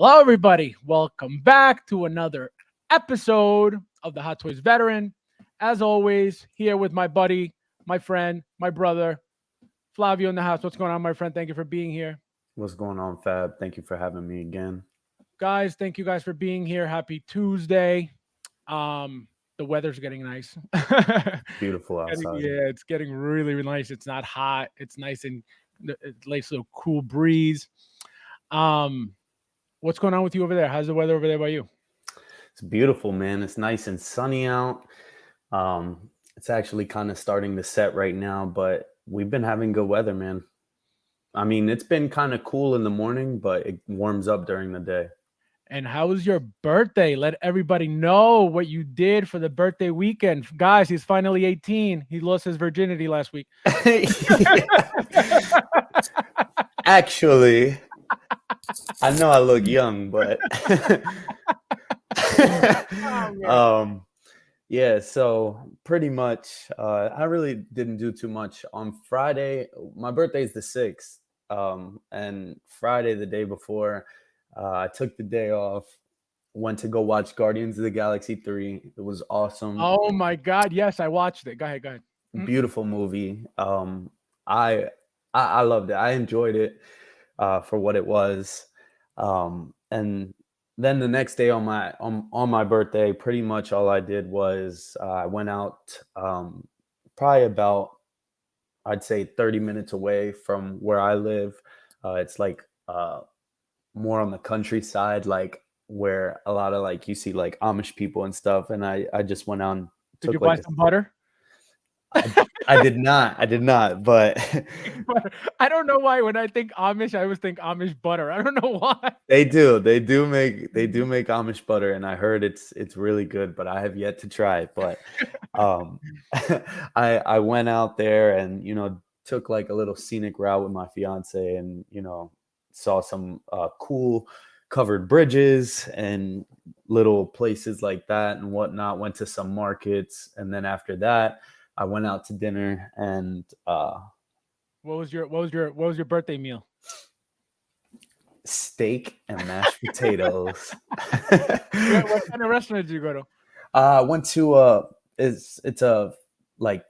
Hello, everybody. Welcome back to another episode of the Hot Toys Veteran. As always, here with my buddy, my friend, my brother, Flavio in the house. What's going on, my friend? Thank you for being here. What's going on, Fab? Thank you for having me again. Guys, thank you guys for being here. Happy Tuesday. The weather's getting nice. Beautiful outside. It's getting really, really nice. It's not hot. It's nice and it's nice little cool breeze. What's going on with you over there? How's the weather over there by you? It's beautiful, man. It's nice and sunny out. It's actually kind of starting to set right now, but we've been having good weather, man. I mean, it's been kind of cool in the morning, but it warms up during the day. And how was your birthday? Let everybody know what you did for the birthday weekend. Guys, he's finally 18. He lost his virginity last week. Actually, I know I look young, but yeah, so pretty much I really didn't do too much on Friday. My birthday is the 6th. And Friday, the day before, I took the day off, went to go watch Guardians of the Galaxy 3. It was awesome. Oh my God. Yes, I watched it. Go ahead. Beautiful movie. I loved it. I enjoyed it for what it was. And then the next day on my birthday, pretty much all I did was I went out probably about, I'd say 30 minutes away from where I live. It's like more on the countryside, like where a lot of like you see like Amish people and stuff. And I just went out and Did you buy some butter? I did not, but I don't know why when I think Amish, I always think Amish butter. I don't know why. They do make Amish butter, and I heard it's really good, but I have yet to try it. But I went out there and took like a little scenic route with my fiance, and saw some cool covered bridges and little places like that and whatnot. Went to some markets, and then after that I went out to dinner. And what was your birthday meal? Steak and mashed potatoes. What kind of restaurant did you go to? I went to it's a like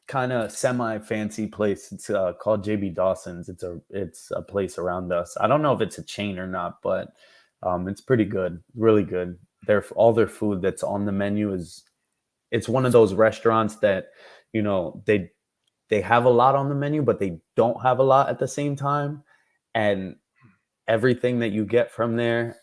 kind of semi fancy place. It's called JB Dawson's. It's a place around us. I don't know if it's a chain or not, but it's pretty good, really good. All their food that's on the menu it's one of those restaurants that they have a lot on the menu, but they don't have a lot at the same time. And everything that you get from there,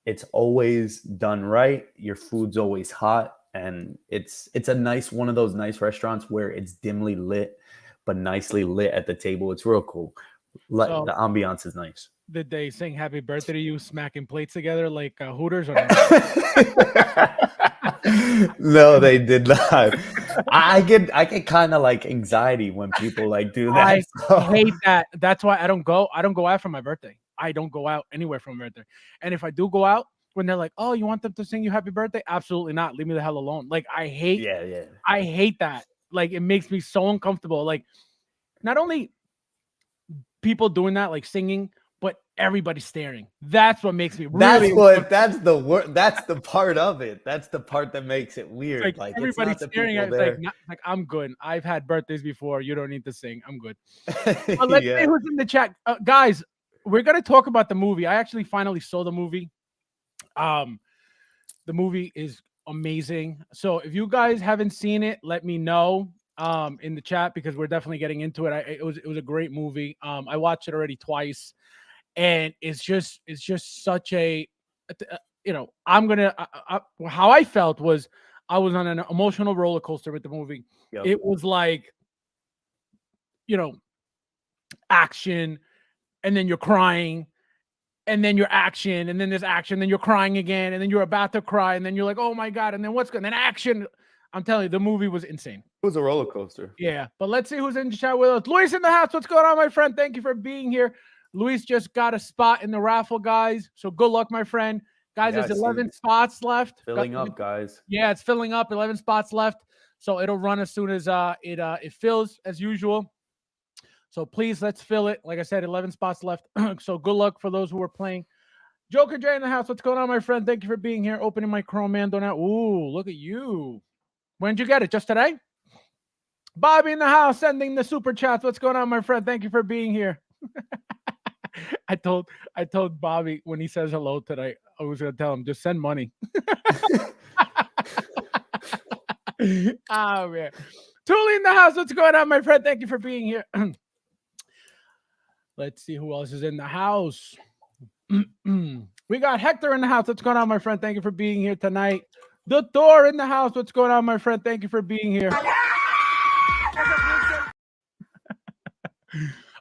it's always done right. Your food's always hot, and it's a nice one of those nice restaurants where it's dimly lit, but nicely lit at the table. It's real cool. So, the ambiance is nice. Did they sing "Happy Birthday" to you, smacking plates together like Hooters? Or no? No, they did not. I get kind of like anxiety when people like do that. I hate that. That's why I don't go out for my birthday. I don't go out anywhere for my birthday. And if I do go out, when they're like, "Oh, you want them to sing you happy birthday?" Absolutely not. Leave me the hell alone. Like I hate that. Like it makes me so uncomfortable. Like not only people doing that, like singing, but everybody staring. That's what makes me really. That's the part of it. That's the part that makes it weird. Like everybody staring at like I'm good. I've had birthdays before. You don't need to sing. I'm good. Let's see who's in the chat, guys. We're gonna talk about the movie. I actually finally saw the movie. The movie is amazing. So if you guys haven't seen it, let me know in the chat, because we're definitely getting into it. It was a great movie. I watched it already twice, and it's just such a I'm gonna how I felt was I was on an emotional roller coaster with the movie. Yep. It was like action, and then you're crying, and then you're action, and then there's action, then you're crying again, and then you're about to cry, and then you're like, oh my God, and then what's going, then action. I'm telling you, the movie was insane. It was a roller coaster. Yeah, but let's see who's in the chat with us. Luis in the house. What's going on, my friend? Thank you for being here. Luis just got a spot in the raffle, guys. So good luck, my friend. Guys, there's 11 spots left. Filling up, guys. Yeah, it's filling up. 11 spots left. So it'll run as soon as it fills, as usual. So please, let's fill it. Like I said, 11 spots left. So good luck for those who are playing. Joker J in the house. What's going on, my friend? Thank you for being here. Opening my Chrome Mando now. Ooh, look at you. When did you get it? Just today? Bobby in the house sending the super chats. What's going on, my friend? Thank you for being here. I told Bobby when he says hello today, I was gonna tell him just send money. Oh man. Tuli in the house. What's going on, my friend? Thank you for being here. Let's see who else is in the house. We got Hector in the house. What's going on, my friend? Thank you for being here tonight. The Thor in the house. What's going on, my friend? Thank you for being here.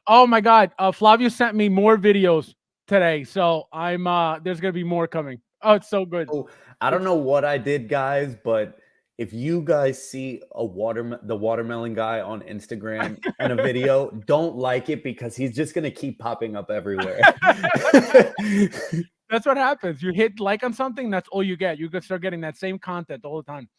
Oh my God. Flavio sent me more videos today. So I'm there's gonna be more coming. Oh, it's so good. Oh, I don't know what I did, guys, but if you guys see the watermelon guy on Instagram in a video, don't like it because he's just gonna keep popping up everywhere. That's what happens. You hit like on something, that's all you get. You could start getting that same content all the time.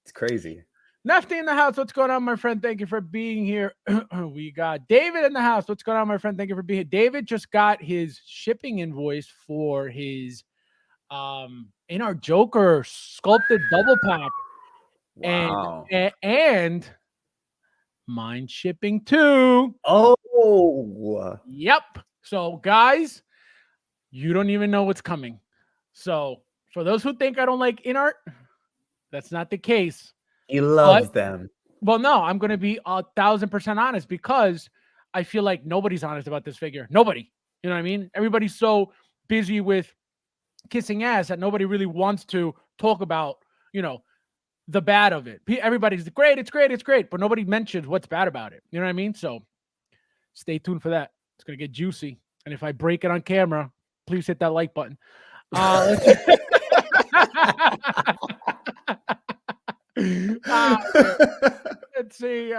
It's crazy. Nefty in the house. What's going on, my friend? Thank you for being here. We got David in the house. What's going on, my friend? Thank you for being here. David just got his shipping invoice for his in our Joker sculpted double pack. Wow. And mine shipping too. Oh. Yep. So guys, you don't even know what's coming. So for those who think I don't like in art, that's not the case. He loves them. Well, no, I'm going to be 1,000% honest because I feel like nobody's honest about this figure. Nobody. You know what I mean? Everybody's so busy with kissing ass that nobody really wants to talk about, you know, the bad of it. Everybody's great, it's great, it's great, but nobody mentions what's bad about it. You know what I mean? So stay tuned for that. It's going to get juicy. And if I break it on camera, please hit that like button. Let's see.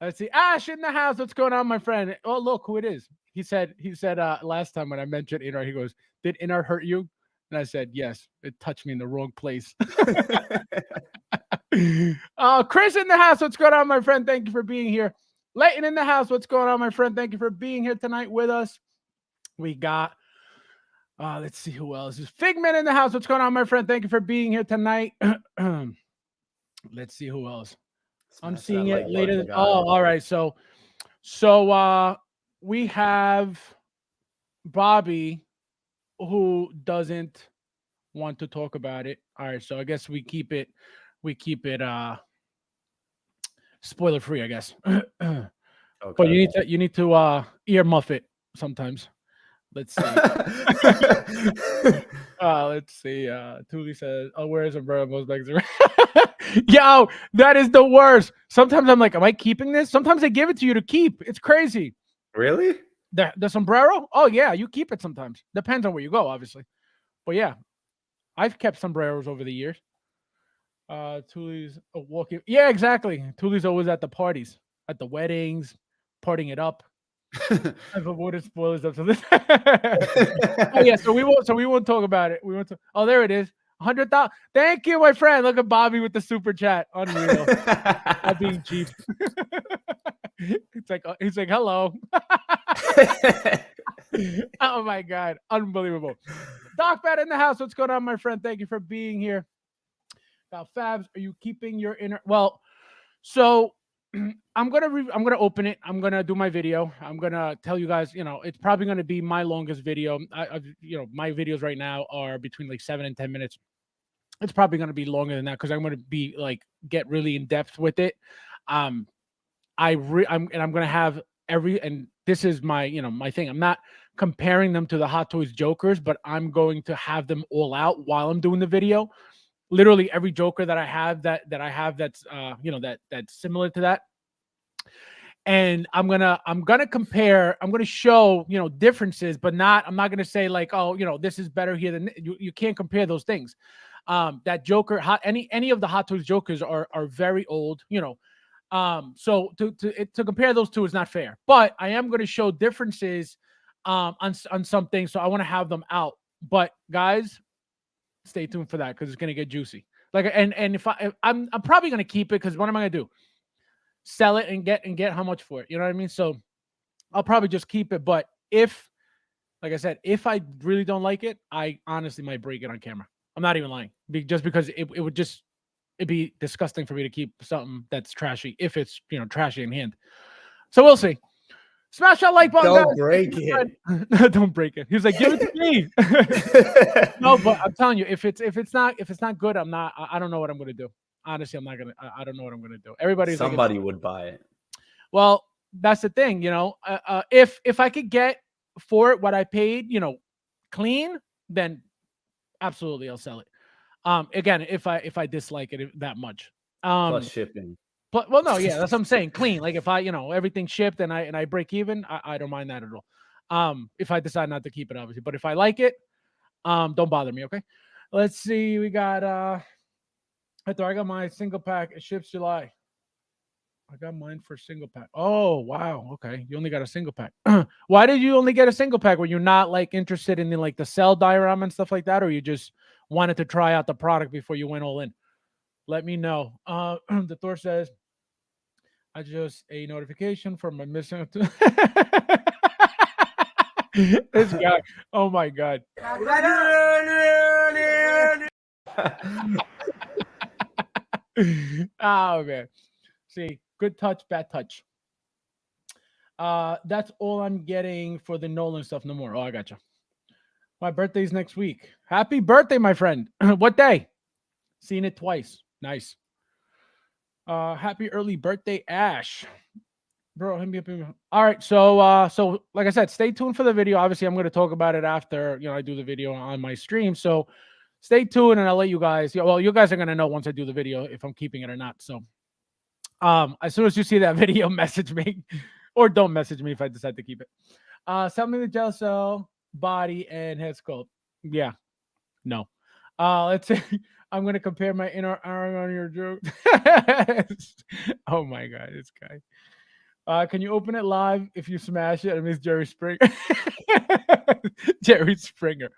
Let's see. Ash in the house. What's going on, my friend? Oh, look who it is. He said last time when I mentioned Inart, he goes, "Did Inart hurt you?" And I said, "Yes, it touched me in the wrong place." Chris in the house. What's going on, my friend? Thank you for being here. Leighton in the house. What's going on, my friend? Thank you for being here tonight with us. We got let's see who else is. Figment in the house. What's going on, my friend? Thank you for being here tonight. Let's see who else. I'm seeing it later. Oh, all right. So we have Bobby who doesn't want to talk about it. All right. So I guess we keep it spoiler free, I guess. Okay. But you need to ear muff it sometimes. Let's see. Let's see. Tuli says, "Oh, where is umbrella? Most bags are." Yo, that is the worst. Sometimes I'm like, am I keeping this? Sometimes they give it to you to keep. It's crazy. Really? The sombrero? Oh yeah, you keep it sometimes. Depends on where you go, obviously. But yeah, I've kept sombreros over the years. Tuli's walking. Yeah, exactly. Tuli's always at the parties, at the weddings, partying it up. I've avoided spoilers up to this. Oh yeah, so we won't talk about it. We won't. Oh, there it is. 100,000. Thank you, my friend. Look at Bobby with the super chat. Unreal. Not being cheap. It's like he's like, hello. Oh my God, unbelievable. Doc Bat in the house. What's going on, my friend? Thank you for being here. Fabs, are you keeping your inner? Well, so I'm gonna open it. I'm gonna do my video. I'm gonna tell you guys. You know, it's probably gonna be my longest video. My videos right now are between like 7 and 10 minutes. It's probably gonna be longer than that because I'm gonna be like get really in depth with it. I'm gonna have and this is my my thing. I'm not comparing them to the Hot Toys Jokers, but I'm going to have them all out while I'm doing the video. Literally every Joker that I have that's that's similar to that. And I'm gonna compare, I'm gonna show, differences, but I'm not gonna say like, oh, this is better here than you can't compare those things. That Joker, any of the Hot Toys Jokers are very old, so to compare those two is not fair. But I am gonna show differences on some things, so I want to have them out. But guys, stay tuned for that because it's gonna get juicy. Like, and if I'm probably gonna keep it because what am I gonna do? sell it and get how much for it. You know what I mean? So I'll probably just keep it. But if, like I said, if I really don't like it, I honestly might break it on camera. I'm not even lying. Just because it would just, it'd be disgusting for me to keep something that's trashy if it's, you know, trashy in hand. So we'll see. Smash that like button, Don't guys. break it. Don't break it. He was like, give it to me. No, but I'm telling you, if it's not good, I don't know what I'm gonna do. Honestly, I'm not gonna. I don't know what I'm gonna do. Everybody's like, Somebody would buy it. well, that's the thing, you know. If I could get for it what I paid, you know, clean, then absolutely I'll sell it. Again, if I dislike it that much. Plus shipping. But well, no, yeah, that's what I'm saying. Clean. Like if I, you know, everything shipped and I break even, I don't mind that at all. If I decide not to keep it, obviously. But if I like it, don't bother me, okay? Let's see. We got I got my single pack. It ships July. I got mine for single pack. Oh wow, okay. You only got a single pack. Why did you only get a single pack? Were you not like interested in like the cell diorama and stuff like that, or you just wanted to try out the product before you went all in? Let me know. The Thor says, I just a notification from my missing. This guy. Oh my god. Oh man. See, good touch, bad touch. That's all I'm getting for the Nolan stuff. No more. Oh, I gotcha. My birthday's next week. Happy birthday, my friend. What day? Seen it twice. Nice. Happy early birthday, Ash. Bro, hit me up. All right, so like I said, stay tuned for the video. Obviously, I'm going to talk about it after, you know, I do the video on my stream. So stay tuned, and I'll let you guys. Well, you guys are going to know once I do the video if I'm keeping it or not. So, as soon as you see that video, message me, or don't message me if I decide to keep it. Send me the gel cell, body, and head sculpt. Yeah, no. Let's see. I'm going to compare my inner arm on your joke. Oh my god, this guy. Can you open it live if you smash it? I miss Jerry Springer. Jerry Springer.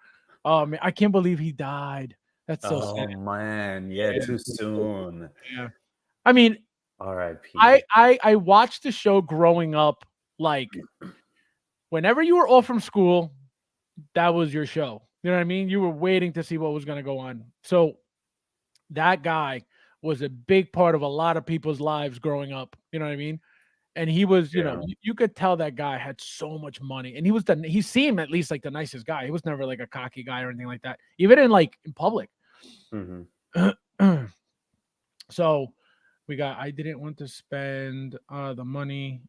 Oh man, I can't believe he died. That's so sad. Oh man, yeah, too soon. Yeah. I mean, R.I.P. I watched the show growing up. Like, whenever you were off from school, that was your show. You know what I mean? You were waiting to see what was going to go on. So that guy was a big part of a lot of people's lives growing up. You know what I mean? And he was, you know, you could tell that guy had so much money, and he seemed at least like the nicest guy. He was never like a cocky guy or anything like that, even in public. Mm-hmm. So we got, I didn't want to spend the money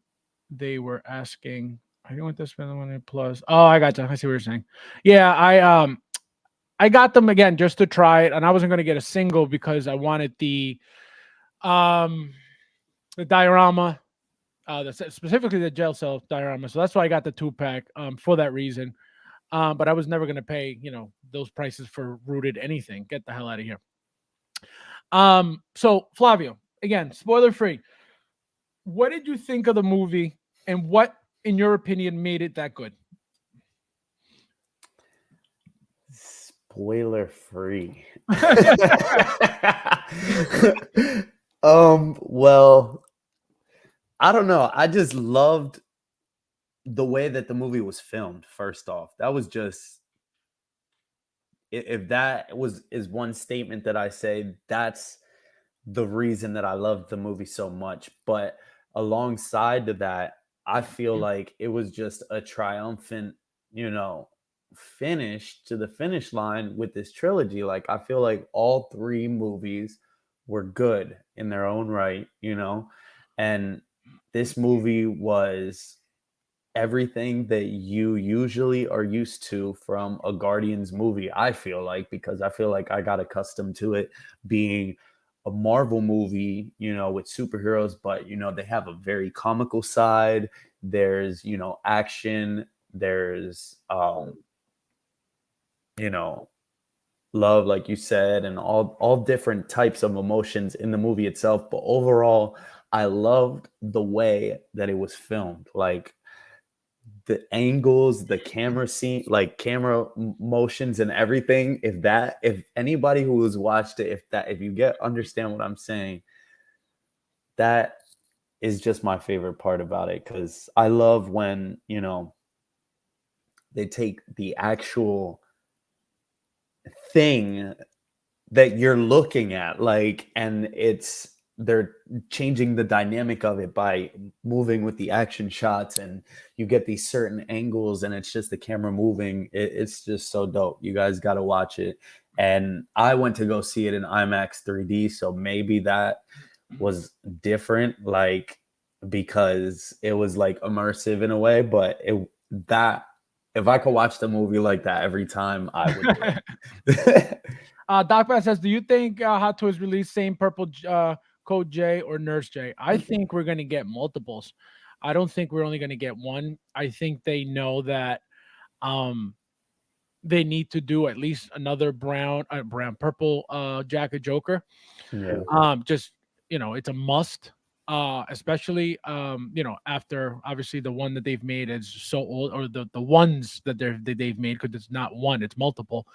they were asking. I didn't want to spend the money plus. Oh, I got you. I see what you're saying. Yeah, I got them again just to try it, and I wasn't going to get a single because I wanted the diorama. Specifically the gel cell diorama. So that's why I got the 2-pack for that reason. But I was never going to pay, you know, those prices for rooted anything. Get the hell out of here. So Flavio, again, spoiler free. What did you think of the movie, and what, in your opinion, made it that good? Spoiler free. Well, I don't know. I just loved the way that the movie was filmed. First off, that was just, if that is one statement that I say, that's the reason that I loved the movie so much. But alongside of that, I feel like it was just a triumphant, you know, finish to the finish line with this trilogy. Like, I feel like all 3 movies were good in their own right, you know, and this movie was everything that you usually are used to from a Guardians movie, I feel like, because I feel like I got accustomed to it being a Marvel movie, you know, with superheroes, but, you know, they have a very comical side. There's, you know, action. There's, you know, love, like you said, and all different types of emotions in the movie itself. But overall, I loved the way that it was filmed. Like, the angles, the camera scene, like camera motions and everything. If anybody who has watched it, if you understand what I'm saying, that is just my favorite part about it, because I love when, they take the actual thing that you're looking at, like, and they're changing the dynamic of it by moving with the action shots, and you get these certain angles, and it's just the camera moving. It's just so dope. You guys got to watch it. And I went to go see it in IMAX 3D, so maybe that was different, like, because it was like immersive in a way. But that if I could watch the movie like that every time, I would do it. Doc Bass says, do you think Hot Toys release same purple Code J or Nurse J? I think we're going to get multiples. I don't think we're only going to get one. I think they know that they need to do at least another purple jacket Joker. Yeah. Just, it's a must. Especially after obviously the one that they've made is so old, or the ones that they've made, because it's not one, it's multiple.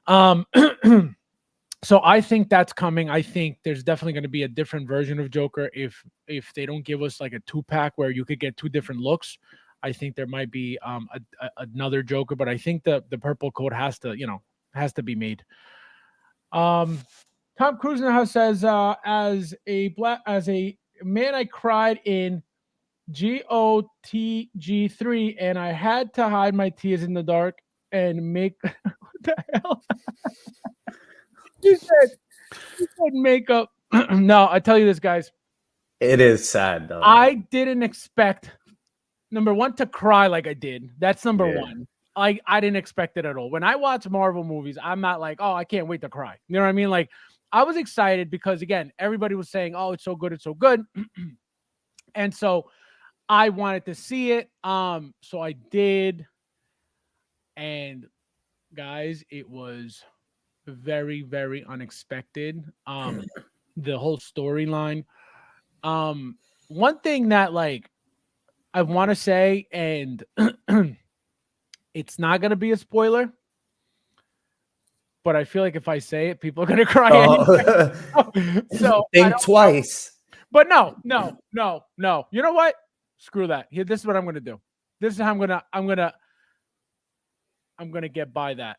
So I think that's coming. I think there's definitely going to be a different version of Joker if they don't give us like a 2-pack where you could get 2 different looks. I think there might be another Joker, but I think the purple coat has to be made. Tom Cruise now says, as a man, I cried in GOTG3 and I had to hide my tears in the dark and make what the hell? He said makeup. No, I tell you this, guys. It is sad though. I didn't expect, number one, to cry like I did. That's number one. I didn't expect it at all. When I watch Marvel movies, I'm not like, oh, I can't wait to cry. You know what I mean? Like, I was excited because, again, everybody was saying, oh, it's so good, it's so good. And so I wanted to see it. So I did. And guys, it was very, very unexpected. The whole storyline. One thing that, like, I want to say, and it's not going to be a spoiler, but I feel like if I say it, people are going to cry anyway. So think twice. But no. You know what? Screw that. Here, this is what I'm going to do. This is how I'm going to get by that,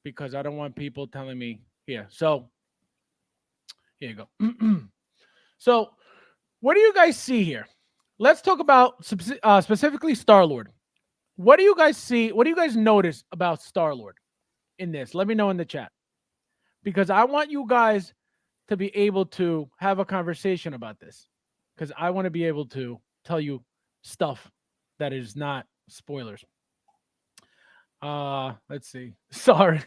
because I don't want people telling me here. So here you go. So what do you guys see here? Let's talk about specifically Star-Lord. What do you guys see? What do you guys notice about Star-Lord in this? Let me know in the chat, because I want you guys to be able to have a conversation about this, because I want to be able to tell you stuff that is not spoilers. Let's see. Sorry.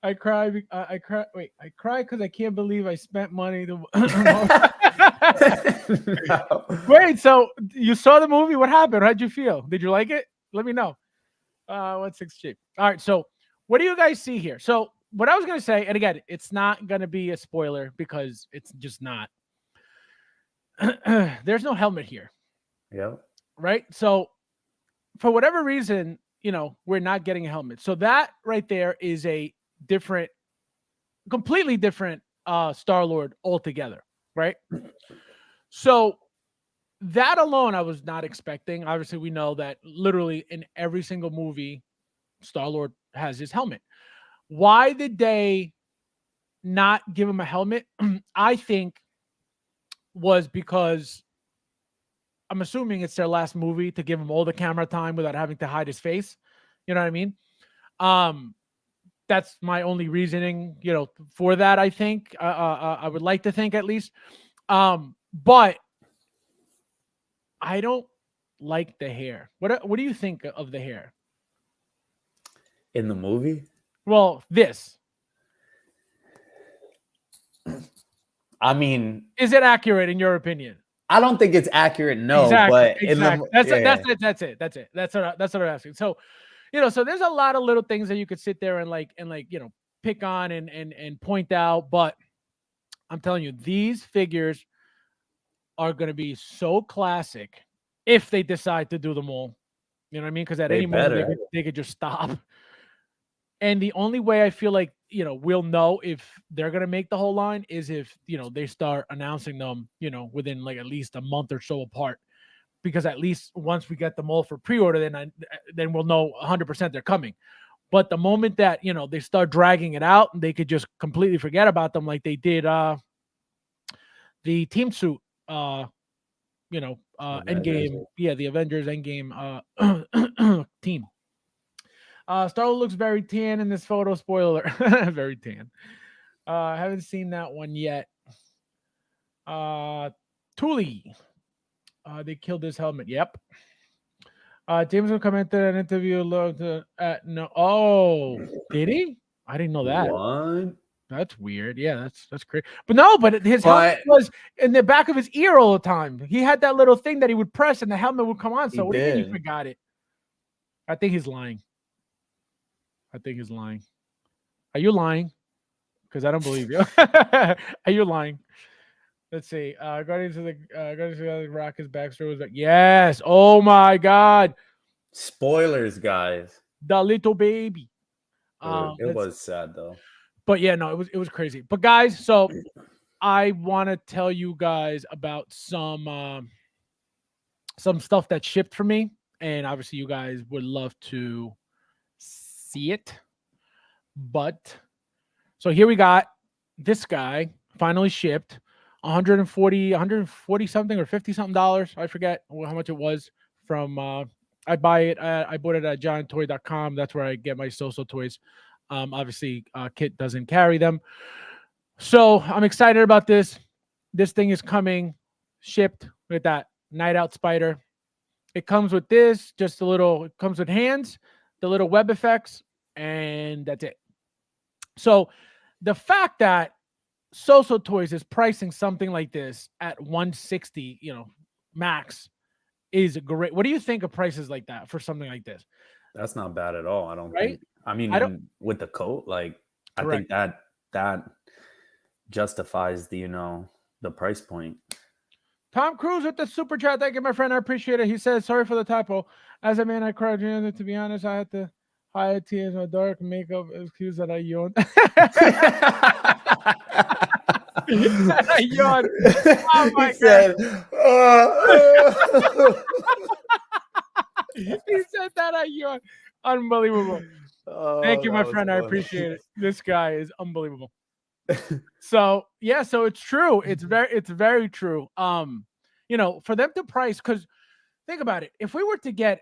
I cry. I cry. Wait, I cry because I can't believe I spent money. No. Wait, so you saw the movie? What happened? How'd you feel? Did you like it? Let me know. 168. All right. So what do you guys see here? So what I was going to say, and again, it's not going to be a spoiler because it's just not. There's no helmet here. Yeah. Right. So for whatever reason, we're not getting a helmet. So that right there is a completely different Star-Lord altogether. Right. So that alone, I was not expecting. Obviously, we know that literally in every single movie, Star-Lord has his helmet. Why did they not give him a helmet? I think was because I'm assuming it's their last movie to give him all the camera time without having to hide his face. You know what I mean? That's my only reasoning, for that. I think I would like to think, at least. But I don't like the hair. What do you think of the hair in the movie? Well, this. I mean, is it accurate in your opinion? I don't think it's accurate. No, exactly, but that's it. That's what I'm asking. So, so there's a lot of little things that you could sit there and pick on and point out. But I'm telling you, these figures are going to be so classic if they decide to do them all. You know what I mean? Because at any moment they could just stop. And the only way I feel like we'll know if they're gonna make the whole line is if they start announcing them within like at least a month or so apart, because at least once we get them all for pre-order, then we'll know 100% they're coming. But the moment that they start dragging it out, they could just completely forget about them, like they did the team suit Endgame, the Avengers Endgame team. Star-Lord looks very tan in this photo. Spoiler, very tan. I haven't seen that one yet. Thule. They killed his helmet. Yep. James will comment that an interview. No. Oh, did he? I didn't know that. What? That's weird. Yeah, that's crazy. But his helmet was in the back of his ear all the time. He had that little thing that he would press, and the helmet would come on. So what do you mean he forgot it? I think he's lying. Are you lying? Because I don't believe you. Are you lying? Let's see. Guardians of the Rockets backstory was like, yes. Oh my God. Spoilers, guys. The little baby. It was sad though. But yeah, no, it was crazy. But guys, so I want to tell you guys about some stuff that shipped for me, and obviously you guys would love to see it. But so here we got this guy finally shipped 140 something or 50 something dollars. I forget how much it was from I bought it at gianttoy.com. That's where I get my So-So toys. Obviously Kit doesn't carry them. So I'm excited about this. This thing is coming shipped with that Night Out Spider. It comes with this, just it comes with hands, the little web effects, and that's it. So the fact that So-So Toys is pricing something like this at $160, max, is great. What do you think of prices like that for something like this? That's not bad at all. I don't think. I mean, with the coat, like correct. I think that justifies the price point. Tom Cruise with the super chat. Thank you, my friend. I appreciate it. He says, sorry for the typo. As a man, I cried. To be honest, I had to hide tears in my dark makeup excuse that I yawned. I yawned. Oh my God. He said that I yawned. Unbelievable. Thank you, my friend. Funny. I appreciate it. This guy is unbelievable. So yeah, so it's true. It's very true. For them to price, because think about it. If we were to get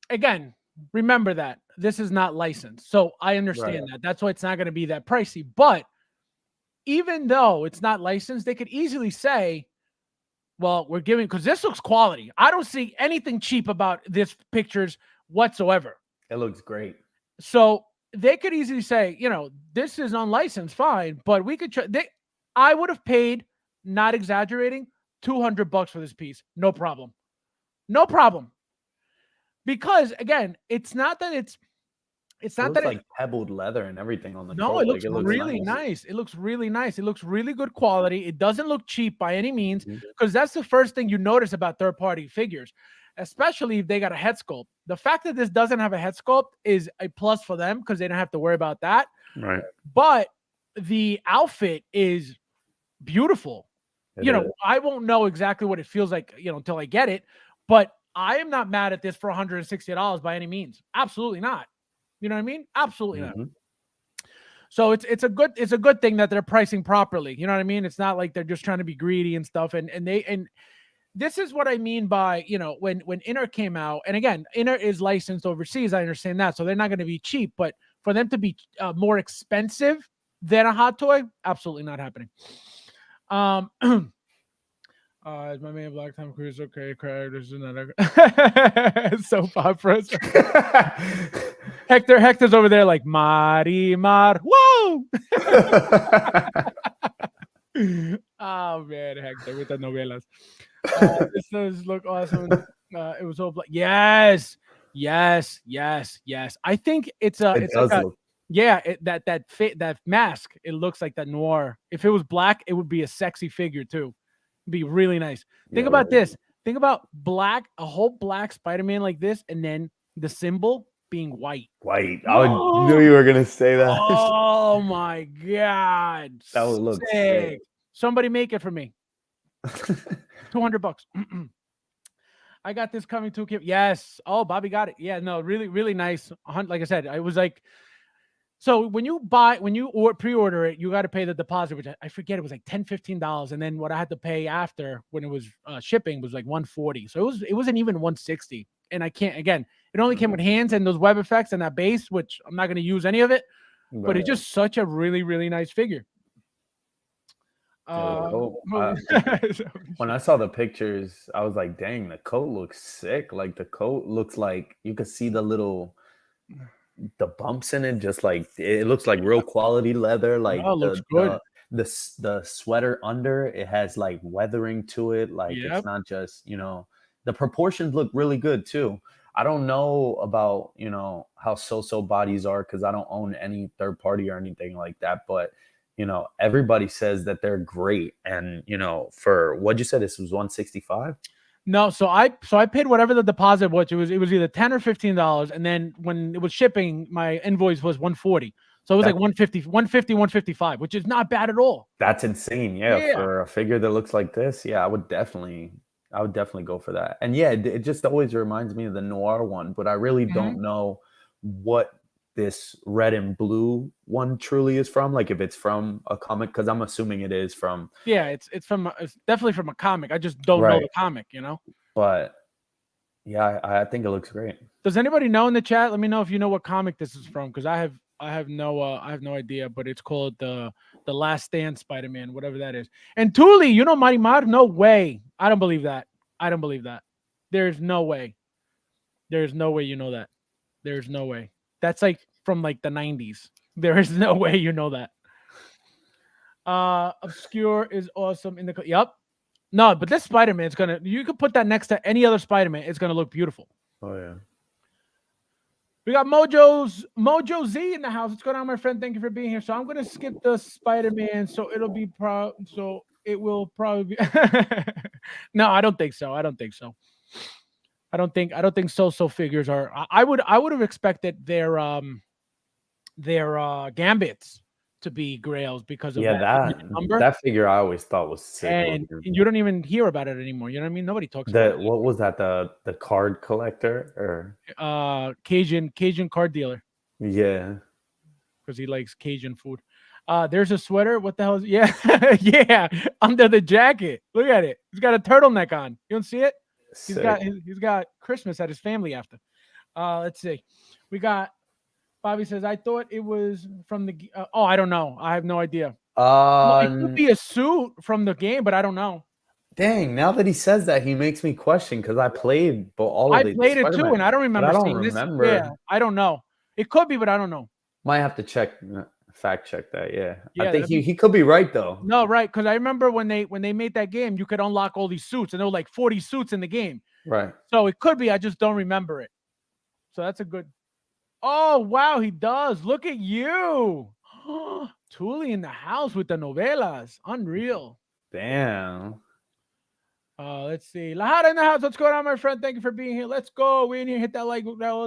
again, remember that this is not licensed. So I understand that. That's why it's not going to be that pricey. But even though it's not licensed, they could easily say, well, we're giving, because this looks quality. I don't see anything cheap about this pictures whatsoever. It looks great. So they could easily say, this is unlicensed, fine, but we could I would have paid, not exaggerating, $200 for this piece. No problem. Because again, it's not that it's not that like pebbled leather and everything on the no, it looks really nice. It looks really nice. It looks really good quality. It doesn't look cheap by any means, because that's the first thing you notice about third-party figures, especially if they got a head sculpt. The fact that this doesn't have a head sculpt is a plus for them, because they don't have to worry about that. Right. But the outfit is beautiful. I won't know exactly what it feels like, until I get it, but I am not mad at this for $160 by any means. Absolutely not. You know what I mean? Absolutely not. So it's a good thing that they're pricing properly. You know what I mean? It's not like they're just trying to be greedy and stuff. And this is what I mean by, when Inner came out, and again, Inner is licensed overseas. I understand that. So they're not going to be cheap, but for them to be more expensive than a hot toy, absolutely not happening. Is my man Black Tom Cruise okay? Craig, this is another soap operas. Hector's over there like Marimar. Whoa! Oh man, Hector with the novelas. This does look awesome. It was all black. Yes. I think it's that mask. It looks like that noir. If it was black, it would be a sexy figure too. Be really nice. Think about this. Think about black, a whole black Spider-Man like this, and then the symbol being white. White. I knew you were gonna say that. Oh my god. That would look sick. Somebody make it for me. $200. I got this coming to Kim. Yes. Oh, Bobby got it. Yeah, no, really, really nice. Like I said, it was like, so when you pre-order it, you got to pay the deposit, which I forget, it was like $10, $15. And then what I had to pay after when it was shipping was like $140. So it wasn't even $160. And I can't, again, it only came with hands and those web effects and that base, which I'm not going to use any of it, but it's just such a really, really nice figure. When I saw the pictures, I was like, dang, the coat looks sick. Like the coat looks like you could see the bumps in it, just like it looks like real quality leather. Like looks good. The sweater under it has like weathering to it. Like it's not just, the proportions look really good too. I don't know about, how so bodies are because I don't own any third party or anything like that, but everybody says that they're great. And, for what you said, this was 165. No, so I paid whatever the deposit was. It was either $10 or $15, and then when it was shipping, my invoice was $140. So it was like 155, which is not bad at all. That's insane. Yeah, for a figure that looks like this, I would definitely go for that. And yeah, it just always reminds me of the Noir one, but I really don't know what this red and blue one truly is from, like if it's from a comic, because I'm assuming it is from. Yeah, it's definitely from a comic. I just don't know the comic, But yeah, I think it looks great. Does anybody know in the chat? Let me know if you know what comic this is from, because I have no idea. But it's called the Last Stand Spider-Man, whatever that is. And Thule, Marimar? No way. I don't believe that. There's no way. There's no way you know that. There's no way. That's like from like the 90s. There is no way you know that. Obscure is awesome in the. Yep. No, but this Spider-Man is you could put that next to any other Spider-Man. It's gonna look beautiful. Oh yeah. We got Mojo Z in the house. What's going on, my friend? Thank you for being here. So I'm gonna skip the Spider-Man. So it will probably be. No, I don't think so. I don't think so figures are. I would have expected their Gambits to be Grails because of that number. That figure I always thought was sick. And you don't even hear about it anymore. You know what I mean? Nobody talks about it. What was that? The card collector or Cajun card dealer. Yeah. Because he likes Cajun food. There's a sweater. What the hell is yeah, under the jacket. Look at it. He's got a turtleneck on. You don't see it? He's got Christmas at his family after. Let's see. We got Bobby says, I thought it was from the I don't know. I have no idea. It could be a suit from the game, but I don't know. Dang, now that he says that, he makes me question because I played all of it. I played it too, and I don't remember seeing this. Yeah, I don't know. It could be, but I don't know. Might have to fact check that. Yeah. I think he could be right though. No, right, because I remember when they made that game, you could unlock all these suits, and there were like 40 suits in the game. Right. So it could be. I just don't remember it. So that's a good. Oh wow, he does. Look at you, Thule in the house with the novelas. Unreal. Damn. Let's see. Lahara in the house. What's going on, my friend? Thank you for being here. Let's go. We in here. Hit that like.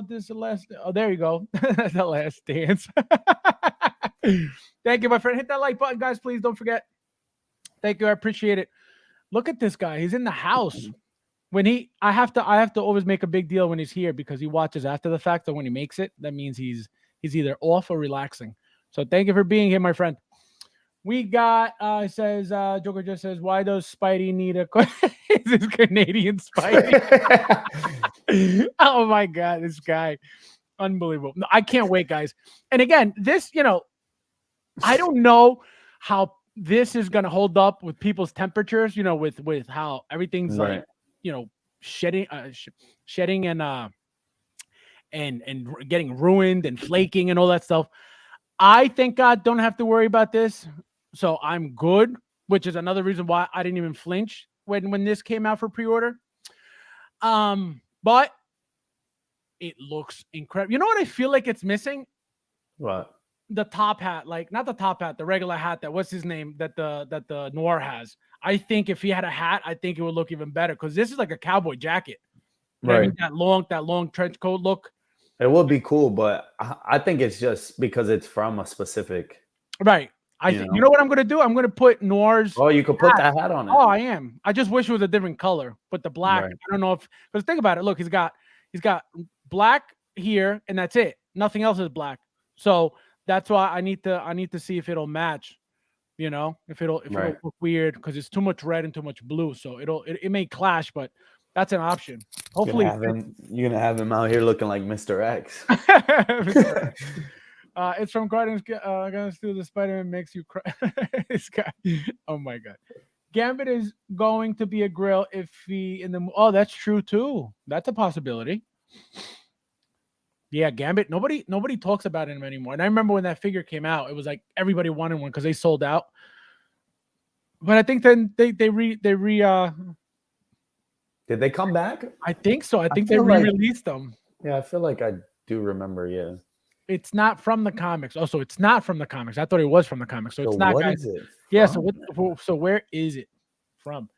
This is the last. Oh, there you go. That's the last dance. Thank you, my friend. Hit that like button, guys. Please don't forget. Thank you. I appreciate it. Look at this guy. He's in the house. I have to always make a big deal when he's here because he watches after the fact. So when he makes it, that means he's either off or relaxing. So thank you for being here, my friend. We got says Joker just says, why does Spidey need a this Canadian Spidey? Oh my god, this guy. Unbelievable. No, I can't wait, guys. And again, this, I don't know how this is gonna hold up with people's temperatures, with how everything's like, shedding and getting ruined and flaking and all that stuff. I thank God don't have to worry about this. So I'm good, which is another reason why I didn't even flinch when this came out for pre-order. But it looks incredible. You know what I feel like it's missing? What? The top hat, like not the top hat, the regular hat that what's his name that the Noir has. I think if he had a hat, I think it would look even better because this is like a cowboy jacket. Right. I mean, that long trench coat look. It would be cool, but I think it's just because it's from a specific, Right. I you think you know. know what I'm gonna do? I'm gonna put Noir's Oh, you could put hat. that hat on it. Oh, I am. I just wish it was a different color, but the black. Right. I don't know if because think about it. Look, he's got black here, and that's it. Nothing else is black. So that's why I need to see if it'll match. You know, if it'll Right. look weird because it's too much red and too much blue. So it may clash, but that's an option. Hopefully, You're gonna have him out here looking like Mr. X. It's from Guardians. Gonna steal the Spider-Man makes you cry. This guy. Oh my god. Gambit is going to be a grill if he in the. Oh, that's true too. That's a possibility. Yeah, Gambit. Nobody talks about him anymore. And I remember when that figure came out, it was like everybody wanted one because they sold out. But I think then they re Did they come back? I think so. I I think they feel like re-released them. yeah, I feel like I do remember. Yeah. It's not from the comics. Oh, so it's not from the comics. I thought it was from the comics. So So it's not, what guys. is it Yeah. So from? what? So where is it from?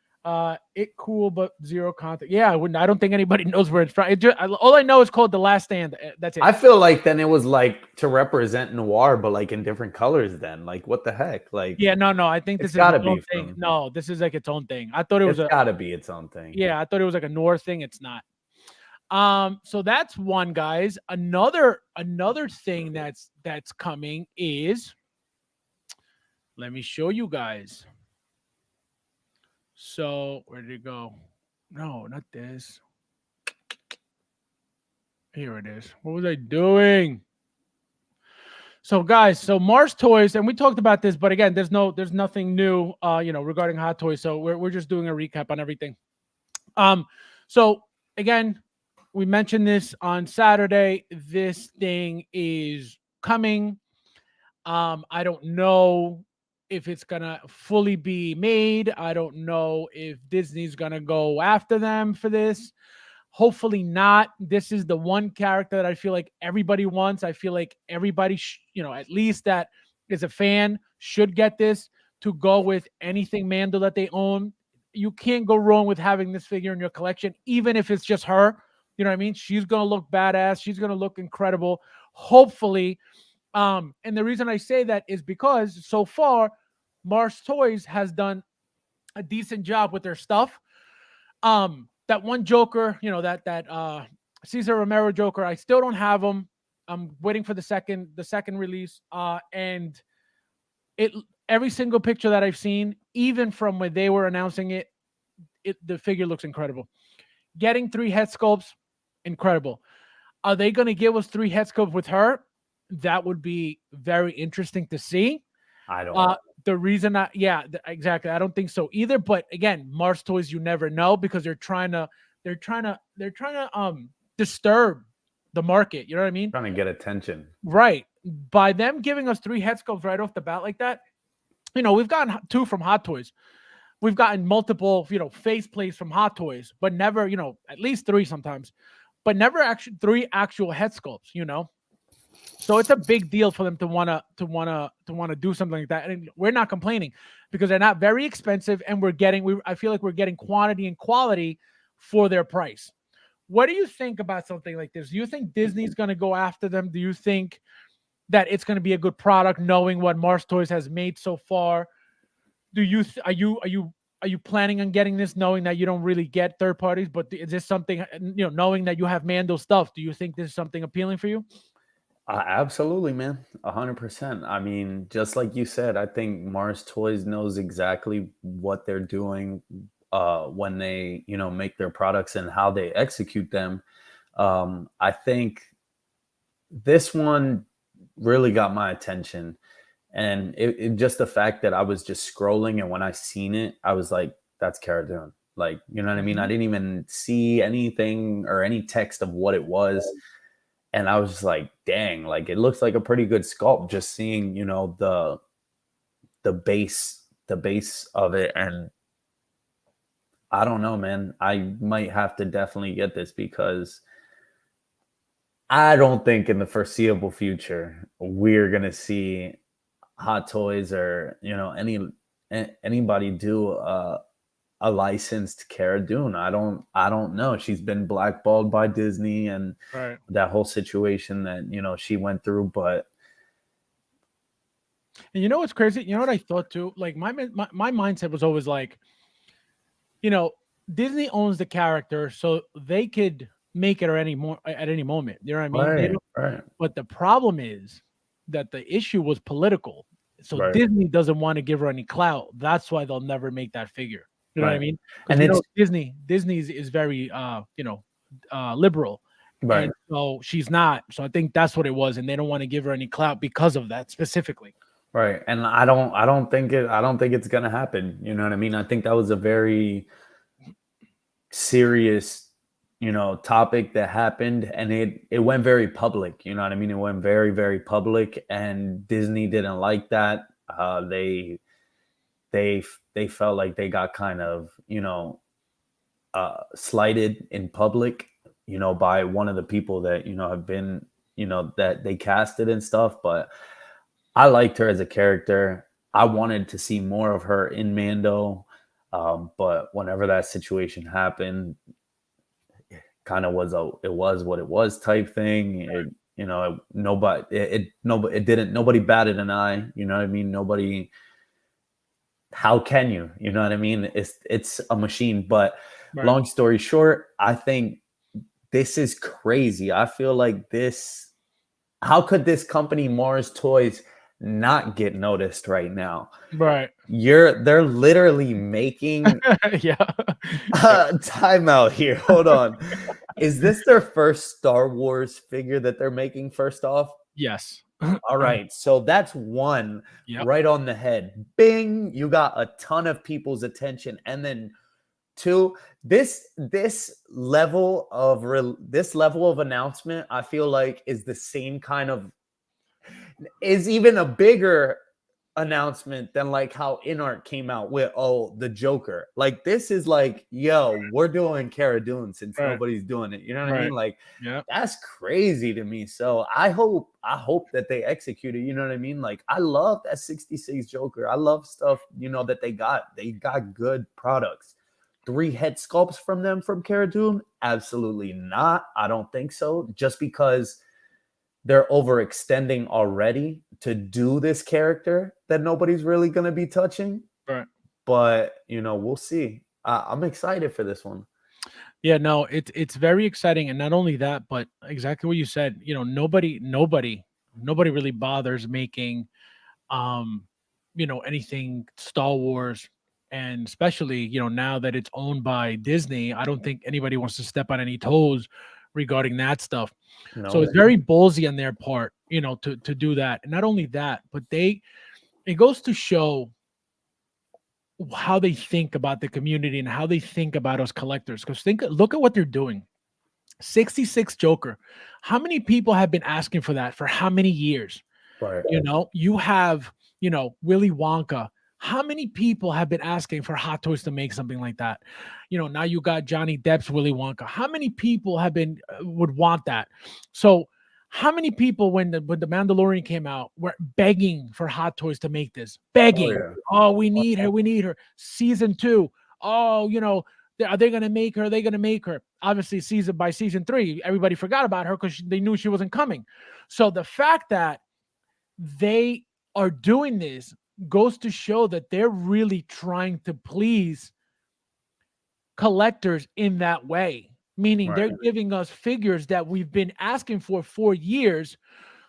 It cool, but zero content. Yeah, I wouldn't. I don't think anybody knows where it's from. All I know is called The Last Stand. That's it. I feel like then it was like to represent noir, but like in different colors. Then, like, what the heck? Like, Yeah, no. I think this it's is its got to own be thing. from. No, this is like its own thing. I thought it was It's a. got to be its own thing. Yeah, I thought it was like a North thing. It's not. So that's one, guys. Another thing that's coming is. Let me show you guys. So where did it go? No, not this. Here it is. What was I doing? So guys, so Mars Toys, and we talked about this, but again, there's nothing new regarding Hot Toys. So we're just doing a recap on everything. So again, we mentioned this on Saturday. This thing is coming. I don't know if it's gonna fully be made. I don't know if Disney's gonna go after them for this. Hopefully not. This is the one character that I feel like everybody wants. I feel like everybody, at least that is a fan, should get this to go with anything Mando that they own. You can't go wrong with having this figure in your collection, even if it's just her. You know what I mean? She's gonna look badass. She's gonna look incredible. Hopefully, and the reason I say that is because so far, Mars Toys has done a decent job with their stuff. That one Joker, that Cesar Romero Joker, I still don't have him. I'm waiting for the second release. And it every single picture that I've seen, even from when they were announcing it, the figure looks incredible. Getting 3 head sculpts, incredible. Are they going to give us 3 head sculpts with her? That would be very interesting to see. I don't. The reason exactly. I don't think so either. But again, Mars Toys, you never know because they're trying to disturb the market. You know what I mean? Trying to get attention. Right. By them giving us 3 head sculpts right off the bat like that, we've gotten 2 from Hot Toys. We've gotten multiple, face plates from Hot Toys, but never, at least 3 sometimes, but never actually 3 actual head sculpts. So it's a big deal for them to want to do something like that. And we're not complaining because they're not very expensive and I feel like we're getting quantity and quality for their price. What do you think about something like this? Do you think Disney's going to go after them? Do you think that it's going to be a good product knowing what Mars Toys has made so far? Are you planning on getting this knowing that you don't really get third parties, but is this something, knowing that you have Mando stuff, do you think this is something appealing for you? Absolutely, man. 100%. I mean, just like you said, I think Mars Toys knows exactly what they're doing when they, make their products and how they execute them. I think this one really got my attention. And it just the fact that I was just scrolling and when I seen it, I was like, that's Cara Dune. Like, you know what I mean? I didn't even see anything or any text of what it was. And I was just like, dang, like it looks like a pretty good sculpt just seeing, the base of it. And I don't know, man. I might have to definitely get this because I don't think in the foreseeable future we're gonna see Hot Toys or anybody do a licensed Cara Dune. I don't know. She's been blackballed by Disney and Right. that whole situation that, she went through, but And you know what's crazy? You know what I thought too? Like my mindset was always like, you know, Disney owns the character, so they could make it at any moment. You know what I mean? They right, don't. right, But the problem is that the issue was political. So right, Disney doesn't want to give her any clout. That's why they'll never make that figure. You know what I right. mean? Because And it's Disney's is very liberal. right. And so she's not. So I think that's what it was. And they don't want to give her any clout because of that specifically. Right. And I don't think it's gonna happen. You know what I mean? I think that was a very serious, topic that happened, and it went very public. You know what I mean? It went very, very public, and Disney didn't like that. They felt like they got kind of, slighted in public, by one of the people that, have been, that they casted and stuff. But I liked her as a character. I wanted to see more of her in Mando. But whenever that situation happened, kind of it was what it was type thing. Nobody batted an eye. You know what I mean? Nobody. How can you? You know what I mean? It's a machine. But Right. long story short, I think this is crazy. I feel like this. How could this company Mars Toys not get noticed right now? Right. They're literally making Yeah. timeout here. Hold on. Is this their first Star Wars figure that they're making first off? Yes. All right. So that's one Yep. right on the head. Bing, you got a ton of people's attention. And then two, this level of announcement, I feel like is the same kind of is even a bigger announcement than like how Inart came out with the Joker. Like this is like, yo, we're doing Cara Dune since Right. nobody's doing it. You know what I Right. mean? Like Yeah. that's crazy to me. So I hope that they execute it. You know what I mean? Like I love that 66 Joker. I love stuff, that they got. They got good products. 3 head sculpts from them from Cara Dune? Absolutely not. I don't think so. Just because they're overextending already to do this character that nobody's really going to be touching. Right. But, we'll see. I'm excited for this one. Yeah, no, it's very exciting, and not only that, but exactly what you said. Nobody really bothers making, anything Star Wars, and especially now that it's owned by Disney, I don't think anybody wants to step on any toes regarding that stuff. So No. it's very ballsy on their part, to do that. And not only that, but it goes to show how they think about the community and how they think about us collectors. Because look at what they're doing. 66 Joker. How many people have been asking for that for how many years? Right. You have, Willy Wonka. How many people have been asking for Hot Toys to make something like that? Now you got Johnny Depp's Willy Wonka. How many people would want that? So how many people when the Mandalorian came out were begging for Hot Toys to make this? Oh Begging. yeah. Oh, we need her. We need her. Season 2. Oh, are they going to make her? Are they going to make her? Obviously, by season 3, everybody forgot about her because they knew she wasn't coming. So the fact that they are doing this goes to show that they're really trying to please collectors in that way, meaning they're giving us figures that we've been asking for years.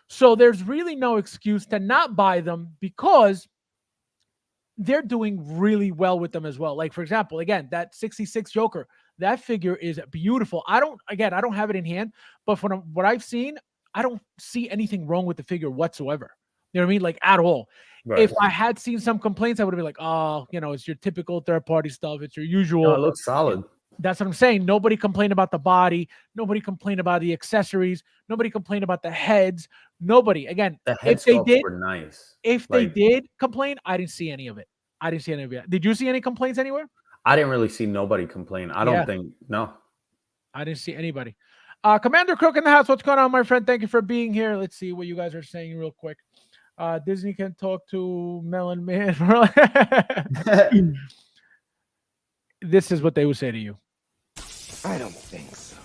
So there's really no excuse to not buy them because they're doing really well with them as well. Like, for example, again, that 66 Joker, that figure is beautiful. I don't have it in hand, but from what I've seen, I don't see anything wrong with the figure whatsoever. You know what I mean? Like at all. Right. If I had seen some complaints, I would have been like, oh, it's your typical third-party stuff. It's your usual. No, it looks solid. That's what I'm saying. Nobody complained about the body. Nobody complained about the accessories. Nobody complained about the heads. Nobody. Again, The head if they sculpts did, were nice. if they did complain, I didn't see any of it. Did you see any complaints anywhere? I didn't really see nobody complain. I don't think. No. I didn't see anybody. Commander Cook in the house. What's going on, my friend? Thank you for being here. Let's see what you guys are saying real quick. Disney can talk to Melon Man. this is what they would say to you. I don't think so.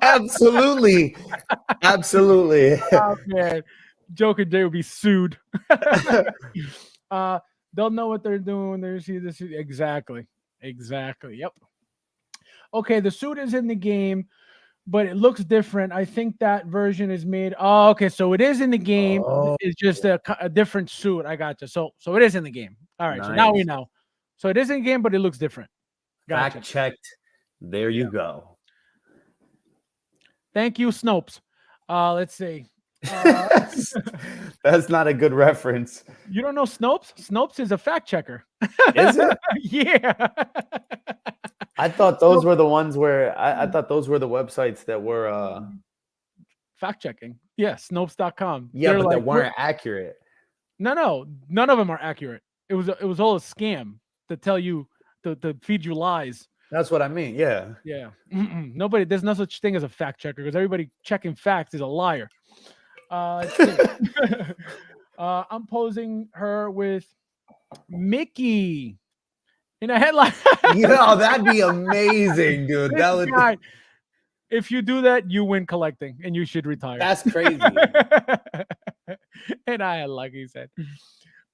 Absolutely. Absolutely. Oh, man. Joker J will be sued. They'll know what they're doing. They see this. Exactly. Yep. Okay, the suit is in the game, but it looks different. I think that version is made. Oh, okay. So it is in the game. It's just a different suit. I gotcha. So it is in the game. All right. Nice. So now we know. So it is in the game, but it looks different. Gotcha. Fact checked. There you go. Thank you, Snopes. Let's see. That's not a good reference. You don't know Snopes? Snopes is a fact checker. Is it? Yeah. I thought those were the ones where I thought those were the websites that were fact checking. Yeah, Snopes.com. Yeah, but they weren't accurate. No, none of them are accurate. It was all a scam to tell you to feed you lies. That's what I mean. Yeah. Yeah. Nobody. There's no such thing as a fact checker because everybody checking facts is a liar. Let's see. I'm posing her with Mickey in a headline. Yeah, that'd be amazing, dude. That would. Guy, if you do that, you win collecting, and you should retire. That's crazy. And I had luck, he said.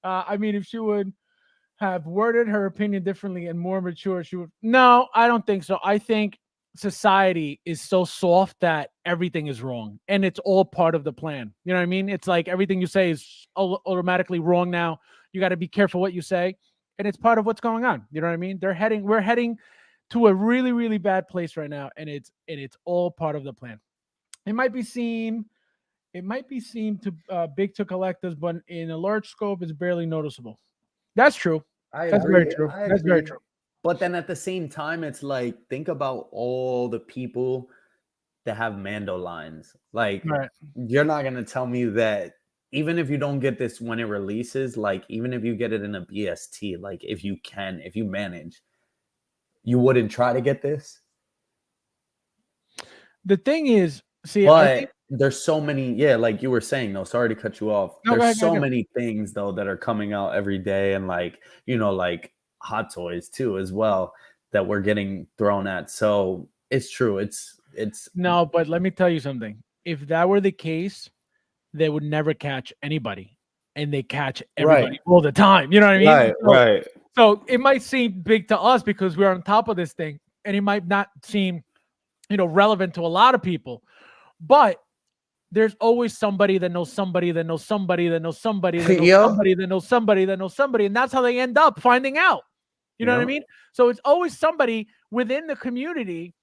I mean, if she would have worded her opinion differently and more mature, she would. No, I don't think so. I think society is so soft that everything is wrong, and it's all part of the plan. You know what I mean? It's like everything you say is automatically wrong now. You got to be careful what you say, and it's part of what's going on. You know what I mean? We're heading to a really, really bad place right now, and it's all part of the plan. It might seem to big to collectors, but in a large scope, it's barely noticeable. That's true. That's very true. That's very true. But then at the same time, it's like, think about all the people that have Mando lines. Like, You're not going to tell me that even if you don't get this when it releases, like, even if you get it in a BST, like, if you manage, you wouldn't try to get this? The thing is, see, I think there's so many, like you were saying, though, sorry to cut you off. No, there's so many things, though, that are coming out every day, and like, like hot toys too, as well, that we're getting thrown at. So it's true. It's no, but let me tell you something. If that were the case, they would never catch anybody, and they catch everybody all the time. You know what I mean? Right. So it might seem big to us because we're on top of this thing, and it might not seem, relevant to a lot of people, but there's always somebody that knows somebody that knows somebody that knows somebody that knows somebody that knows somebody that knows somebody, and that's how they end up finding out. You know what I mean? So it's always somebody within the community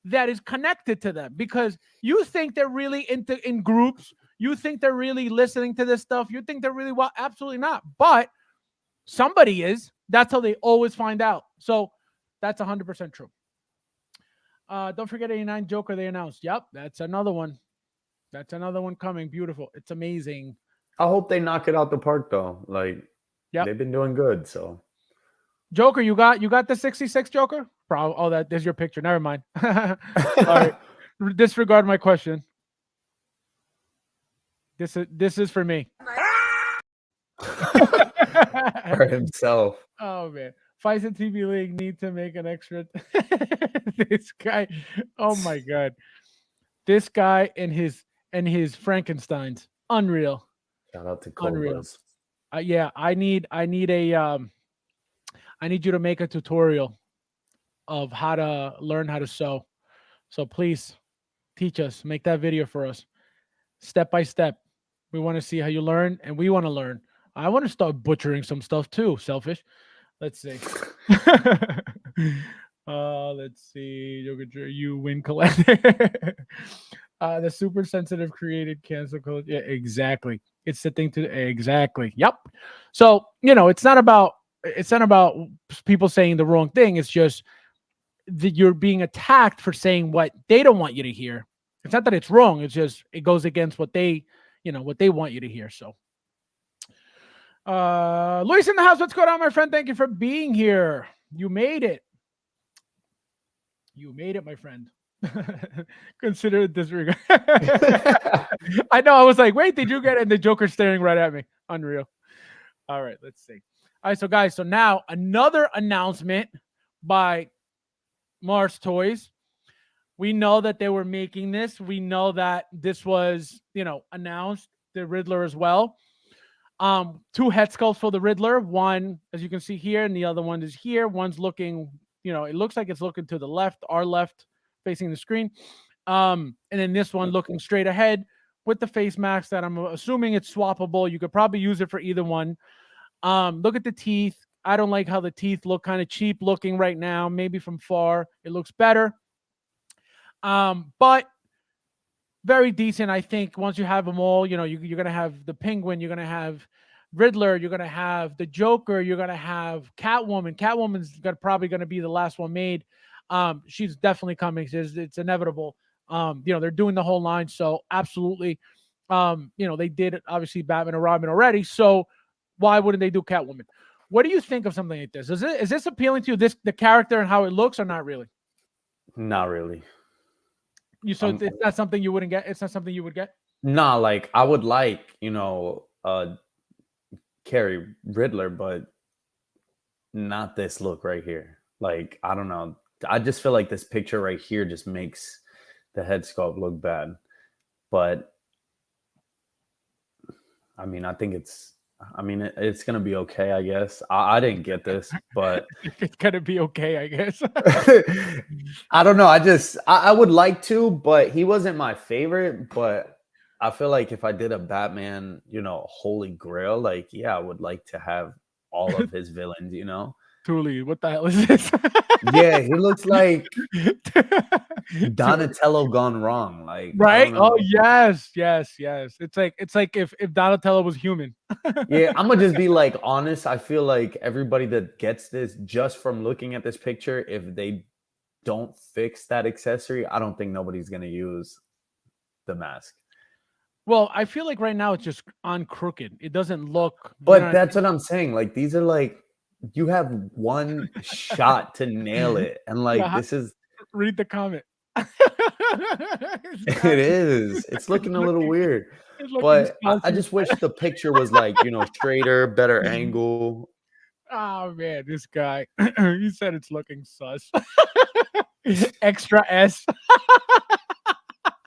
that is connected to them, because you think they're really in groups. You think they're really listening to this stuff. You think they're really well. Absolutely not. But somebody is. That's how they always find out. So that's 100% true. Don't forget 89 Joker they announced. Yep, that's another one. That's another one coming. Beautiful. It's amazing. I hope they knock it out the park, though. Like, they've been doing good. So, Joker, you got the 66 Joker? There's your picture. Never mind. All right. Disregard my question. This is for me. For himself. Oh man. FISA TV League need to make an extra. This guy. Oh my god. This guy and his Frankensteins. Unreal. Shout out to Cobras. Yeah, I need you to make a tutorial of how to learn how to sew. So please teach us. Make that video for us. Step by step. We want to see how you learn, and we want to learn. I want to start butchering some stuff too. Selfish. Let's see. Let's see. You win collect. The super sensitive created cancel code. Yeah, exactly. It's the thing to exactly. Yep. So, it's not about people saying the wrong thing. It's just that you're being attacked for saying what they don't want you to hear. It's not that it's wrong. It's just it goes against what they want you to hear. So Luis in the house, what's going on, my friend? Thank you for being here. You made it. My friend. Consider it disregard. I know. I was like, wait, did you get it? And the Joker's staring right at me. Unreal. All right, let's see. All right, so guys, so now another announcement by Mars Toys. We know that they were making this. We know that this was, announced, the Riddler as well. Two head sculpts for the Riddler. One, as you can see here, and the other one is here. One's looking, it looks like it's looking to the left, our left, facing the screen. And then this one looking straight ahead with the face mask that I'm assuming it's swappable. You could probably use it for either one. Look at the teeth. I don't like how the teeth look kind of cheap looking right now. Maybe from far it looks better. But very decent, I think. Once you have them all, you're going to have the Penguin, you're going to have Riddler, you're going to have the Joker, you're going to have Catwoman. Catwoman's probably going to be the last one made. She's definitely coming. It's inevitable. They're doing the whole line, so absolutely. They did obviously Batman and Robin already, so why wouldn't they do Catwoman? What do you think of something like this? Is this appealing to you, the character and how it looks, or not really? Not really. It's not something you wouldn't get? It's not something you would get? Nah, like I would like, Carrie Riddler, but not this look right here. Like, I don't know. I just feel like this picture right here just makes the head sculpt look bad. But I mean, it's going to be okay, I guess. I didn't get this, but it's going to be okay, I guess. I don't know. I would like to, but he wasn't my favorite. But I feel like if I did a Batman, Holy Grail, like, yeah, I would like to have all of his villains, Truly, what the hell is this? Yeah, he looks like Donatello gone wrong. Like, right? Oh, yes. It's like if Donatello was human. Yeah, I'm gonna just be like honest. I feel like everybody that gets this just from looking at this picture, if they don't fix that accessory, I don't think nobody's gonna use the mask. Well, I feel like right now it's just on crooked. It doesn't look. But that's what I'm saying. Like, these are like, you have one shot to nail it, and like this is. Read the comment. It is. It's looking a little weird, but I just wish the picture was like, straighter, better angle. Oh man, this guy. He said it's looking sus. Extra S.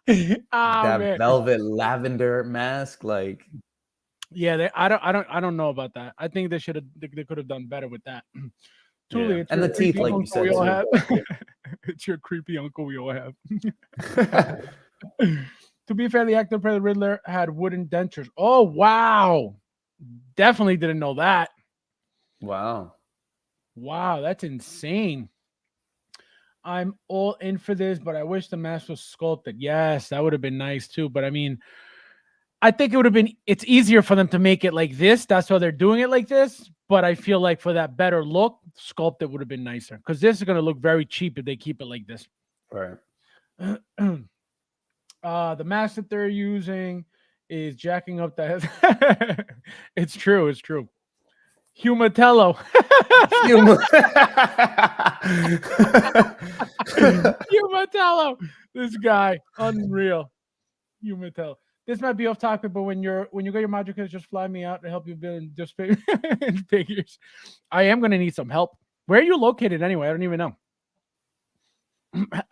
That velvet lavender mask, like. Yeah, I don't know about that. I think they could have done better with that. Truly, and the teeth, like you said, we all have. It's your creepy uncle we all have. To be fair, the actor for the Riddler had wooden dentures. Oh wow, definitely didn't know that. Wow, that's insane. I'm all in for this, but I wish the mask was sculpted. Yes, that would have been nice too. But I mean, I think it's easier for them to make it like this. That's why they're doing it like this. But I feel like for that better look, sculpted would have been nicer. Because this is going to look very cheap if they keep it like this. Right. The mask that they're using is jacking up the head. It's true. Humatello. Humatello. This guy. Unreal. Humatello. This might be off topic, but when you get your module kits, just fly me out to help you build just figures. I am going to need some help. Where are you located anyway? I don't even know.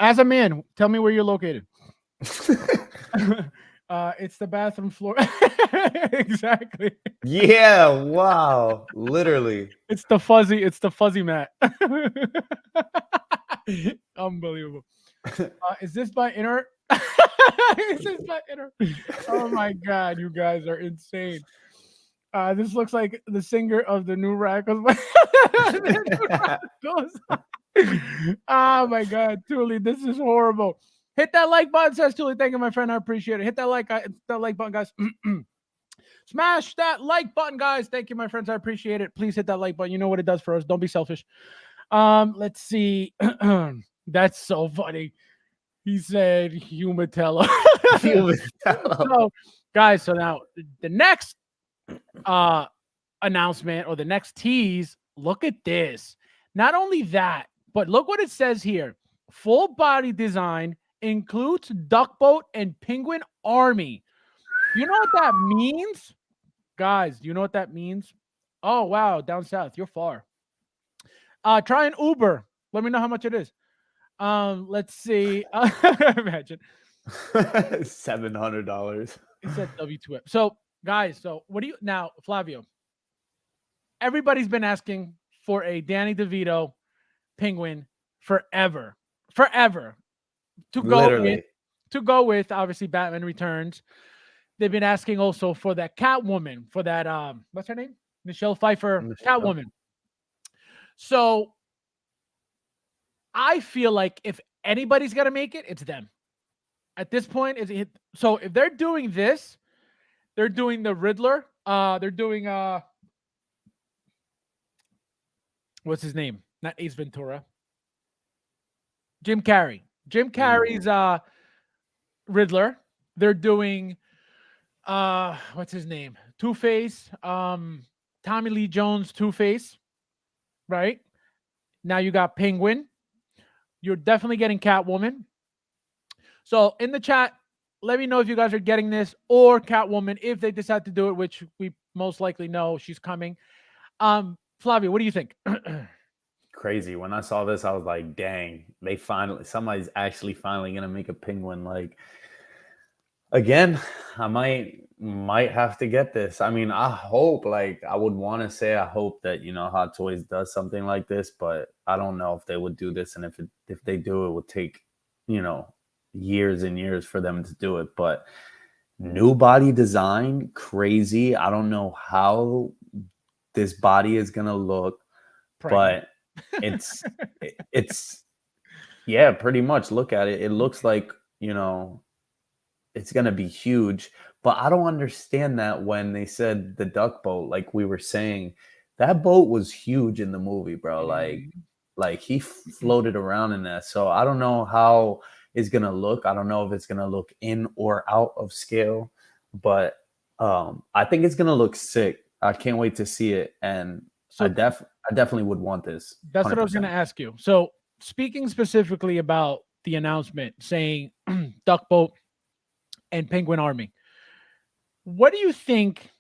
As a man, tell me where you're located. It's the bathroom floor. Exactly. Yeah. Wow. Literally. It's the fuzzy mat. Unbelievable. Is this by Inner? Oh my god, you guys are insane. This looks like the singer of the new rap. Oh my god, Tuli, this is horrible. Hit that like button, says Tuli. Thank you, my friend. I appreciate it. Hit that like button, guys. Smash that like button, guys. Thank you, my friends. I appreciate it. Please hit that like button. You know what it does for us. Don't be selfish. Let's see. That's so funny. He said Humatello. So, guys, so now the next announcement or the next tease, look at this. Not only that, but look what it says here. Full body design includes duck boat and penguin army. You know what that means? Guys, do you know what that means? Oh wow, down south. You're far. Try an Uber. Let me know how much it is. Let's see. Imagine. $700. It said W2. So, guys, so what do you now, Flavio? Everybody's been asking for a Danny DeVito penguin forever, forever to go with, Literally. obviously Batman Returns. They've been asking also for that Catwoman, for that what's her name, Michelle Pfeiffer Michelle. Catwoman. So I feel like if anybody's gonna make it, it's them. At this point, so if they're doing this, they're doing the Riddler. They're doing what's his name? Not Ace Ventura. Jim Carrey. Jim Carrey's Riddler. They're doing what's his name? Two-Face. Tommy Lee Jones Two-Face. Right? Now you got Penguin. You're definitely getting Catwoman. So in the chat, let me know if you guys are getting this or Catwoman if they decide to do it, which we most likely know she's coming. Flavio, what do you think? Crazy. When I saw this, I was like, dang, somebody's actually finally gonna make a penguin. Like, again, I might have to get this. I mean, I hope, like, I would want to say I hope that, Hot Toys does something like this, but I don't know if they would do this, and if they do, it would take, years and years for them to do it. But new body design, crazy. I don't know how this body is gonna look, but it's yeah, pretty much. Look at it. It looks like, it's gonna be huge. But I don't understand that when they said the duck boat, like we were saying, that boat was huge in the movie, bro. Like he floated around in that. So I don't know how it's gonna look. I don't know if it's gonna look in or out of scale, but I think it's gonna look sick. I can't wait to see it, and so I definitely would want this. That's 100%. What I was gonna ask you. So speaking specifically about the announcement saying duck boat and Penguin Army, what do you think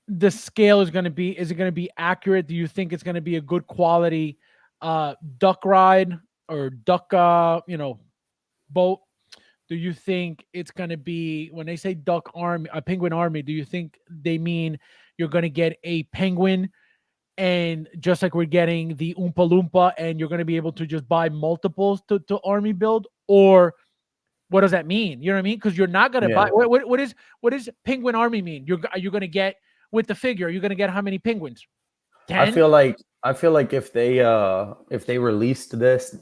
the scale is going to be? Is it going to be accurate? Do you think it's going to be a good quality duck ride or duck boat? Do you think it's going to be, when they say duck army, a penguin army, do you think they mean you're going to get a penguin and just like we're getting the Oompa Loompa and you're going to be able to just buy multiples to army build? Or what does that mean? You know what I mean? Because you're not going to buy. What is Penguin Army mean? Are you going to get with the figure? Are you going to get how many penguins? 10? I feel like if they released this,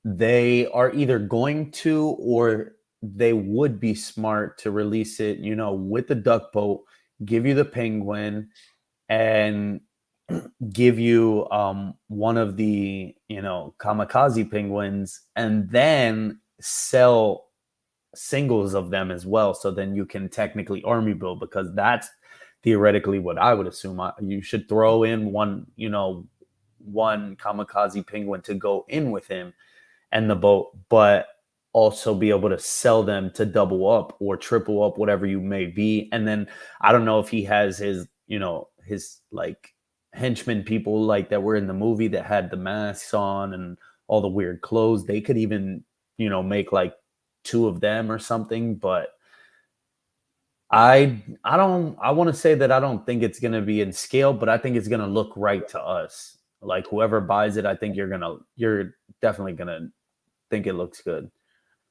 they are either going to or they would be smart to release it, with the duck boat, give you the penguin, and give you one of the kamikaze penguins, and then sell singles of them as well, so then you can technically army build, because that's theoretically what I would assume. You should throw in one kamikaze penguin to go in with him and the boat, but also be able to sell them to double up or triple up, whatever you may be. And then I don't know if he has his like henchmen people like that were in the movie that had the masks on and all the weird clothes. They could even make like 2 of them or something. But I want to say that I don't think it's going to be in scale, but I think it's going to look right to us. Like whoever buys it, I think you're definitely going to think it looks good.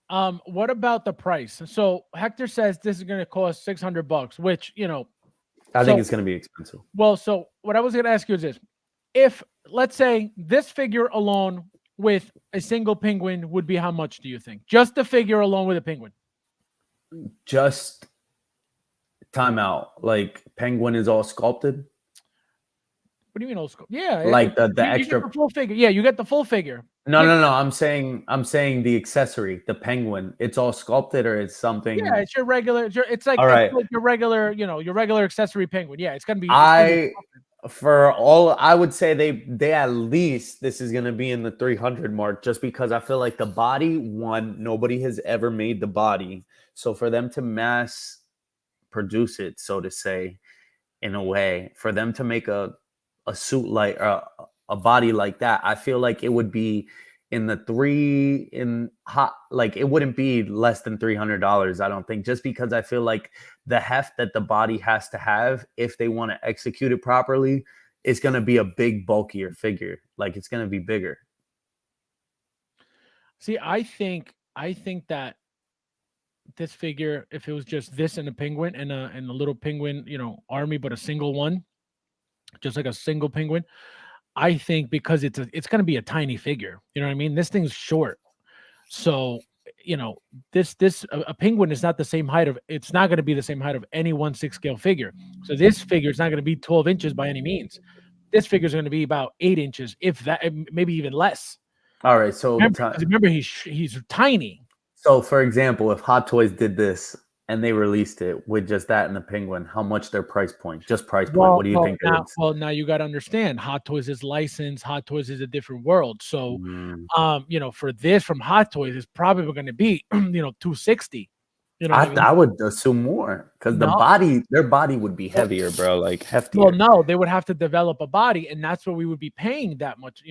What about the price? So Hector says this is going to cost $600, which, I think it's going to be expensive. Well, so what I was going to ask you is this: if, let's say, this figure alone with a single penguin would be how much do you think? Just the figure alone with a penguin? Just time out. Like penguin is all sculpted? What do you mean all sculpted? Yeah. Like the extra you get the full figure. Yeah, you get the full figure. No. I'm saying the accessory, the penguin. It's all sculpted, or it's something. Yeah, it's your regular. It's like your regular, your regular accessory penguin. Yeah, it's gonna be. I would say they at least, this is gonna be in the 300 mark, just because I feel like the body, nobody has ever made the body, so for them to mass produce it, so to say, in a way, for them to make a a suit like a body like that, I feel like it would be in the like it wouldn't be less than $300. I don't think, just because I feel like the heft that the body has to have if they want to execute it properly is going to be a big, bulkier figure. Like it's going to be bigger. See, I think that this figure, if it was just this and a penguin and a little penguin, army, but a single one, just like a single penguin, I think because it's going to be a tiny figure. You know what I mean? This thing's short, so a penguin is not the same height of. It's not going to be the same height of any 1/6 scale figure. So this figure is not going to be 12 inches by any means. This figure is going to be about 8 inches, if that, maybe even less. All right, so remember he's tiny. So, for example, if Hot Toys did this and they released it with just that and the penguin, how much their price point? Just price point. What do you think? Now you got to understand, Hot Toys is licensed. Hot Toys is a different world. So, for this from Hot Toys, it's probably going to be, $260. I would assume more, because their body would be heavier, bro, like heftier. Well, no, they would have to develop a body, and that's what we would be paying that much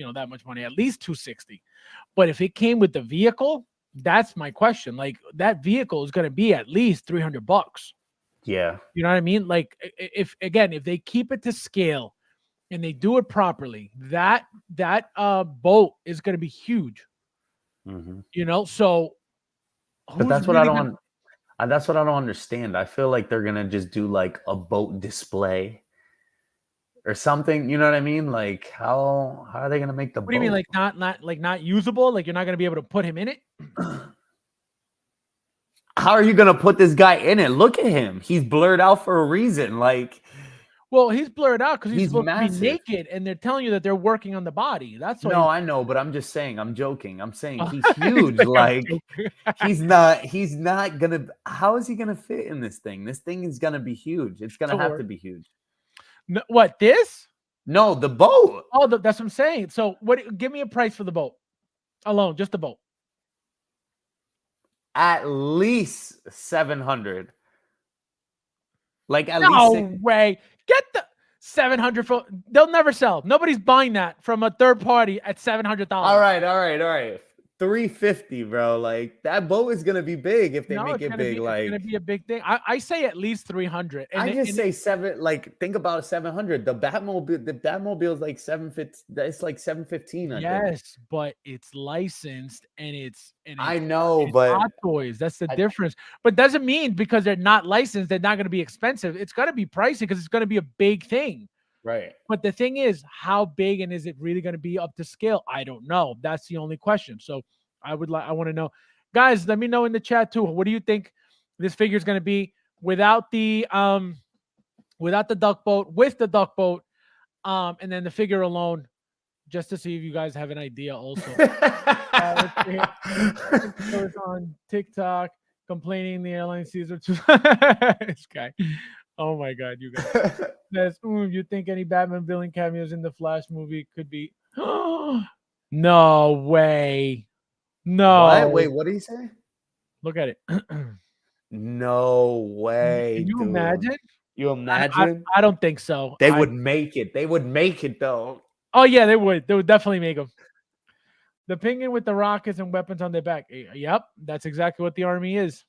money, at least $260. But if it came with the vehicle, that's my question. Like, that vehicle is going to be at least $300. Yeah. You know what I mean? Like, if they keep it to scale and they do it properly, that boat is going to be huge. So but that's what that's what I don't understand. I feel like they're going to just do like a boat display or something. You know what I mean? Like, how are they going to make the boat? What do you mean, like not usable? Like, you're not going to be able to put him in it? How are you going to put this guy in it? Look at him. He's blurred out for a reason. Like, well, he's blurred out because he's supposed to be naked, and they're telling you that they're working on the body. That's why. No, I know, but I'm just saying. I'm joking. I'm saying he's huge. Like, he's not gonna. How is he gonna fit in this thing? This thing is gonna be huge. It's gonna have to be huge. No, what, this? No, the boat. Oh, that's what I'm saying. So, give me a price for the boat alone, just the boat. At least 700. Like, at least. No way. Get the 700 for. They'll never sell. Nobody's buying that from a third party at $700. All right. 350, bro. Like, that boat is gonna be big if they make it big. Like, it's gonna be a big thing. I say at least 300. I say 7. Like, think about 700. The Batmobile is like 750. It's like 715. Yes, but it's licensed and it's I know, but Hot Toys. That's the difference. But doesn't mean because they're not licensed, they're not going to be expensive. It's going to be pricey because it's going to be a big thing. Right. But the thing is, how big, and is it really going to be up to scale? I don't know. That's the only question. So I want to know. Guys, let me know in the chat too. What do you think this figure is going to be without the duck boat, with the duck boat, and then the figure alone, just to see if you guys have an idea also. On TikTok complaining the airline sees this guy. Oh my god, you guys. Says, you think any Batman villain cameos in the Flash movie could be? No way. No. What? Wait, what did he say? Look at it. No way. Can you imagine? You imagine? I don't think so. They would make it. They would make it though. Oh yeah, they would. They would definitely make them. The penguin with the rockets and weapons on their back. Yep, that's exactly what the army is.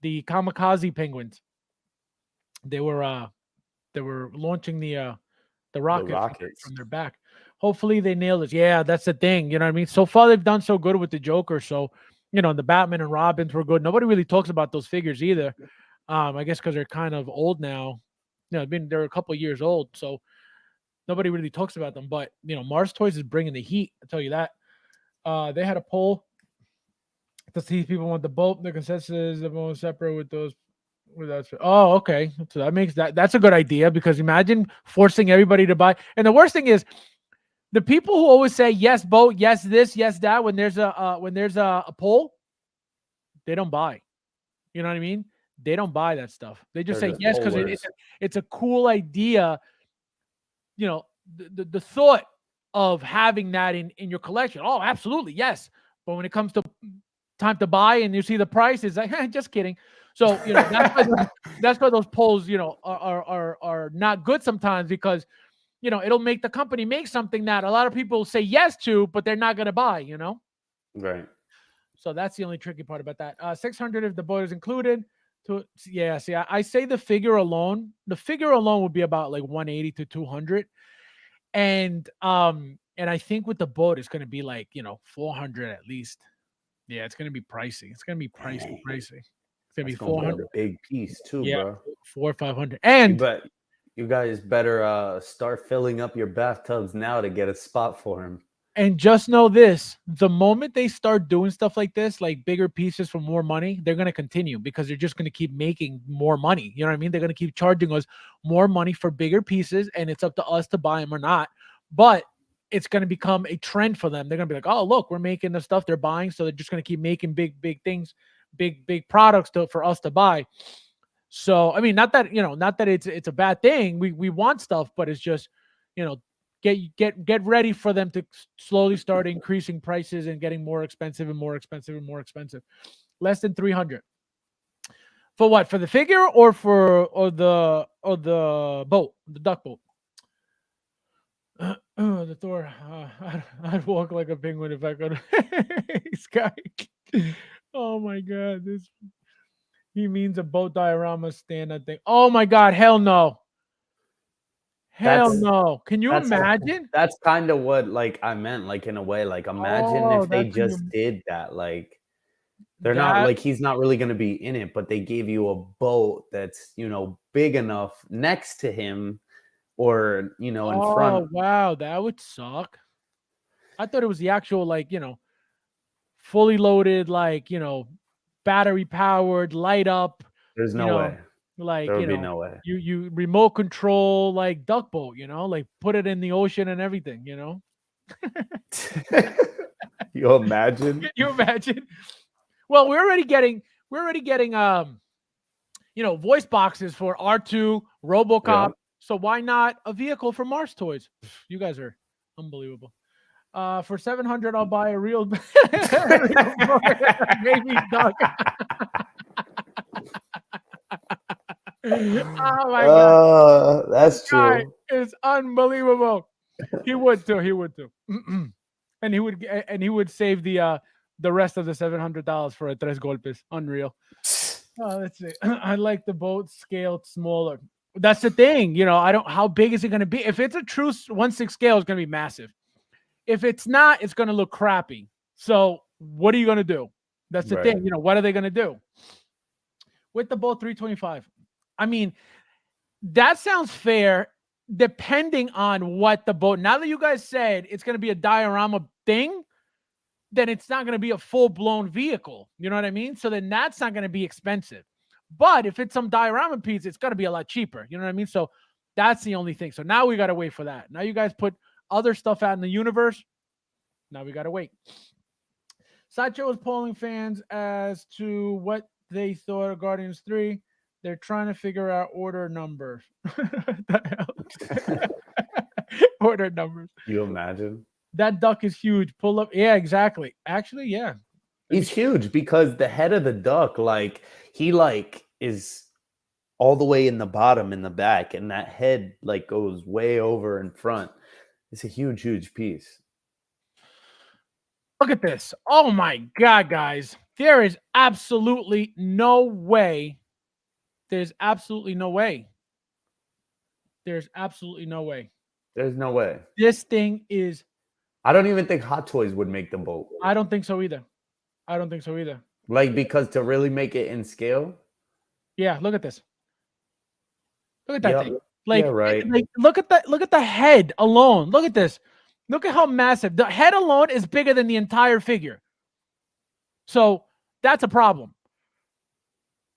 The kamikaze penguins. They were launching the rockets from their back. Hopefully they nail this. Yeah, that's the thing. You know what I mean? So far they've done so good with the Joker. So, the Batman and Robins were good. Nobody really talks about those figures either. I guess because they're kind of old now. They're a couple years old, so nobody really talks about them. But Mars Toys is bringing the heat. I'll tell you that. They had a poll to see if people want the boat. The consensus is the most separate with those. Oh, okay. So that's a good idea, because imagine forcing everybody to buy. And the worst thing is, the people who always say yes boat, yes this, yes that, when there's a poll, they don't buy. You know what I mean? They don't buy that stuff. They just say yes because it's a cool idea. The thought of having that in your collection. Oh, absolutely, yes. But when it comes to time to buy and you see the price, it's like, just kidding. So that's why those polls are not good sometimes, because it'll make the company make something that a lot of people say yes to, but they're not going to buy, Right. So that's the only tricky part about that. 600 if the boat is included. I say the figure alone would be about like 180 to 200. And I think with the boat, it's going to be like, 400 at least. Yeah, it's going to be pricey. It's going to be pricey. It's going to be That's gonna 400. be a big piece too, Yeah, bro. 400 or 500. And You guys better start filling up your bathtubs now to get a spot for him. And just know this, the moment they start doing stuff like this, like bigger pieces for more money, they're going to continue because they're just going to keep making more money. You know what I mean? They're going to keep charging us more money for bigger pieces, and it's up to us to buy them or not. But it's going to become a trend for them. They're going to be like, oh, look, we're making the stuff they're buying. So they're just going to keep making big things, big products for us to buy. So, I mean, not that it's a bad thing. We want stuff, but it's just, get ready for them to slowly start increasing prices and getting more expensive and more expensive and more expensive. Less than 300. For what? For the figure or the boat, the duck boat? The Thor. I'd walk like a penguin if I could. Sky. Oh my God! He means a boat diorama stand. I think. Oh my God! Hell no! Hell no. Can you imagine? That's kind of what like I meant, like in a way. Like imagine if they just did that. Like they're not like he's not really gonna be in it, but they gave you a boat that's big enough next to him or in front. Oh wow, that would suck. I thought it was the actual fully loaded, battery powered, light up. There's no way. Like there would be no way. You remote control like duck boat, like put it in the ocean and everything, You imagine? Can you imagine? Well, we're already getting voice boxes for R2, RoboCop. Yeah. So why not a vehicle for Mars Toys? You guys are unbelievable. For 700, I'll buy a real baby duck. Oh my God, that's true. It's unbelievable. He would too. And he would save the rest of the $700 for a tres golpes. Unreal. Let's see. I like the boat scaled smaller. That's the thing. How big is it going to be? If it's a true 1/6 scale, it's going to be massive. If it's not, it's going to look crappy. So what are you going to do? That's the thing. What are they going to do? With the boat 325. I mean, that sounds fair depending on what the boat. Now that you guys said it's going to be a diorama thing, then it's not going to be a full-blown vehicle. You know what I mean? So then that's not going to be expensive. But if it's some diorama piece, it's going to be a lot cheaper. You know what I mean? So that's the only thing. So now we got to wait for that. Now you guys put other stuff out in the universe. Now we got to wait. Sideshow was polling fans as to what they thought of Guardians 3. They're trying to figure out order numbers. Order numbers. You imagine? That duck is huge. Pull up. Yeah, exactly. Actually, yeah. He's huge because the head of the duck, he is all the way in the bottom in the back, and that head goes way over in front. It's a huge piece. Look at this. Oh my God, guys. There is absolutely no way. There's absolutely no way. There's absolutely no way. There's no way. This thing is. I don't even think Hot Toys would make the boat. I don't think so either. Because to really make it in scale. Yeah, look at this. Look at that thing. Right. Look at the head alone. Look at this. Look at how massive. The head alone is bigger than the entire figure. So that's a problem.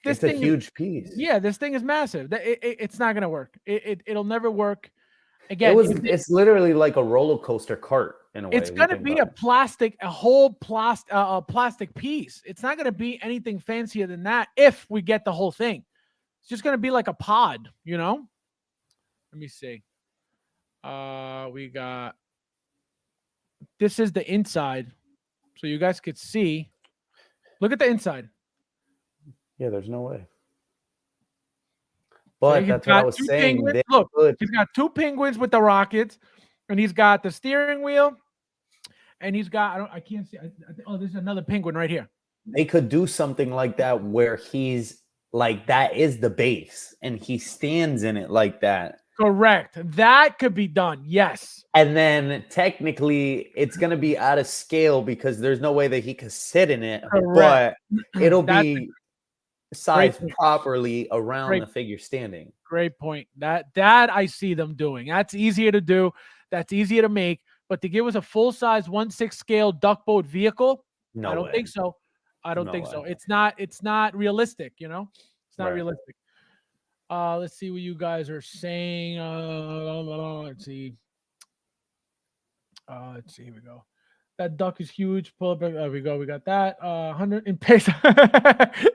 It's a huge piece. Yeah, this thing is massive. It's not going to work. It'll never work. Again, it's literally like a roller coaster cart in a way. It's going to be a whole plastic piece. It's not going to be anything fancier than that if we get the whole thing. It's just going to be like a pod, Let me see. We got. This is the inside, so you guys could see. Look at the inside. Yeah, there's no way. But that's what I was saying. Penguins. Look, he's got 2 penguins with the rockets, and he's got the steering wheel, and he's got I can't see. Oh, there's another penguin right here. They could do something like that where he's like that is the base, and he stands in it like that. Correct. That could be done. Yes. And then technically it's going to be out of scale because there's no way that he could sit in it. Correct. But it'll be sized properly around the figure standing. Great point. That I see them doing. That's easier to do. That's easier to make. But to give us a full-size 1/6 scale duck boat vehicle, I don't think so. I don't think so. It's not realistic, you know? It's not realistic. Let's see what you guys are saying. Let's see. Here we go. That duck is huge. Pull up. There we go. We got that. 100 in peso.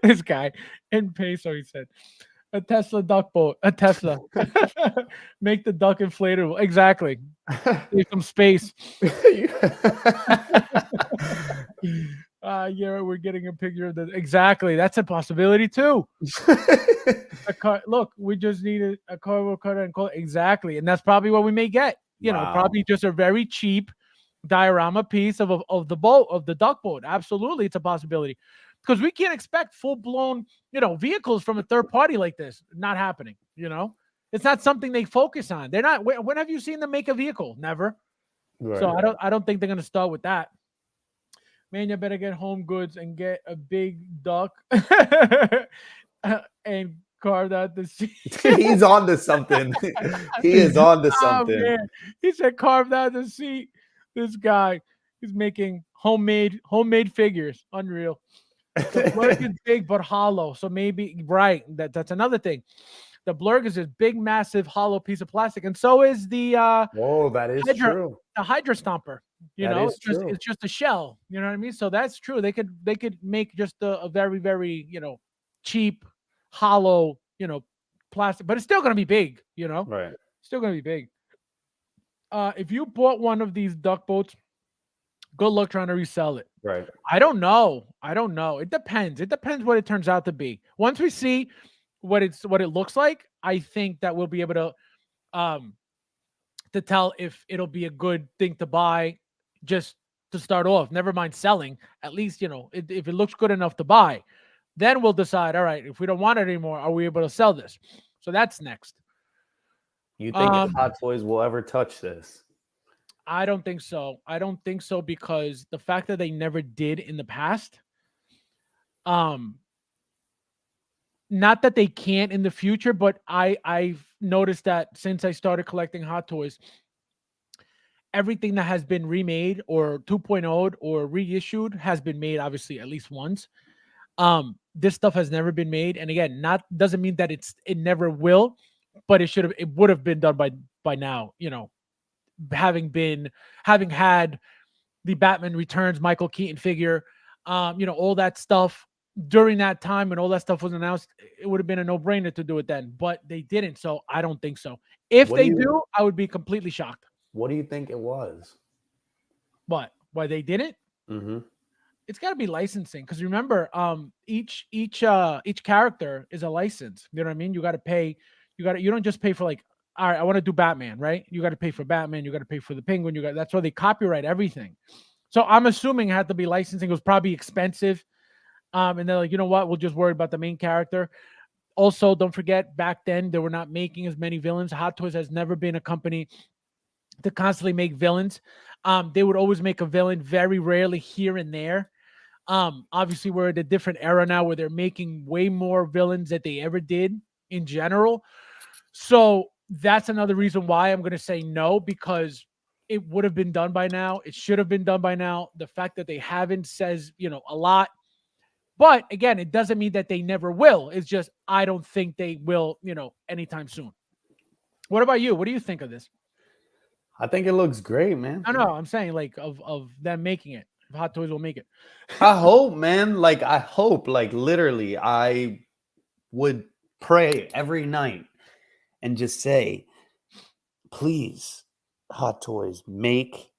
This guy in peso. He said, a Tesla duck boat. A Tesla. Make the duck inflatable. Exactly. Leave some space. Yeah, we're getting a picture of the exactly. That's a possibility too. Look, we just needed a cardboard cutter and exactly, and that's probably what we may get. You know, probably just a very cheap diorama piece of the boat, of the duck boat. Absolutely, it's a possibility because we can't expect full blown, vehicles from a third party like this. Not happening. It's not something they focus on. They're not. When have you seen them make a vehicle? Never. Right. So I don't think they're going to start with that. Man, you better get Home Goods and get a big duck and carve out the seat. He's on to something. He is on to something. Oh, man. He said carve out the seat. This guy is making homemade figures. Unreal. The blurg is big but hollow. So maybe, right, that's another thing. The blurg is this big, massive, hollow piece of plastic. And so is the that is true. The Hydra Stomper. It's just a shell. You know what I mean? So that's true. They could make just a very, very, cheap, hollow, plastic, but it's still gonna be big, Right. Still gonna be big. If you bought one of these duck boats, good luck trying to resell it. Right. I don't know. It depends. It depends what it turns out to be. Once we see what it looks like, I think that we'll be able to tell if it'll be a good thing to buy just to start off. Never mind selling. At least, if it looks good enough to buy, then we'll decide, all right, if we don't want it anymore, are we able to sell this? So that's next. You think Hot Toys will ever touch this? I don't think so. Because the fact that they never did in the past, not that they can't in the future, but I've noticed that since I started collecting Hot Toys, everything that has been remade or 2.0'd or reissued has been made, obviously, at least once. This stuff has never been made. And again, doesn't mean that it never will, but it would have been done by now, having had the Batman Returns Michael Keaton figure, all that stuff during that time when all that stuff was announced, it would have been a no-brainer to do it then, but they didn't. So I don't think so. If they do, I would be completely shocked. What do you think it was? What? Why they didn't? Mm-hmm. It's got to be licensing, because remember, each character is a license. You know what I mean? You got to pay. You don't just pay for like, all right, I want to do Batman, right? You got to pay for Batman. You got to pay for the Penguin. That's why they copyright everything. So I'm assuming it had to be licensing. It was probably expensive. And they're like, you know what? We'll just worry about the main character. Also, don't forget, back then they were not making as many villains. Hot Toys has never been a company to constantly make villains. They would always make a villain, very rarely here and there. Obviously, we're at a different era now where they're making way more villains than they ever did in general. So that's another reason why I'm going to say no, because it would have been done by now. It should have been done by now. The fact that they haven't says, a lot. But again, it doesn't mean that they never will. It's just, I don't think they will, anytime soon. What about you? What do you think of this? I think it looks great, man. I know. I'm saying like of them making it. If Hot Toys will make it. I hope, man. Like, I hope, like, literally, I would pray every night and just say, please, Hot Toys, make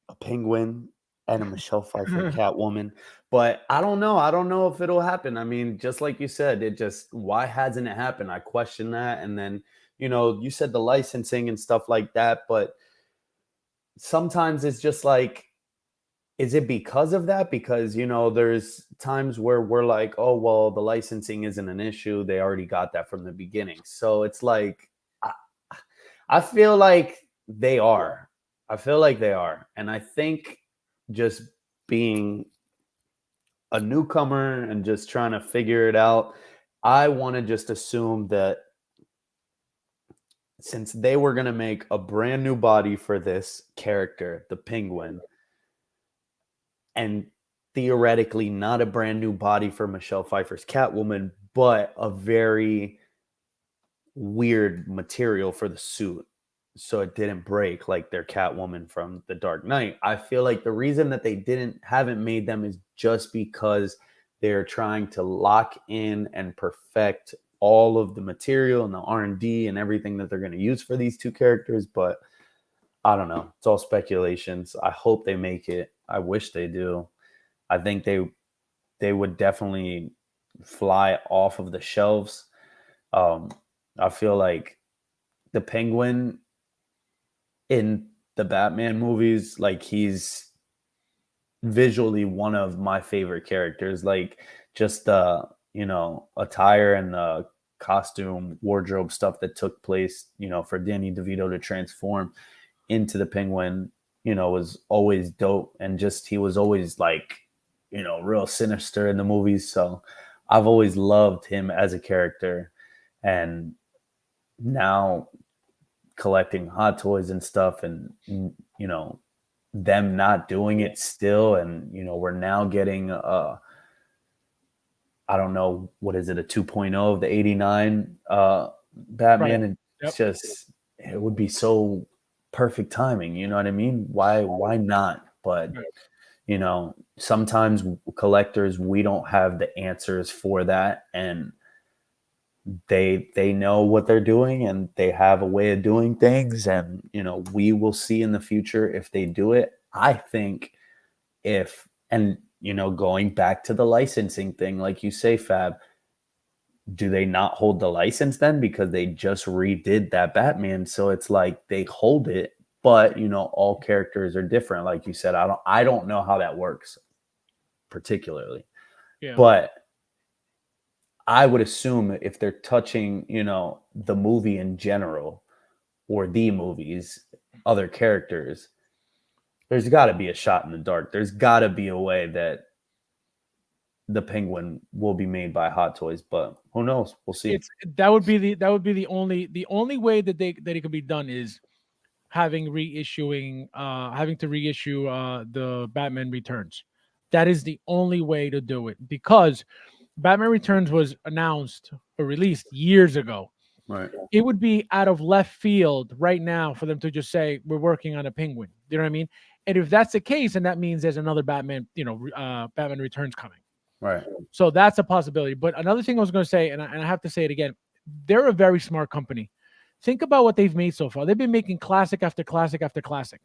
a Penguin and a Michelle Pfeiffer Catwoman. But I don't know. I don't know if it'll happen. I mean, just like you said, why hasn't it happened? I question that. And then, you said the licensing and stuff like that, but sometimes it's just like, is it because of that? Because, there's times where we're like, oh, well, the licensing isn't an issue. They already got that from the beginning. So it's like, I, I feel like they are. I feel like they are. And I think just being a newcomer and just trying to figure it out, I want to just assume that since they were going to make a brand new body for this character, the Penguin, and theoretically not a brand new body for Michelle Pfeiffer's Catwoman, but a very weird material for the suit, so it didn't break like their Catwoman from The Dark Knight. I feel like the reason that they haven't made them is just because they're trying to lock in and perfect all of the material and the R&D and everything that they're going to use for these two characters. But I don't know. It's all speculations. I hope they make it. I wish they do. I think they would definitely fly off of the shelves. I feel like the Penguin in the Batman movies, like, he's visually one of my favorite characters. Like, just the attire and the costume wardrobe stuff that took place for Danny DeVito to transform into the Penguin was always dope. And just he was always like real sinister in the movies. So I've always loved him as a character. And now collecting Hot Toys and stuff, and them not doing it still, and we're now getting I don't know, what is it, a 2.0 of the 89 Batman. Right. And it's just, it would be so perfect timing, you know what I mean? Why not? But sometimes collectors, we don't have the answers for that, and they know what they're doing, and they have a way of doing things, and we will see in the future if they do it. I think going back to the licensing thing, like you say, Fab, do they not hold the license then, because they just redid that Batman? So it's like they hold it, but all characters are different, like you said. I don't know how that works particularly. Yeah. But I would assume if they're touching, the movie in general, or the movies, other characters, there's got to be a shot in the dark. There's got to be a way that the Penguin will be made by Hot Toys, but who knows? We'll see. That would be the only way that it could be done is having to reissue the Batman Returns. That is the only way to do it, because Batman Returns was announced or released years ago. Right. It would be out of left field right now for them to just say, we're working on a Penguin. You know what I mean? And if that's the case, and that means there's another Batman, Batman Returns coming. Right. So that's a possibility. But another thing I was going to say, and I have to say it again, they're a very smart company. Think about what they've made so far. They've been making classic after classic after classic,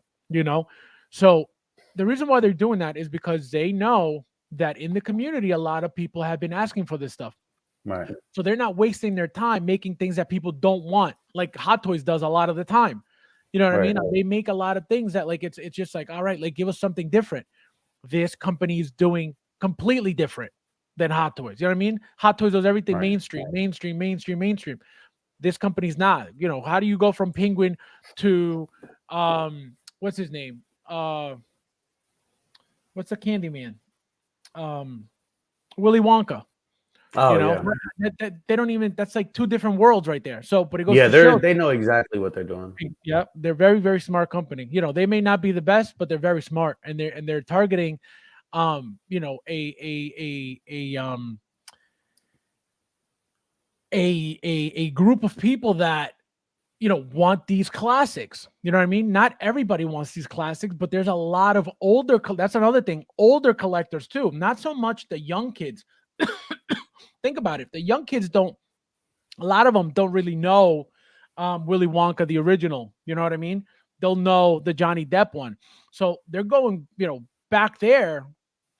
So the reason why they're doing that is because they know that in the community, a lot of people have been asking for this stuff. Right. So they're not wasting their time making things that people don't want, like Hot Toys does a lot of the time. You know what I mean? They make a lot of things that, like, it's just like, all right, like, give us something different. This company is doing completely different than Hot Toys. You know what I mean? Hot Toys does everything mainstream. This company's not. How do you go from Penguin to what's his name? What's the candy man? Willy Wonka. Oh, they don't even. That's like two different worlds right there. So, but it goes. Yeah, they know exactly what they're doing. Yeah, they're very, very smart company. They may not be the best, but they're very smart, and they're targeting, a group of people that want these classics. You know what I mean? Not everybody wants these classics, but there's a lot of older. That's another thing. Older collectors too. Not so much the young kids. Think about it. The young kids a lot of them don't really know Willy Wonka, the original. You know what I mean? They'll know the Johnny Depp one. So they're going, back there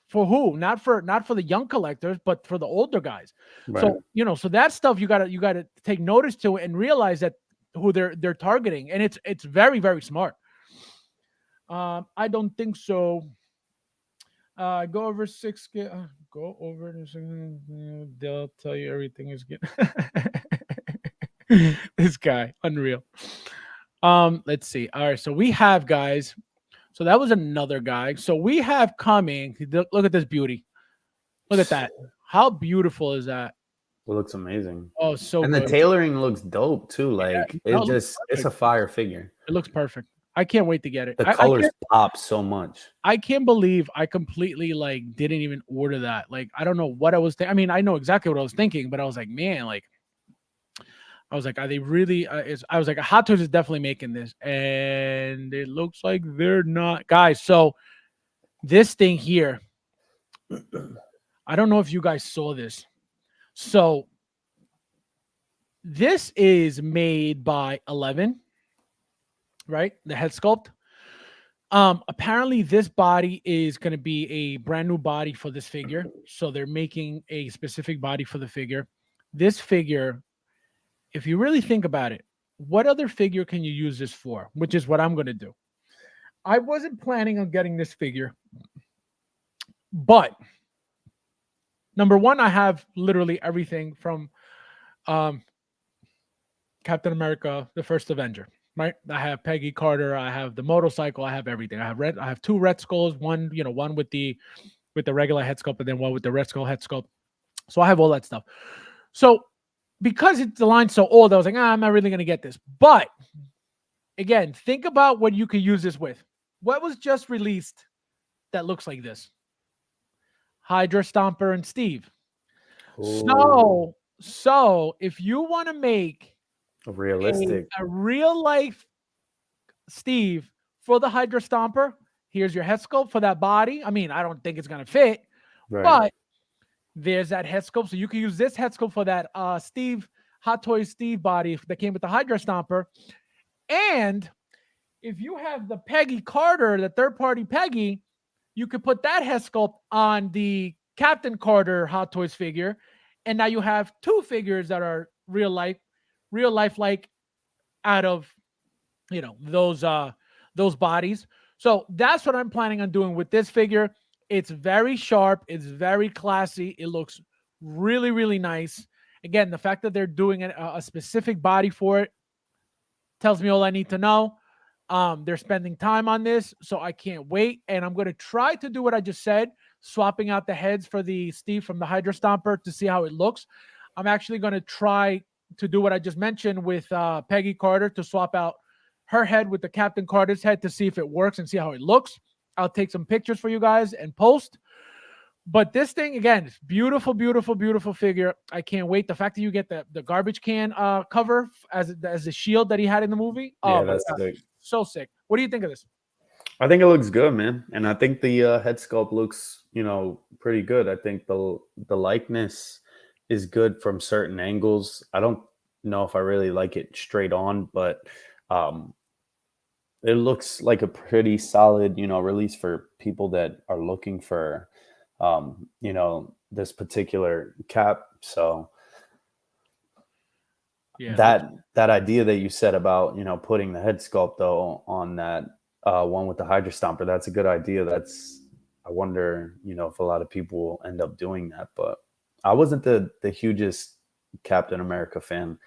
For who? Not for the young collectors, but for the older guys. Right. So, so that stuff you gotta take notice to it and realize that who they're targeting, and it's very, very smart. I don't think so. Go over six. Go over this. They'll tell you everything is good. This guy, unreal. Let's see. All right, so we have guys. So that was another guy. So we have coming. Look at this beauty. Look at that. How beautiful is that? It looks amazing. Oh, so and good. The tailoring looks dope too. Like it's a fire figure. It looks perfect. I can't wait to get it. The colors pop so much. I can't believe I completely didn't even order that. Like, I don't know what I was thinking. I mean, I know exactly what I was thinking, but I was like, man, I was like, are they really? I was like, Hot Toys is definitely making this, and it looks like they're not, guys. So this thing here, I don't know if you guys saw this. So this is made by 11, right? The head sculpt. Apparently this body is going to be a brand new body for this figure. So they're making a specific body for the figure. This figure, if you really think about it, what other figure can you use this for? Which is what I'm going to do. I wasn't planning on getting this figure, but number one, I have literally everything from Captain America, the First Avenger, right? I have Peggy Carter, I have the motorcycle, I have everything. I have two Red Skulls, one with the regular head sculpt, and then one with the Red Skull head sculpt. So I have all that stuff. So because the line's so old, I was like, I'm not really going to get this. But again, think about what you could use this with. What was just released that looks like this? Hydra Stomper and Steve. Ooh. So if you want to make a real life Steve for the Hydra Stomper, here's your head sculpt for that body. I mean, I don't think it's going to fit, but there's that head sculpt. So you can use this head sculpt for that Steve, Hot Toys Steve body that came with the Hydra Stomper. And if you have the Peggy Carter, the third-party Peggy, you could put that head sculpt on the Captain Carter Hot Toys figure. And now you have two figures that are real life like out of those bodies. So that's what I'm planning on doing with this figure. It's very sharp, it's very classy, it looks really, really nice. Again, the fact that they're doing a specific body for it tells me all I need to know. They're spending time on this, so I can't wait. And I'm going to try to do what I just said, swapping out the heads for the Steve from the Hydra Stomper to see how it looks. I'm actually going to try to do what I just mentioned with Peggy Carter, to swap out her head with the Captain Carter's head to see if it works and see how it looks. I'll take some pictures for you guys and post. But this thing, again, it's beautiful, beautiful, beautiful figure. I can't wait. The fact that you get the garbage can cover as the shield that he had in the movie. Yeah, that's sick. So sick. What do you think of this? I think it looks good, man. And I think the head sculpt looks, pretty good. I think the likeness is good from certain angles. I don't know if I really like it straight on, but it looks like a pretty solid, release for people that are looking for, this particular cap. So yeah, that idea that you said about, putting the head sculpt though on that one with the Hydra Stomper, that's a good idea. I wonder, if a lot of people will end up doing that, but I wasn't the hugest Captain America fan.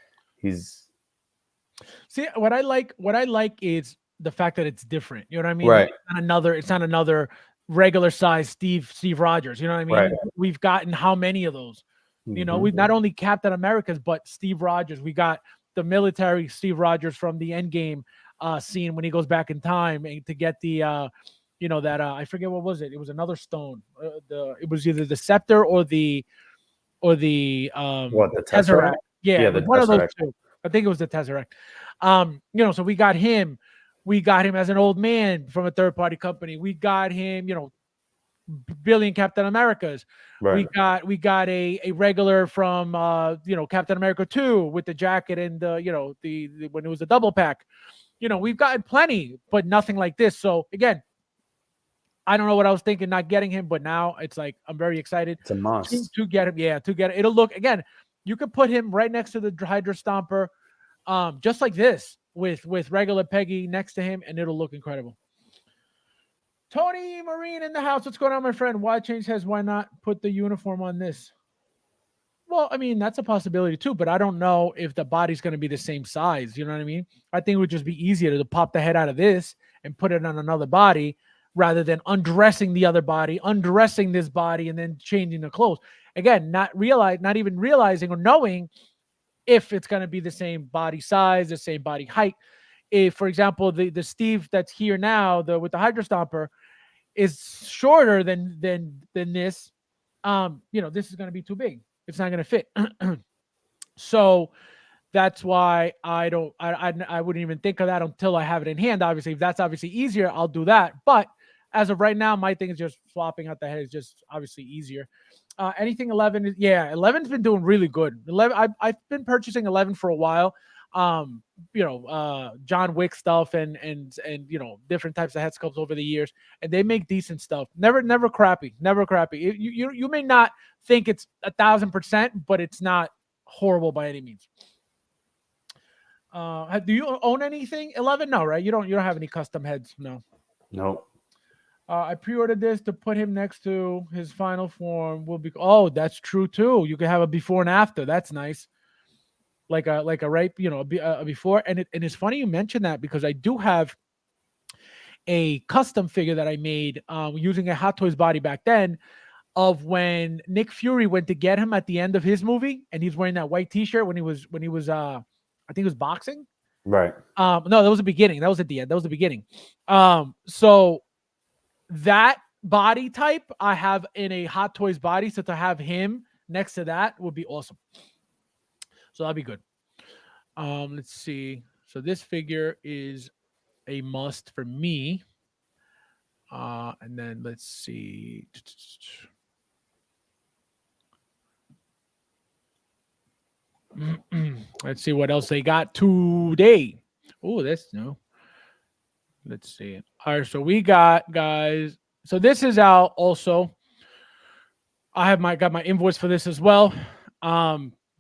What I like is the fact that it's different. You know what I mean? Right. It's not another regular size Steve Rogers. You know what I mean? Right. We've gotten how many of those? We've not only Captain Americas, but Steve Rogers. We got the military Steve Rogers from the Endgame scene when he goes back in time and to get the I forget what was it. It was another stone. It was either the scepter or the the Tesseract? Yeah, one of those two. I think it was the Tesseract. So we got him. We got him as an old man from a third-party company. We got him, billion Captain Americas. Right. We got a regular from Captain America 2 with the jacket and the when it was a double pack. We've gotten plenty, but nothing like this. So again, I don't know what I was thinking not getting him, but now it's like I'm very excited It's a must. to get him. Yeah, to get it. It'll look again. You could put him right next to the Hydra Stomper, just like this, with regular Peggy next to him, and it'll look incredible. Tony Marine in the house. What's going on, my friend? Why change heads? Why not put the uniform on this? Well, I mean, that's a possibility too, but I don't know if the body's going to be the same size. You know what I mean? I think it would just be easier to pop the head out of this and put it on another body rather than undressing the other body, undressing this body, and then changing the clothes. Again, not even realizing or knowing if it's going to be the same body size, the same body height. If, for example, the Steve that's here now, with the Hydra Stomper, is shorter than this, this is going to be too big. It's not going to fit. So that's why I wouldn't even think of that until I have it in hand. Obviously, if that's obviously easier, I'll do that. But as of right now, my thing is just swapping out the head is just obviously easier. Anything 11, 11's been doing really good. 11, I've been purchasing 11 for a while. John Wick stuff and different types of head sculpts over the years, and they make decent stuff. Never crappy. You may not think it's 1,000%, but it's not horrible by any means. Do you own anything 11? No, right? You don't have any custom heads. No. I pre-ordered this to put him next to his final form. That's true too. You can have a before and after. That's nice. Like a right, a before. And it's funny you mentioned that because I do have a custom figure that I made using a Hot Toys body back then of when Nick Fury went to get him at the end of his movie, and he's wearing that white T-shirt when he was I think he was boxing. Right. No, that was the beginning. That was at the end. That was the beginning. So that body type I have in a Hot Toys body, so to have him next to that would be awesome. So that'd be good. Let's see. So this figure is a must for me. And then let's see. Let's see what else they got today. Oh, that's no. Let's see. All right, so we got, guys. So this is out also. I have got my invoice for this as well.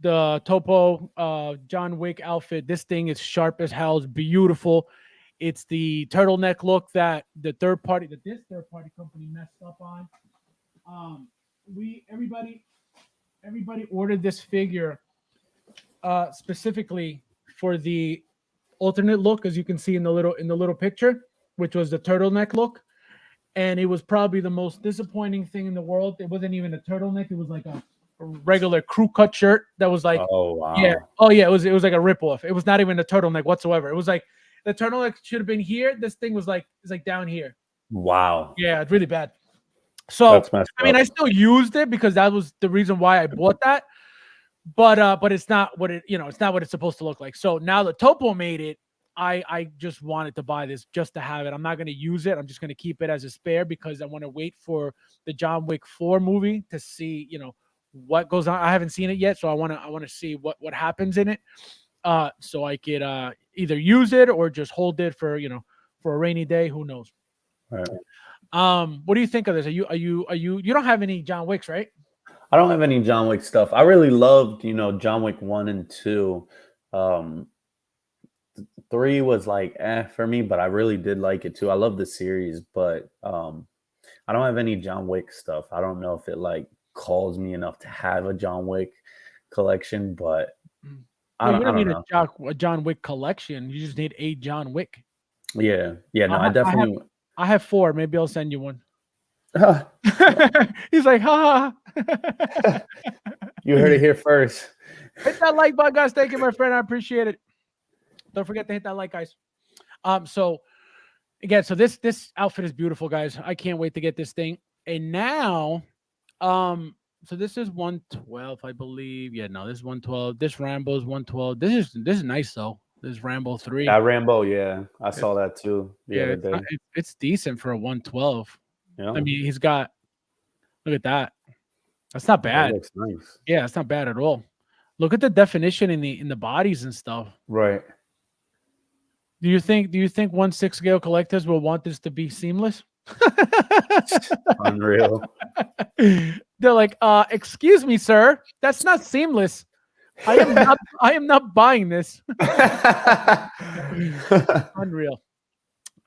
The Topo John Wick outfit. This thing is sharp as hell. It's beautiful. It's the turtleneck look that this third party company messed up on. Everybody ordered this figure specifically for the alternate look, as you can see in the little picture, which was the turtleneck look. And it was probably the most disappointing thing in the world. It wasn't even a turtleneck. It was like a regular crew cut shirt that was like, oh wow, yeah, it was like a ripoff. It was not even a turtleneck whatsoever. It was like the turtleneck should have been here. This thing was like, it's like down here. Wow. Yeah, it's really bad. So I mean, I still used it because that was the reason why I bought that. But it's not what it's not what it's supposed to look like. So now that Topo made it, I just wanted to buy this just to have it. I'm not going to use it. I'm just going to keep it as a spare because I want to wait for the John Wick 4 movie to see, what goes on. I haven't seen it yet, so I want to see what happens in it. So I could either use it or just hold it for a rainy day. Who knows? All right. What do you think of this? You don't have any John Wicks, right? I don't have any John Wick stuff. I really loved, John Wick 1 and 2. 3 was like for me, but I really did like it too. I love the series, but I don't have any John Wick stuff. I don't know if it like calls me enough to have a John Wick collection, but I don't need a John Wick collection. You just need a John Wick. Yeah. No, I definitely. I have 4. Maybe I'll send you one. He's like, ha. You heard it here first. Hit that like button, guys. Thank you, my friend. I appreciate it. Don't forget to hit that like, guys. So again, so this outfit is beautiful, guys. I can't wait to get this thing. And now, so this is 112, I believe. Yeah, no, this is 112. This Rambo is 112. This is nice though. This is Rambo 3. Yeah, Rambo. Yeah, I saw that too. It's decent for a 112. Yeah. I mean, he's got. Look at that. That's not bad. That looks nice. Yeah, it's not bad at all. Look at the definition in the bodies and stuff. Right. Do you think 1/6 scale collectors will want this to be seamless? Unreal. They're like, excuse me, sir, that's not seamless. I am not buying this. Unreal.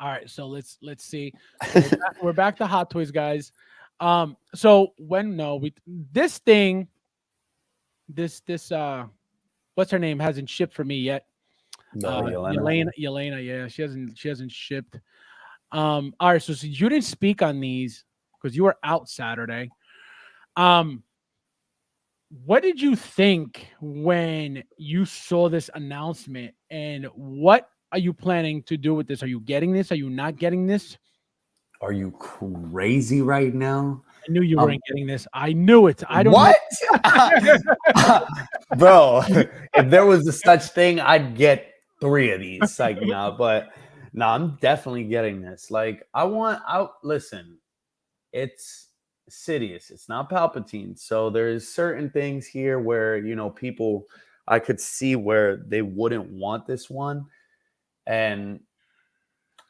All right, so let's see. So we're back to Hot Toys, guys. So when no, we this thing, this what's her name hasn't shipped for me yet. Yelena. Yelena, yeah, she hasn't shipped. All right, so you didn't speak on these because you were out Saturday. Um, what did you think when you saw this announcement, and what are you planning to do with this? Are you getting this? Are you not getting this? Are you crazy right now? I knew you weren't getting this. I knew it. I don't What? know. Bro, if there was a such thing, I'd get 3 of these. Like, nah, but no, I'm definitely getting this. Like, listen, it's Sidious. It's not Palpatine. So there's certain things here where, people I could see where they wouldn't want this one. And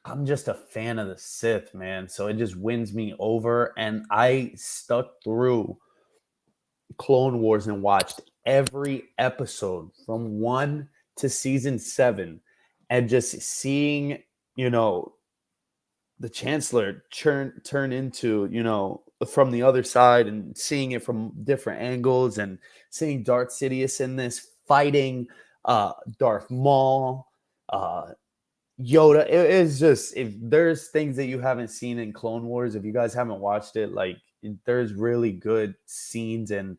I'm just a fan of the Sith, man. So it just wins me over. And I stuck through Clone Wars and watched every episode from 1 to season 7, and just seeing, the Chancellor turn into, from the other side, and seeing it from different angles, and seeing Darth Sidious in this fighting Darth Maul, Yoda. It is just, if there's things that you haven't seen in Clone Wars, if you guys haven't watched it, like, there's really good scenes and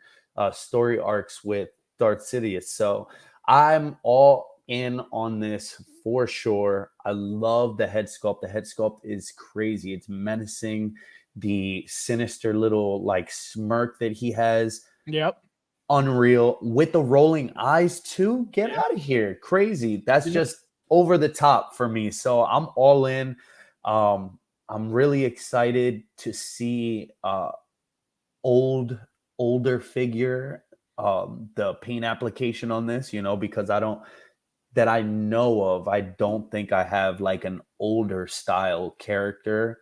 story arcs with Darth Sidious. So I'm all in on this for sure. I love the head sculpt. The head sculpt is crazy. It's menacing. The sinister little like smirk that he has. Yep. Unreal. With the rolling eyes too. Get out of here. Crazy. That's just over the top for me. So I'm all in. I'm really excited to see older figure, the paint application on this, because that I know of, I don't think I have like an older style character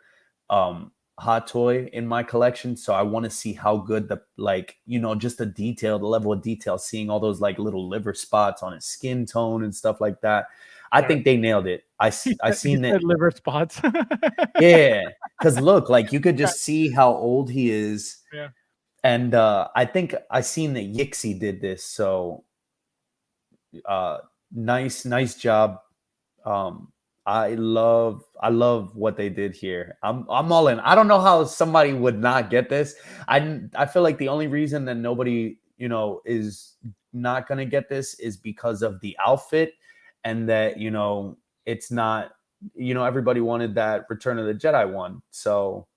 hot toy in my collection. So I want to see how good just the detail, the level of detail, seeing all those like little liver spots on his skin tone and stuff like that. I think they nailed it. I seen that liver spots. Yeah, because look, like, you could just see how old he is. Yeah. And I think I seen that Yixi did this. So nice job. I love what they did here. I'm all in. I don't know how somebody would not get this. I feel like the only reason that nobody, is not gonna get this is because of the outfit, and that, it's not, everybody wanted that Return of the Jedi one. So,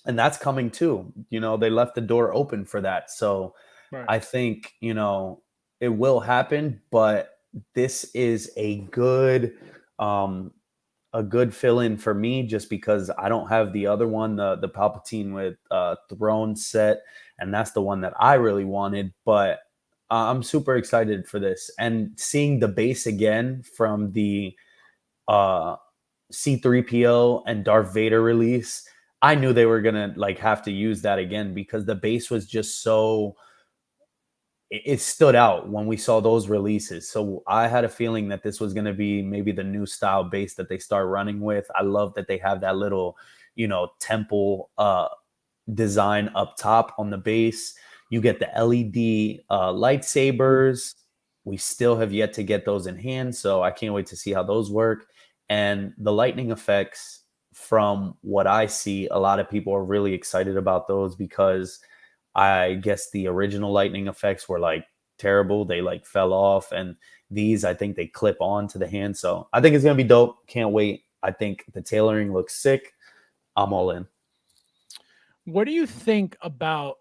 and that's coming too. They left the door open for that. So Right. I think, it will happen, but this is a good fill-in for me, just because I don't have the other one, the Palpatine with throne set, and that's the one that I really wanted. But I'm super excited for this, and seeing the base again from the C-3PO and Darth Vader release. I knew they were gonna like have to use that again, because the base was just so, it stood out when we saw those releases. So I had a feeling that this was going to be maybe the new style base that they start running with. I love that they have that little, temple design up top on the base. You get the LED lightsabers. We still have yet to get those in hand, so I can't wait to see how those work. And the lightning effects, from what I see, a lot of people are really excited about those, because I guess the original lightning effects were like terrible. They like fell off, and these, I think they clip on to the hand. So I think it's going to be dope. Can't wait. I think the tailoring looks sick. I'm all in. What do you think about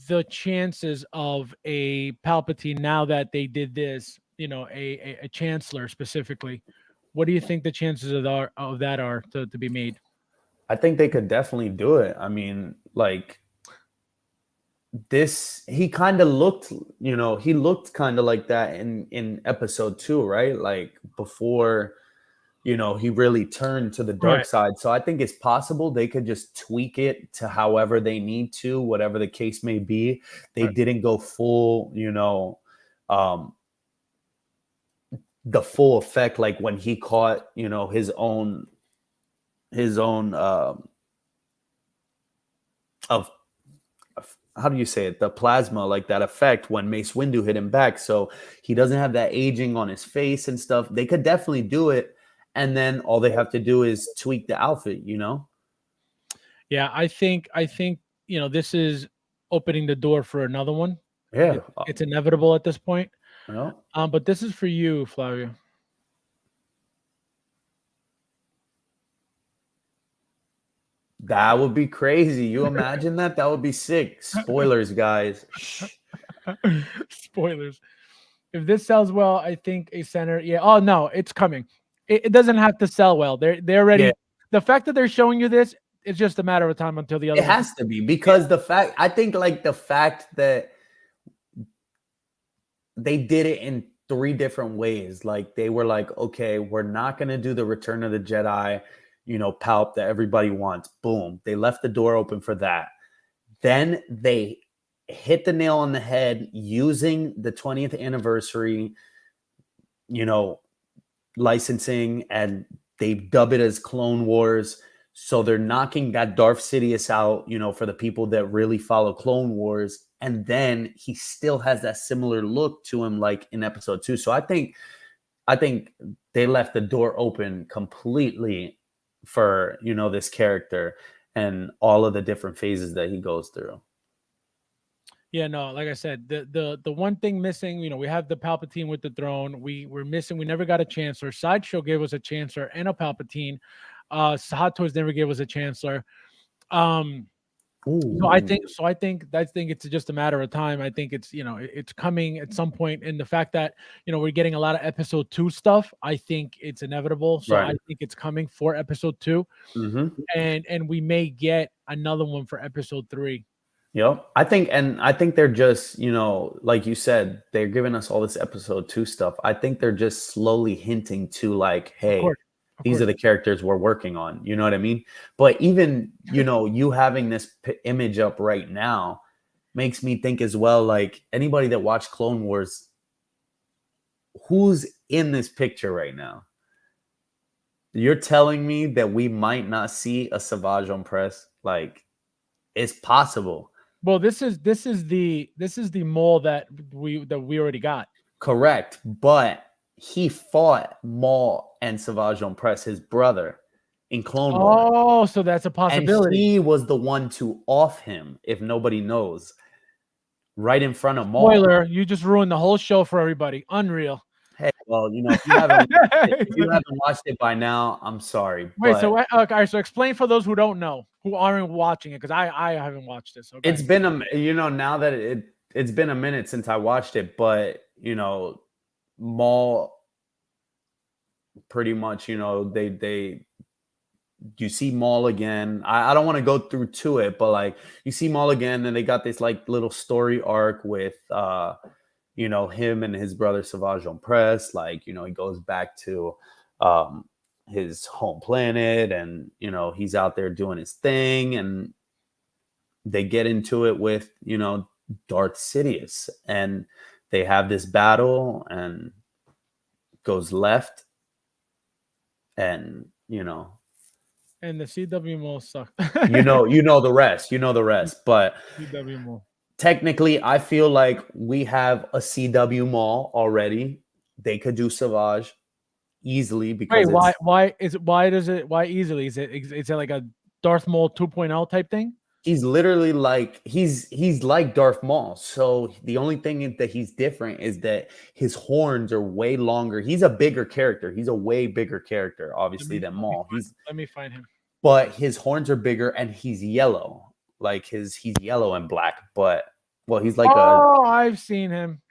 the chances of a Palpatine, now that they did this, a Chancellor specifically? What do you think the chances of that are to be made? I think they could definitely do it. I mean, like, this, he kind of looked, he looked kind of like that in episode 2, right? Like, before you know, he really turned to the dark side. So I think it's possible they could just tweak it to however they need to, whatever the case may be. They didn't go full, you know, the full effect, like when he caught, you know, his own of how do you say it, the plasma, like that effect when Mace Windu hit him back, so he doesn't have that aging on his face and stuff. They could definitely do it, and then all they have to do is tweak the outfit, you know. Yeah, I think you know, this is opening the door for another one. Yeah, it's inevitable at this point. Yeah. But this is for you, Flavio. That would be crazy. You imagine that? That would be sick. Spoilers, guys. Spoilers. If this sells well, I think a center. Yeah. Oh no, it's coming. It doesn't have to sell well. They're already. Yeah. The fact that they're showing you this, it's just a matter of time until the other. It has to be, because the fact, I think, like the fact that they did it in 3 different ways. Like they were like, okay, we're not going to do the Return of the Jedi, you know, palp that everybody wants. Boom. They left the door open for that. Then they hit the nail on the head using the 20th anniversary, you know, licensing, and they dub it as Clone Wars. So they're knocking that Darth Sidious out, you know, for the people that really follow Clone Wars. And then he still has that similar look to him, like in episode 2. So I think they left the door open completely for, you know, this character and all of the different phases that he goes through. Yeah, no, like I said, the one thing missing, you know, we have the Palpatine with the throne. We're missing. We never got a Chancellor. Sideshow gave us a Chancellor and a Palpatine. Hot Toys never gave us a Chancellor. So I think it's just a matter of time. I think it's, you know, it's coming at some point. And the fact that, you know, we're getting a lot of episode 2 stuff, I think it's inevitable. So I think it's coming for episode 2, and we may get another one for episode 3. Yep. I think they're just, you know, like you said, they're giving us all this episode 2 stuff. I think they're just slowly hinting to, like, hey, these are the characters we're working on. You know what I mean? But even, you know, you having this image up right now makes me think as well, like anybody that watched Clone Wars, who's in this picture right now? You're telling me that we might not see a Savage Opress? Like, it's possible. Well, this is the Maul that we already got. Correct, but he fought Maul and Savage Opress, his brother, in Clone Wars. Oh, so that's a possibility. And he was the one to off him, if nobody knows, right in front of Maul. Spoiler, you just ruined the whole show for everybody. Unreal. Hey, well, you know, if you haven't watched it by now, I'm sorry. Wait, so explain for those who don't know, who aren't watching it, because I haven't watched this. Okay. It's been now that it's been a minute since I watched it, but you know, Maul pretty much, you know, you see Maul again. I don't want to go through to it, but like you see Maul again, and they got this like little story arc with you know, him and his brother Savage Opress. Like, you know, he goes back to his home planet, and you know, he's out there doing his thing, and they get into it with, you know, Darth Sidious, and they have this battle, and goes left, and you know, and the CW Maul sucked. you know the rest. But CW Maul. Technically, I feel like we have a CW Maul already. They could do Savage easily because why easily? Is it like a Darth Maul 2.0 type thing? He's literally like he's like Darth Maul. So the only thing that he's different is that his horns are way longer. He's a bigger character. He's a way bigger character, obviously, than Maul. Let me find him. But his horns are bigger, and he's yellow. Like he's yellow and black, but he's like I've seen him.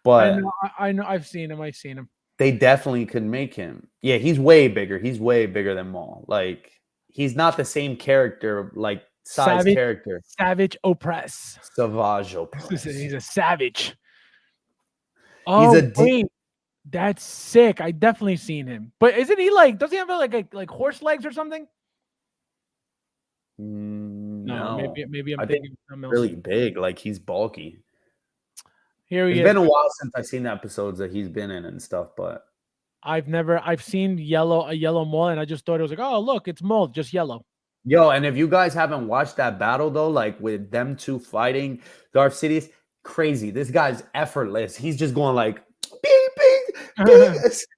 But I know I've seen him. They definitely could make him. Yeah, he's way bigger. He's way bigger than Maul. Like he's not the same character, like size character. Savage Opress. Savage Opress. He's a savage. That's sick. I definitely seen him. But isn't he like? Does he have like horse legs or something? No, No, maybe I'm I think thinking of something else. really big. Like he's bulky. Here he It's is. been a while since I've seen the episodes that he's been in and stuff, but I've seen a yellow mole, and I just thought it was like, oh look, it's mole, just yellow. yo, and if you guys haven't watched that battle though, like with them two fighting Darth Sidious, crazy. This guy's effortless. He's just going like beep, beep, beep,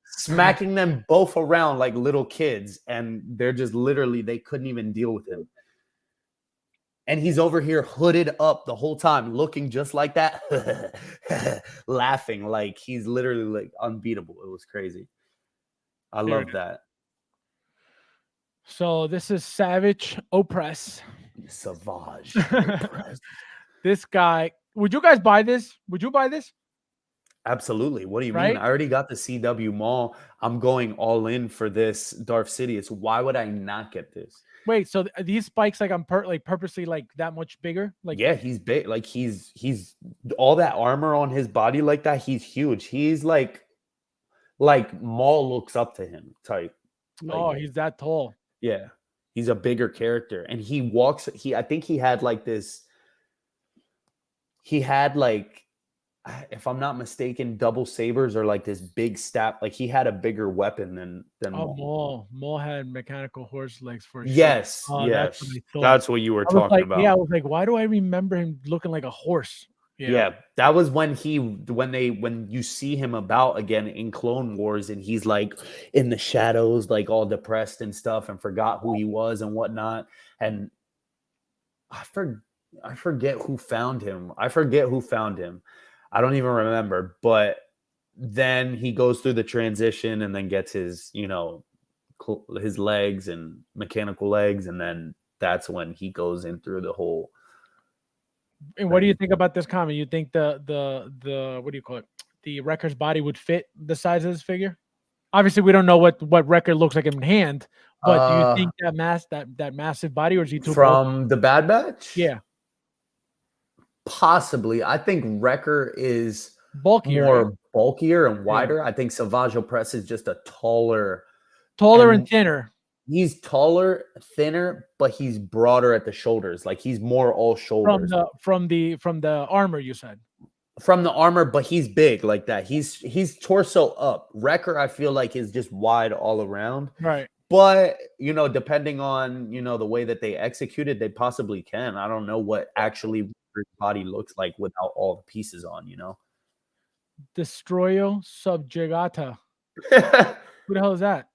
smacking them both around like little kids, and they're just literally they couldn't even deal with him. And he's over here hooded up the whole time, looking just like that, laughing like he's literally like unbeatable. It was crazy. I love that. So this is Savage Opress. Savage Opress. This guy. Would you guys buy this? Would you buy this? Absolutely. What do you mean? I already got the CW mall. I'm going all in for this Darth Sidious. Why would I not get this? Wait, so these spikes like I'm purposely like that much bigger? Like yeah, he's big. Like he's all that armor on his body like that. He's huge. He's like Maul looks up to him type. Oh, he's that tall. Yeah. He's a bigger character. And he walks, I think he had like this, if I'm not mistaken, double sabers or like this big staff. Like he had a bigger weapon than Maul. Maul had mechanical horse legs for sure. Yes, oh, yes. That's what you were talking about. Yeah, I was like, why do I remember him looking like a horse? Yeah, that was when you see him about again in Clone Wars, and he's like in the shadows, like all depressed and stuff, and forgot who he was and whatnot. And I forget who found him. I don't even remember. But then he goes through the transition and then gets his, his legs and mechanical legs, and then that's when he goes in through the whole. And what do you think about this comment? You think the what do you call it? The Wrecker's body would fit the size of this figure? Obviously, we don't know what Wrecker looks like in hand, but do you think that massive body, or is he too from the Bad Batch? Yeah, possibly. I think Wrecker is bulkier and wider. I think Savage Opress is just a taller and thinner. He's taller, thinner, but he's broader at the shoulders. Like he's more all shoulders. From the armor, you said. From the armor, but he's big like that. He's torso up. Wrecker, I feel like, is just wide all around. Right. But depending on the way that they executed, they possibly can. I don't know what actually his body looks like without all the pieces on. Destroyo Subjugata. Who the hell is that?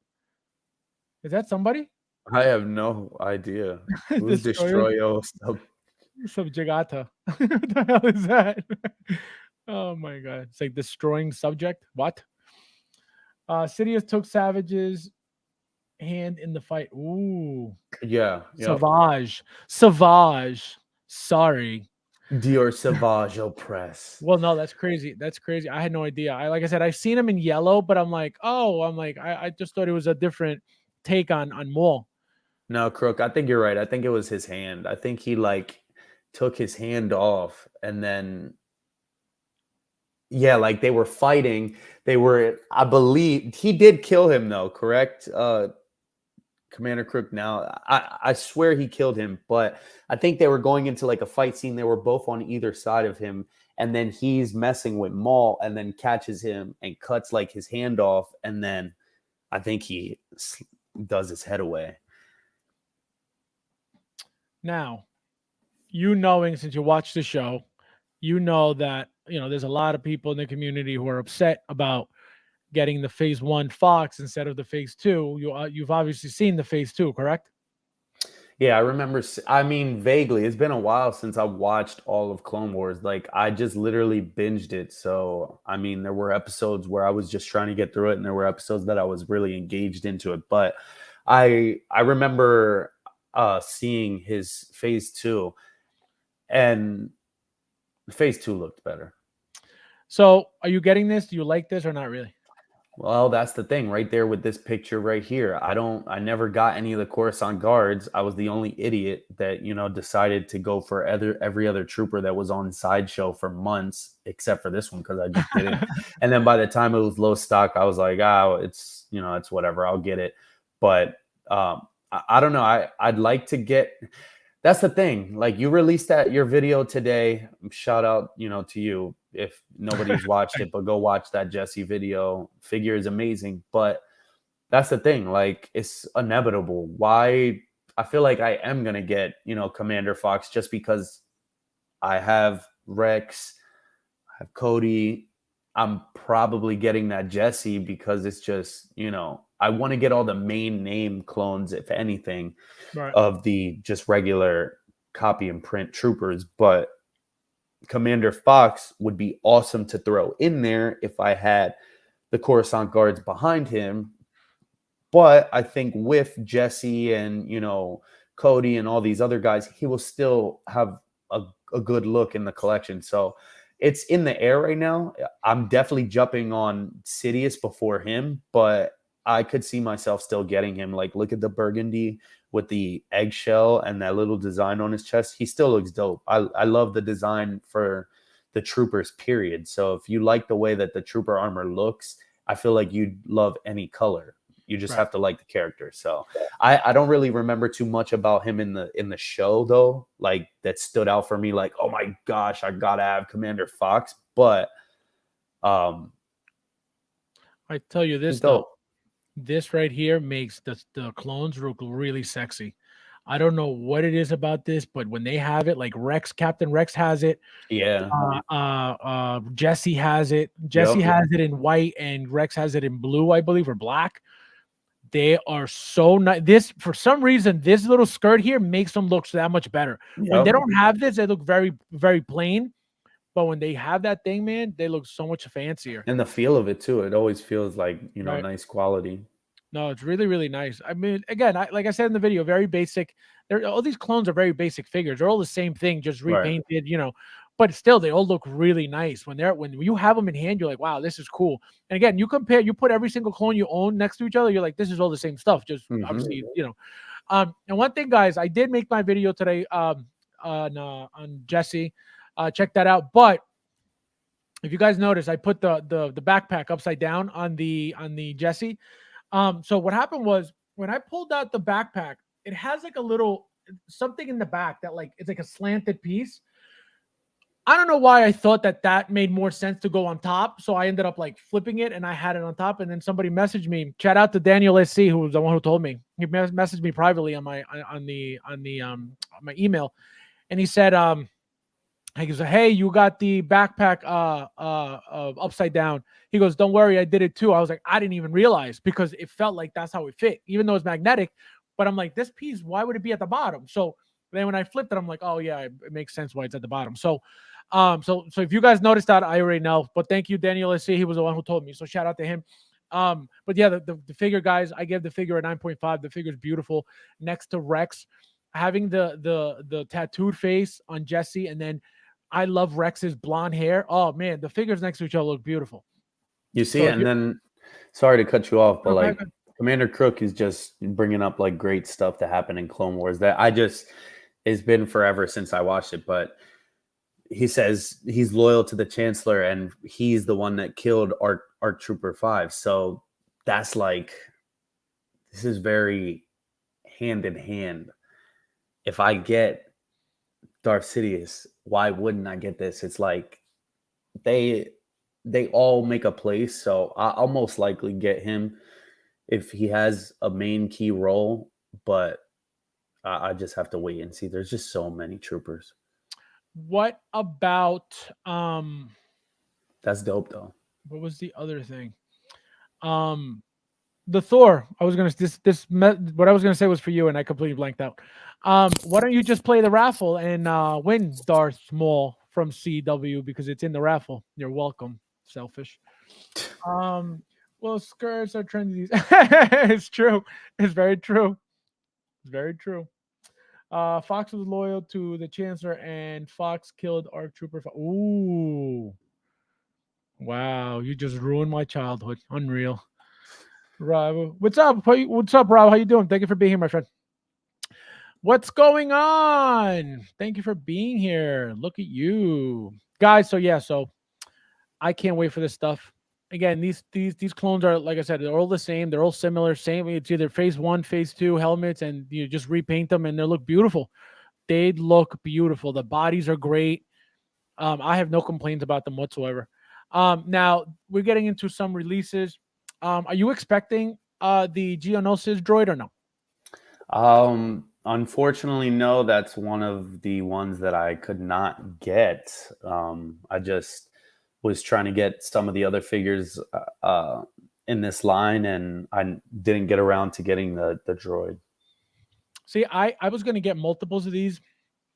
Is that somebody? I have no idea. Who's Destroyo Subjugata? What the hell is that? Oh my god. It's like destroying subject. What? Sidious took Savage's hand in the fight. Ooh. Yeah. Savage. Sorry. Dior Savage Opress. Well, no, that's crazy. I had no idea. Like I said, I've seen him in yellow, but I just thought it was a different take on Maul. No, Crook, I think you're right. I think it was his hand. I think he took his hand off, and then like they were fighting. I believe he did kill him though, correct? Commander Crook. Now I swear he killed him, but I think they were going into like a fight scene. They were both on either side of him, and then he's messing with Maul and then catches him and cuts like his hand off, and then I think he does his head away. Now, knowing since you watch the show, that there's a lot of people in the community who are upset about getting the Phase 1 Fox instead of the Phase 2. You've obviously seen the Phase 2, correct? Yeah, I remember. I mean, vaguely. It's been a while since I watched all of Clone Wars. Like, I just literally binged it. So, I mean, there were episodes where I was just trying to get through it, and there were episodes that I was really engaged into it. But I remember seeing his Phase 2, and Phase 2 looked better. So, are you getting this? Do you like this or not really? Well, that's the thing right there with this picture right here. I never got any of the Coruscant guards. I was the only idiot that, decided to go for every other trooper that was on Sideshow for months, except for this one because I just didn't. And then by the time it was low stock, I was like, oh, it's whatever. I'll get it. But I don't know. I'd like to get. That's the thing. Like you released your video today. Shout out, to you if nobody's watched it, but go watch that Jesse video. Figure is amazing. But that's the thing. Like it's inevitable. Why? I feel like I am gonna get, Commander Fox just because I have Rex, I have Cody. I'm probably getting that Jesse because it's just, I want to get all the main name clones, if anything, Right. of the just regular copy and print troopers. But Commander Fox would be awesome to throw in there if I had the Coruscant guards behind him. But I think with Jesse and, Cody and all these other guys, he will still have a good look in the collection. So it's in the air right now. I'm definitely jumping on Sidious before him, but I could see myself still getting him. Like, look at the burgundy with the eggshell and that little design on his chest. He still looks dope. I love the design for the troopers, period. So if you like the way that the trooper armor looks, I feel like you'd love any color. You just have to like the character. So I don't really remember too much about him in the show though. Like that stood out for me. Like, oh my gosh, I gotta have Commander Fox. But I tell you this though, this right here makes the clones look really sexy. I don't know what it is about this, but when they have it, like Captain Rex has it. Yeah. Jesse has it. Jesse has it in white, and Rex has it in blue, I believe, or black. They are so nice. This, for some reason, this little skirt here makes them look that much better. When they don't have this, they look very, very plain. But when they have that thing, man, they look so much fancier. And the feel of it too. It always feels like, Right. nice quality. No, it's really, really nice. I mean, again, like I said in the video, very basic. All these clones are very basic figures. They're all the same thing, just repainted, but still they all look really nice. When you have them in hand, you're like, wow, this is cool. And again, you put every single clone you own next to each other, you're like, this is all the same stuff. Just obviously, and one thing, guys, I did make my video today on Jesse. Check that out. But if you guys notice, I put the backpack upside down on the Jesse. So what happened was when I pulled out the backpack, it has like a little something in the back that like it's like a slanted piece. I don't know why I thought that made more sense to go on top. So I ended up like flipping it and I had it on top. And then somebody messaged me. Shout out to Daniel SC, who was the one who told me. He messaged me privately on my my email, and he said he goes, hey, you got the backpack upside down. He goes, don't worry, I did it too. I was like, I didn't even realize because it felt like that's how it fit, even though it's magnetic. But I'm like, this piece, why would it be at the bottom? So then when I flipped it, I'm like, oh yeah, it makes sense why it's at the bottom. So so if you guys noticed that, I already know. But thank you, Daniel SC. He was the one who told me. So shout out to him. But yeah, the figure, guys, I gave the figure a 9.5. The figure's beautiful next to Rex. Having the tattooed face on Jesse, and then I love Rex's blonde hair. Oh man, the figures next to each other look beautiful. You see, and then sorry to cut you off, but like Okay. Commander Crook is just bringing up like great stuff to happen in Clone Wars that it's been forever since I watched it, but he says he's loyal to the Chancellor and he's the one that killed Art Trooper 5. So that's like, this is very hand in hand. If I get Darth Sidious, why wouldn't I get this? It's like they all make a place, so I'll most likely get him if he has a main key role, but I just have to wait and see. There's just so many troopers. What about That's dope though. what was the other thing? The Thor. I was gonna what I was gonna say was for you, and I completely blanked out. Why don't you just play the raffle and win Darth Maul from CW because it's in the raffle? You're welcome. Selfish. Well, skirts are trendy. It's true. It's very true. It's very true. Fox was loyal to the Chancellor, and Fox killed our trooper. Ooh. Wow, you just ruined my childhood. Unreal. Rob, what's up? What's up, Rob? How you doing? Thank you for being here, my friend. What's going on? Thank you for being here. Look at you, guys. So I can't wait for this stuff. Again, these clones are, like I said, they're all the same. They're all similar. Same. It's either phase 1, phase 2 helmets, and you just repaint them, and they look beautiful. They look beautiful. The bodies are great. I have no complaints about them whatsoever. Now we're getting into some releases. Are you expecting the Geonosis droid or no? Unfortunately, no. That's one of the ones that I could not get. I just was trying to get some of the other figures in this line, and I didn't get around to getting the droid. See, I was going to get multiples of these.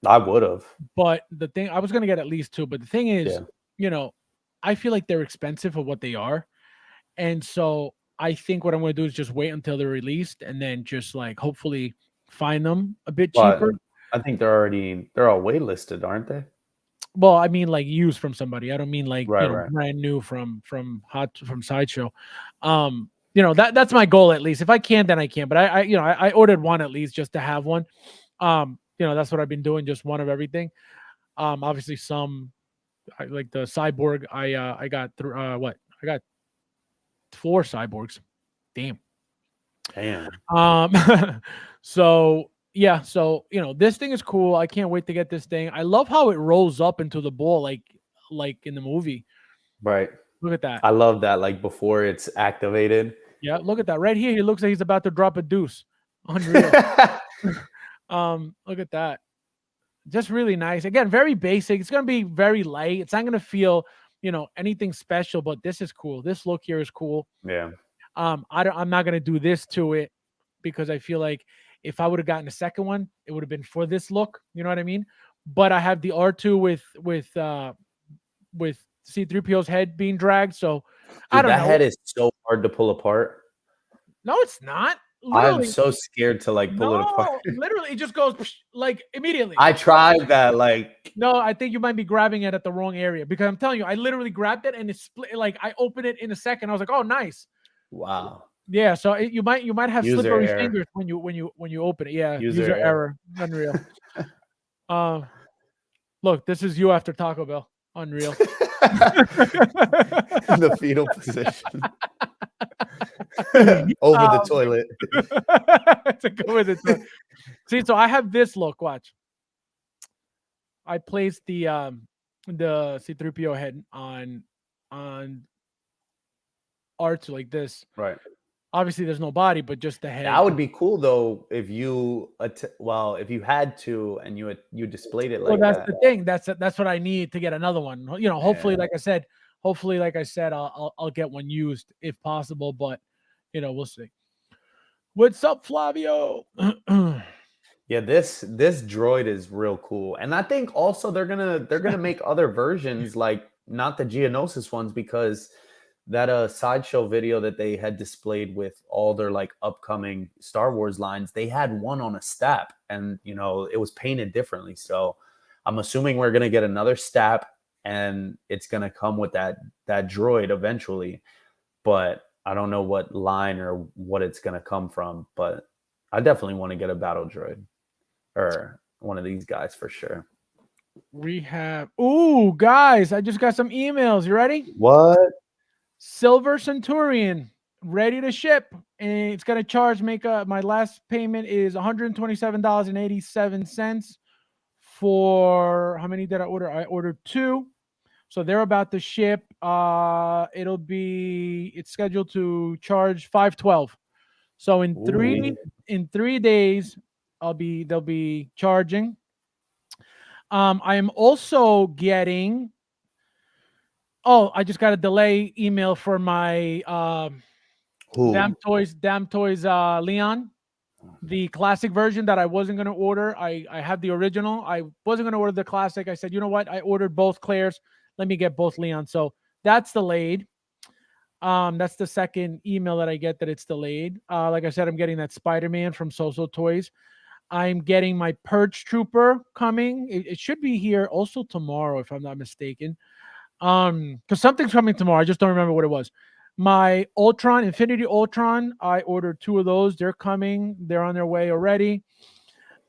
I would have. But the thing, I was going to get at least 2. But the thing is, Yeah. you know, I feel like they're expensive for what they are. And so I think what I'm going to do is just wait until they're released and then just like hopefully find them a bit cheaper. I think they're all waitlisted, aren't they? Well, I mean like used from somebody. I don't mean like Right. brand new from Sideshow. That's my goal at least. If I can, then I can. But I ordered one at least just to have one. That's what I've been doing, just one of everything. Obviously some like the cyborg. I got through I got 4 cyborgs. Damn. So yeah, so this thing is cool. I can't wait to get this thing. I love how it rolls up into the ball like in the movie. Right. Look at that. I love that, like before it's activated. Yeah, look at that. Right here, he looks like he's about to drop a deuce. Unreal. Look at that. Just really nice. Again, very basic. It's gonna be very light. It's not gonna feel, anything special, but this is cool. This look here is cool. Yeah. I'm not gonna do this to it because I feel like if I would have gotten a second one, it would have been for this look. You know what I mean? But I have the R2 with C-3PO's head being dragged. So I don't know. That head is so hard to pull apart. No, it's not. Literally, I'm so scared to pull it apart. Literally, it just goes like immediately. I tried that. No, I think you might be grabbing it at the wrong area because I'm telling you, I literally grabbed it and it split. Like I opened it in a second. I was like, oh, nice. Wow. Yeah, so you might have User slippery error. fingers when you open it. Yeah, User error. Unreal. Look, this is you after Taco Bell. Unreal. In the fetal position. Over the toilet. To go with it. See, so I have this look. Watch. I placed the C-3PO head on R2 like this. Right. Obviously, there's no body, but just the head. That would be cool though if you if you had to and you displayed it like that. Well, that's the thing. That's what I need to get another one. Hopefully, like I said, I'll get one used if possible. But we'll see. What's up, Flavio? Yeah, this droid is real cool, and I think also they're gonna make other versions, like not the Geonosis ones, because that sideshow video that they had displayed with all their upcoming Star Wars lines, they had one on a stap, and it was painted differently. So I'm assuming we're gonna get another stap, and it's gonna come with that droid eventually, but I don't know what line or what it's gonna come from. But I definitely want to get a battle droid or one of these guys for sure. We have guys, I just got some emails. You ready? What? Silver Centurion ready to ship, and it's gonna charge. My last payment is $127.87 for how many did I order? I ordered 2, so they're about to ship. It's scheduled to charge $512. So in 3 days, they'll be charging. I am also getting. Oh, I just got a delay email for my Damn Toys Leon, the classic version that I wasn't going to order. I have the original. I wasn't going to order the classic. I said, you know what? I ordered both Claire's. Let me get both Leon. So that's delayed. That's the second email that I get that it's delayed. Like I said, I'm getting that Spider-Man from So-So Toys. I'm getting my Purge Trooper coming. It should be here also tomorrow, if I'm not mistaken. Because something's coming tomorrow. I just don't remember what it was. My Infinity Ultron, I ordered 2 of those. They're coming. They're on their way already.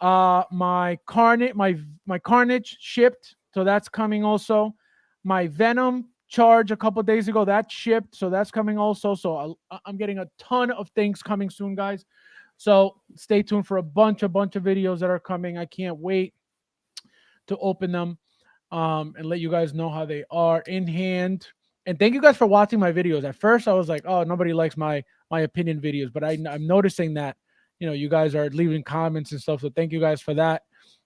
My Carnage shipped, so that's coming also. My Venom charge a couple days ago, that shipped, so that's coming also. So I'm getting a ton of things coming soon, guys. So stay tuned for a bunch of videos that are coming. I can't wait to open them and let you guys know how they are in hand. And thank you guys for watching my videos. At first, I was like, oh, nobody likes my opinion videos, but I'm noticing that you guys are leaving comments and stuff. So thank you guys for that.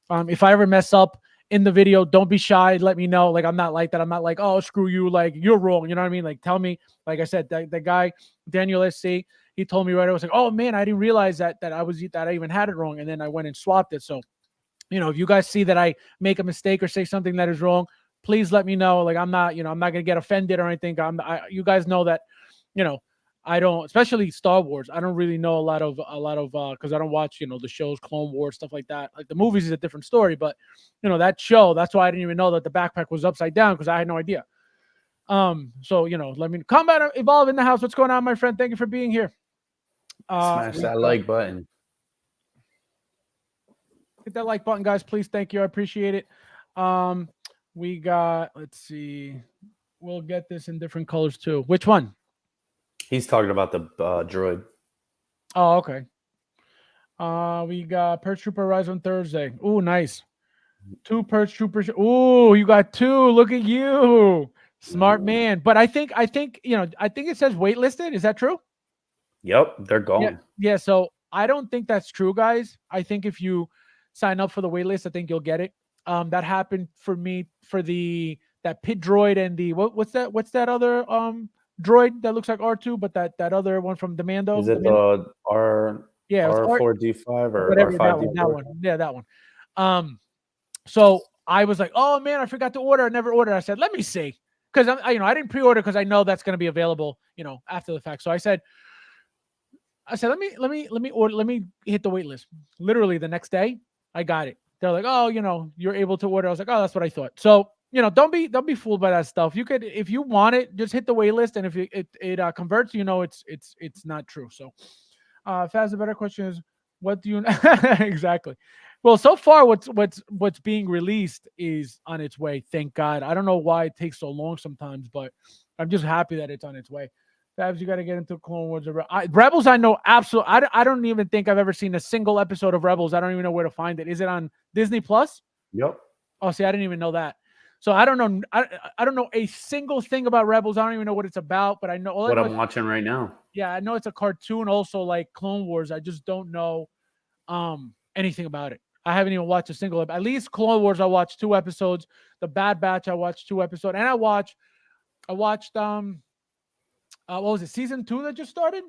If I ever mess up in the video, don't be shy. Let me know. Like, I'm not like that. I'm not like, oh, screw you. Like, you're wrong. You know what I mean? Like, tell me. Like I said, the guy Daniel SC, he told me right. I was like, oh man, I didn't realize that I even had it wrong, and then I went and swapped it. So if you guys see that I make a mistake or say something that is wrong, please let me know. Like, I'm not gonna get offended or anything. You guys know that, I don't, especially Star Wars. I don't really know a lot of because I don't watch the shows, Clone Wars, stuff like that. Like, the movies is a different story, but that show. That's why I didn't even know that the backpack was upside down, because I had no idea. So let me Combat Evolve in the house. What's going on, my friend? Thank you for being here. Smash that like button. Hit that like button, guys, please. Thank you. I appreciate it. We got, let's see. We'll get this in different colors too. Which one? He's talking about the droid. Oh, okay. We got Perch Trooper Rise on Thursday. Ooh, nice. 2 Perch Troopers. Ooh, you got 2. Look at you. Smart man. But I think I think it says waitlisted. Is that true? Yep, they're gone. Yeah, so I don't think that's true, guys. I think if you sign up for the waitlist, I think you'll get it. That happened for me for that pit droid and the what's that other droid that looks like R2, but that other one from the Mando. Is it the R4D5 or whatever, R5D4? that one. Yeah, that one. So I was like, oh man, I forgot to order. I never ordered. I said, let me see, because I didn't pre-order because I know that's going to be available, after the fact. So I said, let me hit the wait list. Literally the next day, I got it. They're like, oh, you're able to order. I was like, oh, that's what I thought. So, don't be fooled by that stuff. You could, if you want it, just hit the wait list, and if it converts, it's not true. So, Faz, the better question is, what do you exactly? Well, so far, what's being released is on its way. Thank God. I don't know why it takes so long sometimes, but I'm just happy that it's on its way. Fabs, you got to get into Clone Wars. Rebels, I know absolutely. I don't even think I've ever seen a single episode of Rebels. I don't even know where to find it. Is it on Disney Plus? Yep. Oh, see, I didn't even know that. So I don't know. I don't know a single thing about Rebels. I don't even know what it's about. But I know what I'm watching right now. Yeah, I know it's a cartoon, also like Clone Wars. I just don't know anything about it. I haven't even watched a single. At least Clone Wars, I watched 2 episodes. The Bad Batch, I watched 2 episodes, and I watched what was it, season 2 that just started?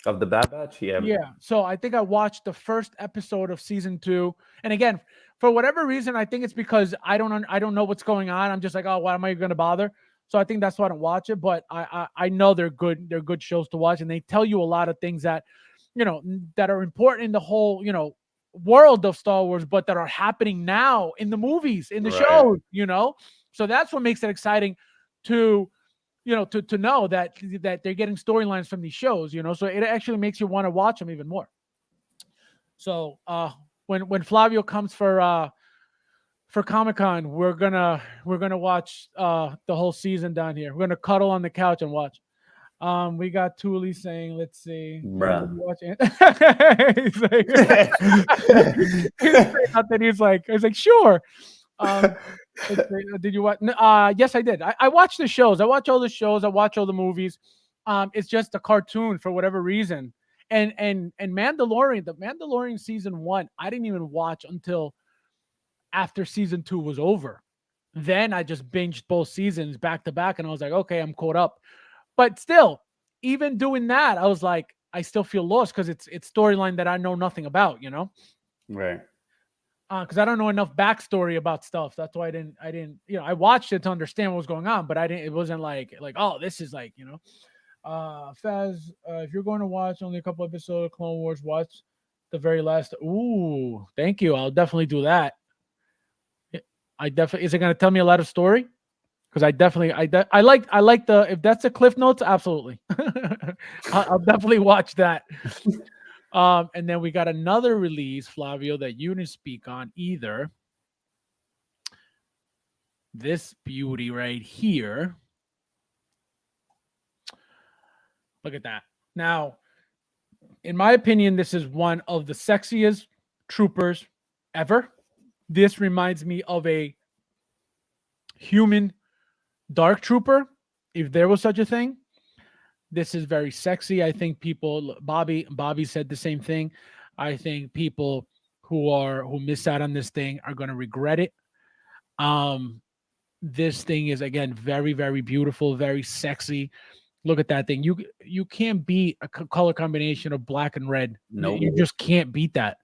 Of the Bad Batch? Yeah. Yeah. So I think I watched the first episode of season 2. And again, for whatever reason, I think it's because I don't know what's going on. I'm just like, oh, why am I going to bother? So I think that's why I don't watch it. But I know they're good. They're good shows to watch, and they tell you a lot of things that that are important in the whole world of Star Wars, but that are happening now in the movies, in the shows. So that's what makes it exciting to to know that they're getting storylines from these shows, so it actually makes you want to watch them even more. So when Flavio comes for Comic-Con, we're gonna watch the whole season down here. We're gonna cuddle on the couch and watch. We got Thule saying, let's see. He's like, sure. Did you watch? Yes, I did. I watched the shows. I watch all the shows. I watch all the movies. It's just a cartoon for whatever reason. And Mandalorian, the Mandalorian season 1, I didn't even watch until after season 2 was over. Then I just binged both seasons back to back, and I was like, okay, I'm caught up. But still, even doing that, I was like, I still feel lost because it's storyline that I know nothing about, Right. Because I don't know enough backstory about stuff. That's why I didn't, I watched it to understand what was going on, but it wasn't like, oh, this is like, Faz, if you're going to watch only a couple episodes of Clone Wars, watch the very last. Ooh, thank you. I'll definitely do that. Is it going to tell me a lot of story? because I like the, if that's the Cliff Notes, absolutely. I'll definitely watch that. And then we got another release, Flavio, that you didn't speak on either. This beauty right here. Look at that. Now, in my opinion, this is one of the sexiest troopers ever. This reminds me of a human dark trooper, if there was such a thing. This is very sexy. I think people, Bobby said the same thing. I think people who miss out on this thing are going to regret it. This thing is, again, very, very beautiful, very sexy. Look at that thing. You can't beat a color combination of black and red. No, Nope. you just can't beat that.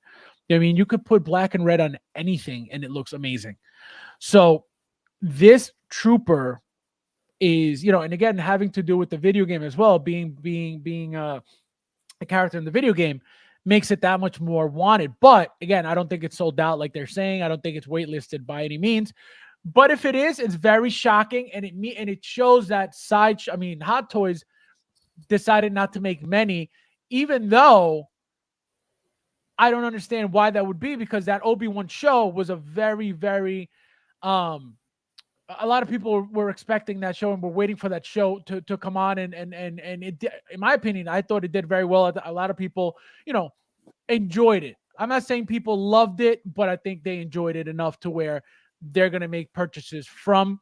I mean, you could put black and red on anything and it looks amazing. So this trooper is, and again, having to do with the video game as well, being a character in the video game makes it that much more wanted. But again, I don't think it's sold out like they're saying. I don't think it's waitlisted by any means. But if it is, it's very shocking, and it shows that Hot Toys decided not to make many, even though I don't understand why that would be, because that Obi-Wan show was a very, very a lot of people were expecting that show and were waiting for that show to come on, and it did, in my opinion, I thought it did very well. A lot of people, enjoyed it. I'm not saying people loved it, but I think they enjoyed it enough to where they're going to make purchases from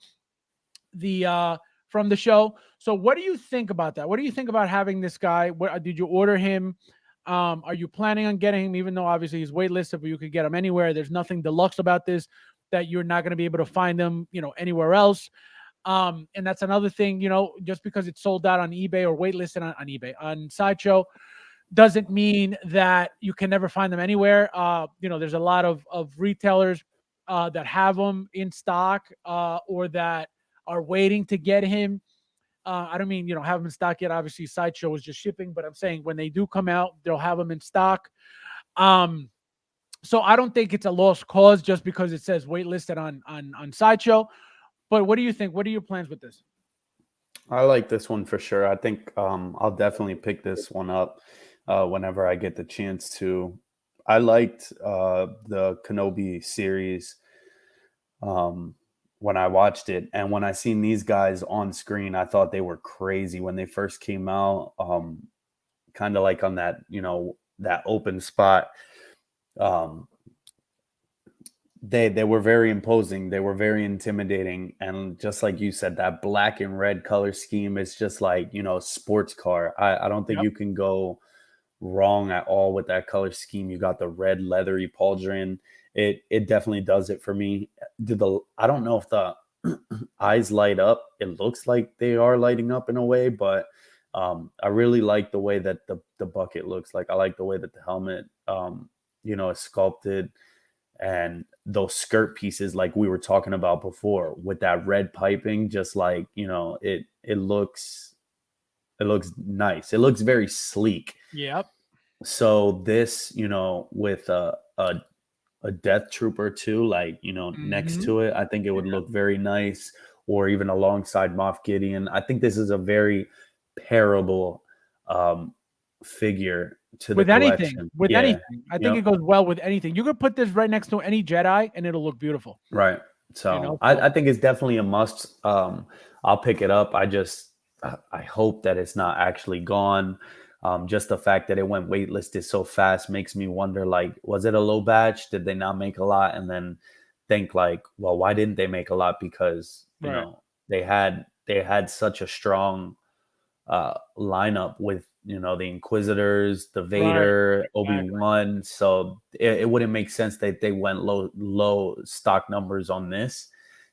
the show. So what do you think about that? What do you think about having this guy? Did you order him? Are you planning on getting him, even though obviously he's waitlisted, but you could get him anywhere? There's nothing deluxe about this that you're not going to be able to find them, anywhere else. And that's another thing, just because it's sold out on eBay or waitlisted on eBay, on Sideshow, doesn't mean that you can never find them anywhere. There's a lot of retailers that have them in stock or that are waiting to get him. I don't mean, have them in stock yet. Obviously, Sideshow is just shipping, but I'm saying when they do come out, they'll have them in stock. So I don't think it's a lost cause just because it says waitlisted on Sideshow. But what do you think? What are your plans with this? I like this one for sure. I think I'll definitely pick this one up whenever I get the chance to. I liked the Kenobi series when I watched it, and when I seen these guys on screen, I thought they were crazy when they first came out. Kind of like on that, that open spot. They were very imposing. They were very intimidating, and just like you said, that black and red color scheme is just like sports car. I don't think you can go wrong at all with that color scheme. You got the red leathery pauldron. It definitely does it for me. I don't know if the eyes light up. It looks like they are lighting up in a way, but I really like the way that the bucket looks like. I like the way that the helmet is sculpted, and those skirt pieces like we were talking about before with that red piping, just like it looks nice. It looks very sleek. Yep. So this, with a death trooper too, like, next to it, I think it would look very nice, or even alongside Moff Gideon. I think this is a very pairable figure to the collection. With anything. I think it goes well with anything. You could put this right next to any Jedi and it'll look beautiful. Right. So I think it's definitely a must. I'll pick it up. I hope that it's not actually gone. Just the fact that it went waitlisted so fast makes me wonder, like, was it a low batch? Did they not make a lot? And then think like, well, why didn't they make a lot? Because, they had such a strong lineup with, the Inquisitors, the Vader, Obi-Wan. So it wouldn't make sense that they went low stock numbers on this,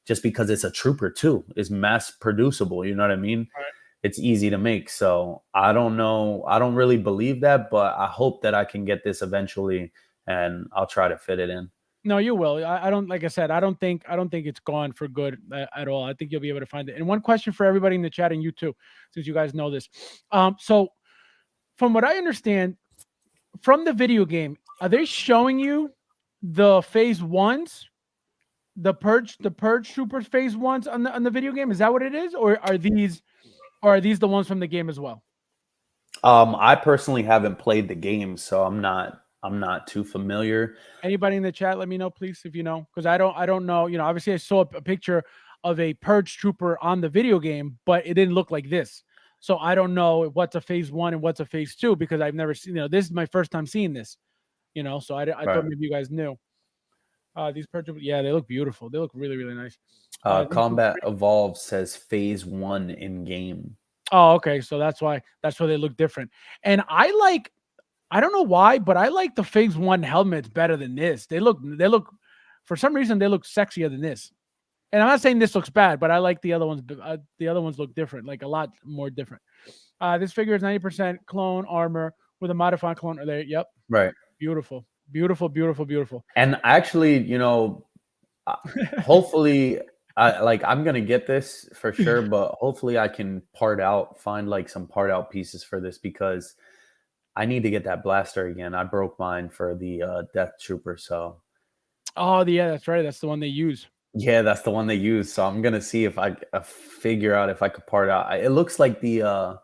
just because it's a trooper too. It's mass producible. You know what I mean? Right. It's easy to make. So I don't know. I don't really believe that, but I hope that I can get this eventually, and I'll try to fit it in. No, you will. I don't, like I said, I don't think it's gone for good at all. I think you'll be able to find it. And one question for everybody in the chat, and you too, since you guys know this. So from what I understand from the video game, are they showing you the phase ones the Purge Troopers phase ones on the video game? Is that what it is, or are these the ones from the game as well? I personally haven't played the game, so I'm not too familiar. Anybody in the chat, let me know, please, if you know, because I don't know. You know, obviously I saw a picture of a Purge Trooper on the video game, but it didn't look like this. So I don't know what's a phase 1 and what's a phase 2 because I've never seen. You know, this is my first time seeing this. You know, so I thought maybe you guys knew. These Purge Troopers, yeah, they look beautiful. They look really, really nice. Combat Evolved says phase 1 in game. Oh, okay. So that's why they look different. And I don't know why, but I like the phase 1 helmets better than this. They look for some reason they look sexier than this. And I'm not saying this looks bad, but I like the other ones. The other ones look different, like a lot more different. This figure is 90% clone armor with a modified clone. There, yep. Right. Beautiful, beautiful, beautiful, beautiful. And actually, you know, hopefully, I'm gonna get this for sure, but hopefully I can find like some part out pieces for this because I need to get that blaster again. I broke mine for the Death Trooper, so. Oh yeah, that's right. That's the one they use. Yeah, that's the one they use. So I'm gonna see if I figure out if I could part out. It looks like there's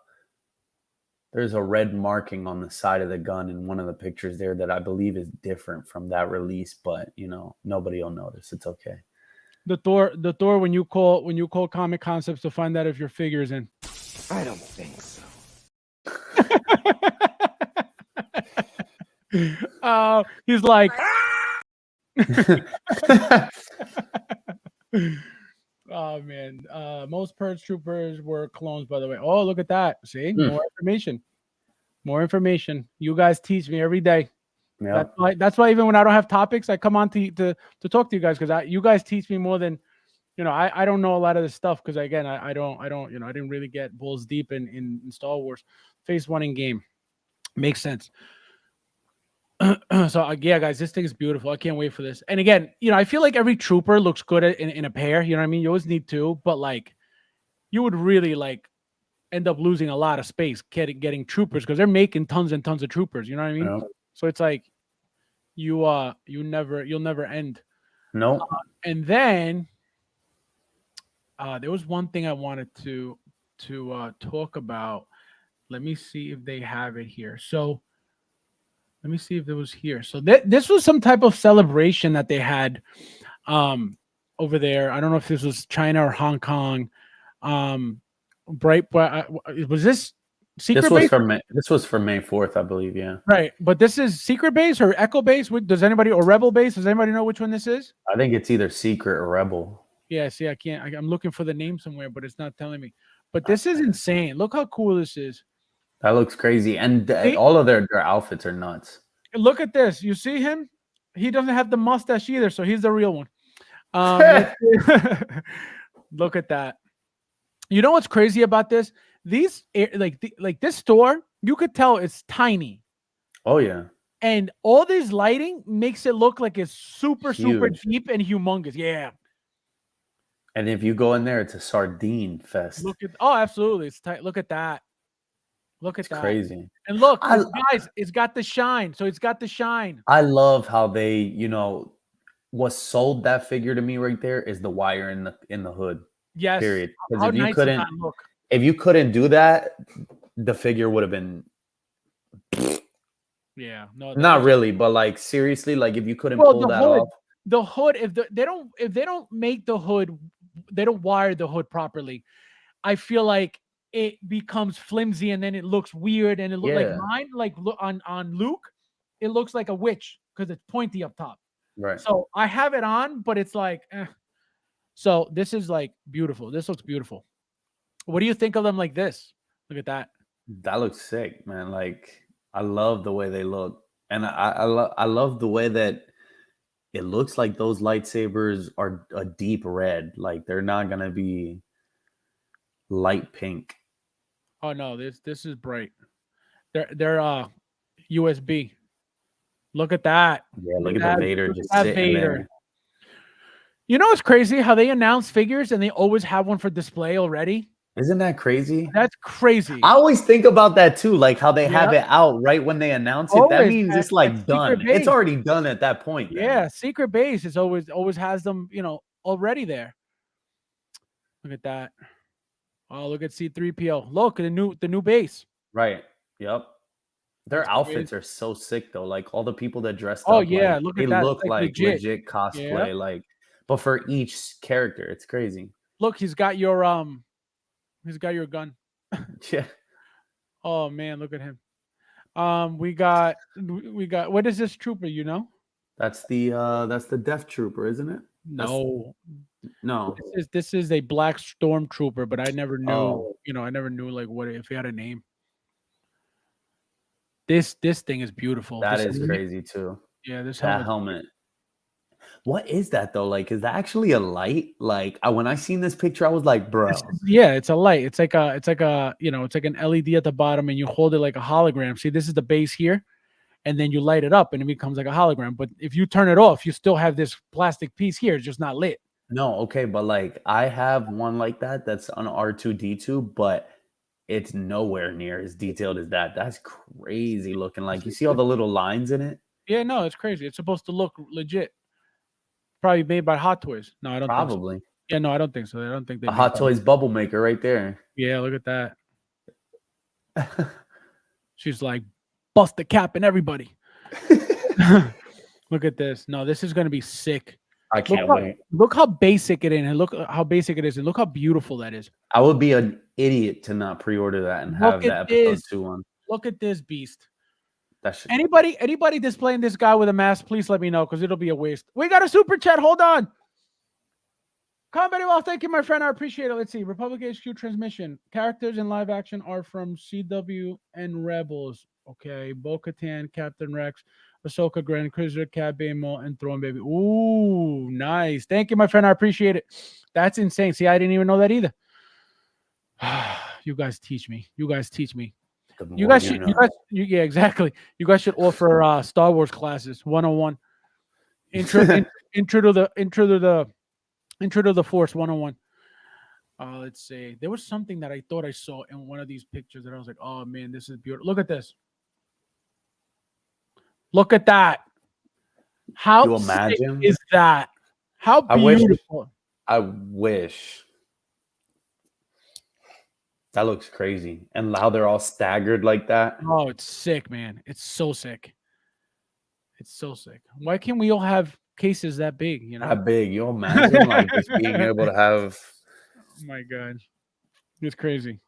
a red marking on the side of the gun in one of the pictures there that I believe is different from that release, but you know, nobody will notice. It's okay. The Thor when you call Comic Concepts to find out if your figure is in. I don't think so. He's like oh man. Most Purge Troopers were clones, by the way. Oh, look at that. See? More information. You guys teach me every day. Yeah. That's why even when I don't have topics, I come on to talk to you guys because you guys teach me more than I don't know a lot of this stuff because again I don't I didn't really get balls deep in Star Wars. Phase 1 in game makes sense. So yeah, guys, this thing is beautiful. I can't wait for this. And again, I feel like every trooper looks good in a pair. You know what I mean? You always need two, but like you would really like end up losing a lot of space getting troopers because they're making tons and tons of troopers. You know what I mean? Yeah. So it's like you'll never end. No. And then there was one thing I wanted to talk about. Let me see if they have it here. So let me see if it was here. So this was some type of celebration that they had over there. I don't know if this was China or Hong Kong. Was this secret base? This was for May 4th, I believe. Yeah. Right. But this is secret base or Echo base? Does anybody or Rebel base? Does anybody know which one this is? I think it's either secret or Rebel. Yeah. See, I'm looking for the name somewhere, but it's not telling me. But this is insane. Look how cool this is. That looks crazy. And all of their outfits are nuts. Look at this. You see him? He doesn't have the mustache either, so he's the real one. Look at that. You know what's crazy about this? These like this store, you could tell it's tiny. Oh yeah. And all this lighting makes it look like it's super deep and humongous. Yeah. And if you go in there, it's a sardine fest. Absolutely. It's tight. Look at that. Look at that. Crazy. And look, guys, it's got the shine. So it's got the shine. I love how they, what sold that figure to me right there is the wire in the hood. Yes. Period. Because if you couldn't do that, the figure would have been. Yeah. No. Not really, but like seriously, like if you couldn't pull that off. The hood, if they don't make the hood, they don't wire the hood properly. I feel like it becomes flimsy and then it looks weird and it looks like mine, like on Luke, it looks like a witch because it's pointy up top. Right. So I have it on, but it's like, So this is like beautiful. This looks beautiful. What do you think of them like this? Look at that. That looks sick, man. Like I love the way they look, and I love the way that it looks like those lightsabers are a deep red. Like they're not gonna be light pink. Oh no, this is bright. They're USB. Look at that. Yeah, look at the Vader just sitting there. You know what's crazy? How they announce figures and they always have one for display already. Isn't that crazy? That's crazy. I always think about that too, like how they have it out right when they announce it. That Always means at it's like secret done. It's base. already done at that point. Then. Yeah, secret base is always has them, already there. Look at that. Oh, look at C3PO. Look at the new base. Right. Yep. Their That's outfits crazy. are so sick though. Like all the people that dressed Oh up, yeah, like look they at that. It's look like like legit. legit Yeah. cosplay. Like, but for each character, it's crazy. Look, he's got your gun. Yeah. Oh man, look at him. We got what is this trooper? You know? That's the Death Trooper, isn't it? No, No. this is a black stormtrooper, but I never knew. Oh. I never knew like what if he had a name. This thing is beautiful. That This is crazy too. Yeah, this That helmet. What is that though? Like, is that actually a light? Like, when I seen this picture, I was like, bro. It's a light. It's like an LED at the bottom, and you hold it like a hologram. See, this is the base here, and then you light it up, and it becomes like a hologram. But if you turn it off, you still have this plastic piece here. It's just not lit. No, okay, but like I have one like that. That's on R2D2, but it's nowhere near as detailed as that. That's crazy looking. Like, you see all the little lines in it? Yeah, no, it's crazy. It's supposed to look legit. Probably made by Hot Toys. No, I don't Probably. think so. Yeah, no, I don't think so. I don't think they A Hot Toys bubble maker right there. Yeah, look at that. She's like, bust the cap and everybody. Look at this. No, this is gonna be sick. I can't wait. Look how basic it is, and look how basic it is, and look how beautiful that is. I would be an idiot to not pre-order that and have the episode 2 one. Look at this beast. That should... Anybody displaying this guy with a mask, please let me know, because it'll be a waste. We got a super chat. Hold on. Comedy well, thank you, my friend. I appreciate it. Let's see. Republic HQ transmission. Characters in live action are from CW and Rebels. Okay. Bo-Katan, Captain Rex, Ahsoka, Grand Cruiser, Cad Bane, and Throne Baby. Ooh, nice. Thank you, my friend. I appreciate it. That's insane. See, I didn't even know that either. You guys teach me. You guys should. Yeah, exactly. You guys should offer Star Wars classes 101. Intro to the Force 101. Let's see. There was something that I thought I saw in one of these pictures that I was like, oh man, this is beautiful. Look at this. Look at that. How sick is that? How beautiful. I wish. That looks crazy. And how they're all staggered like that. Oh, it's sick, man. It's so sick. It's so sick. Why can't we all have cases that big? You know, that big. You imagine like just being able to have. Oh my god, it's crazy.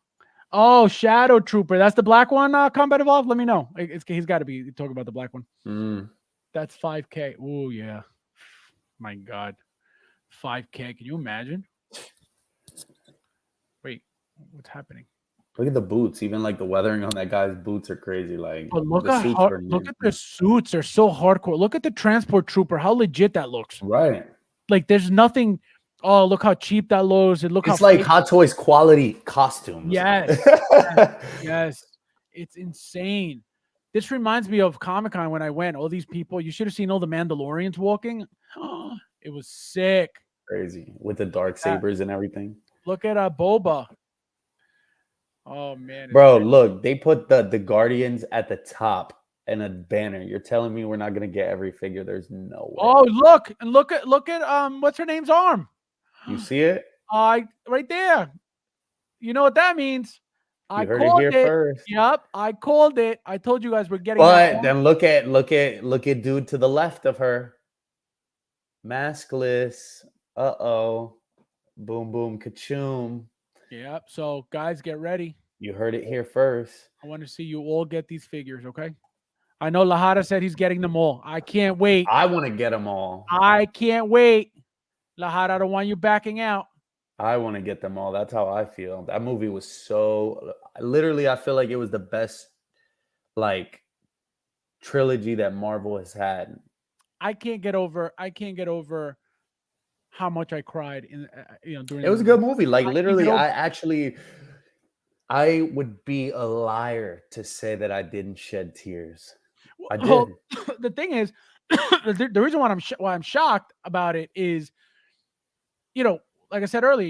Oh, Shadow Trooper. That's the black one. Combat Evolved. Let me know. He's got to be talking about the black one. That's 5K. Oh yeah. My god, 5K. Can you imagine? Wait, what's happening? Look at the boots. Even like the weathering on that guy's boots are crazy. Like, but look at the suits. They're so hardcore. Look at the transport trooper. How legit that looks. Right. Like there's nothing. Oh, look how cheap that looks. It's like Hot Toys quality costumes. Yes. Yes. It's insane. This reminds me of Comic-Con when I went. All these people. You should have seen all the Mandalorians walking. Oh, it was sick. Crazy with the dark sabers and everything. Look at Boba. Oh man, bro! Look, they put the Guardians at the top and a banner. You're telling me we're not gonna get every figure? There's no way. Oh, look at what's her name's arm? You see it? Right there. You know what that means? You heard it here first. Yep, I called it. I told you guys we're getting. But then look at dude to the left of her. Maskless. Boom boom kachoom. Yep. So guys, get ready. You heard it here first. I want to see you all get these figures, okay? I know Lahara said he's getting them all. I can't wait. I want to get them all. I can't wait. Lahara, I don't want you backing out. I want to get them all. That's how I feel. That movie was so literally, I feel like it was the best like trilogy that Marvel has had. I can't get over how much I cried during it was a good movie. Like literally, I would be a liar to say that I didn't shed tears. I did. Well, the thing is, the reason why I'm shocked about it is, like I said earlier,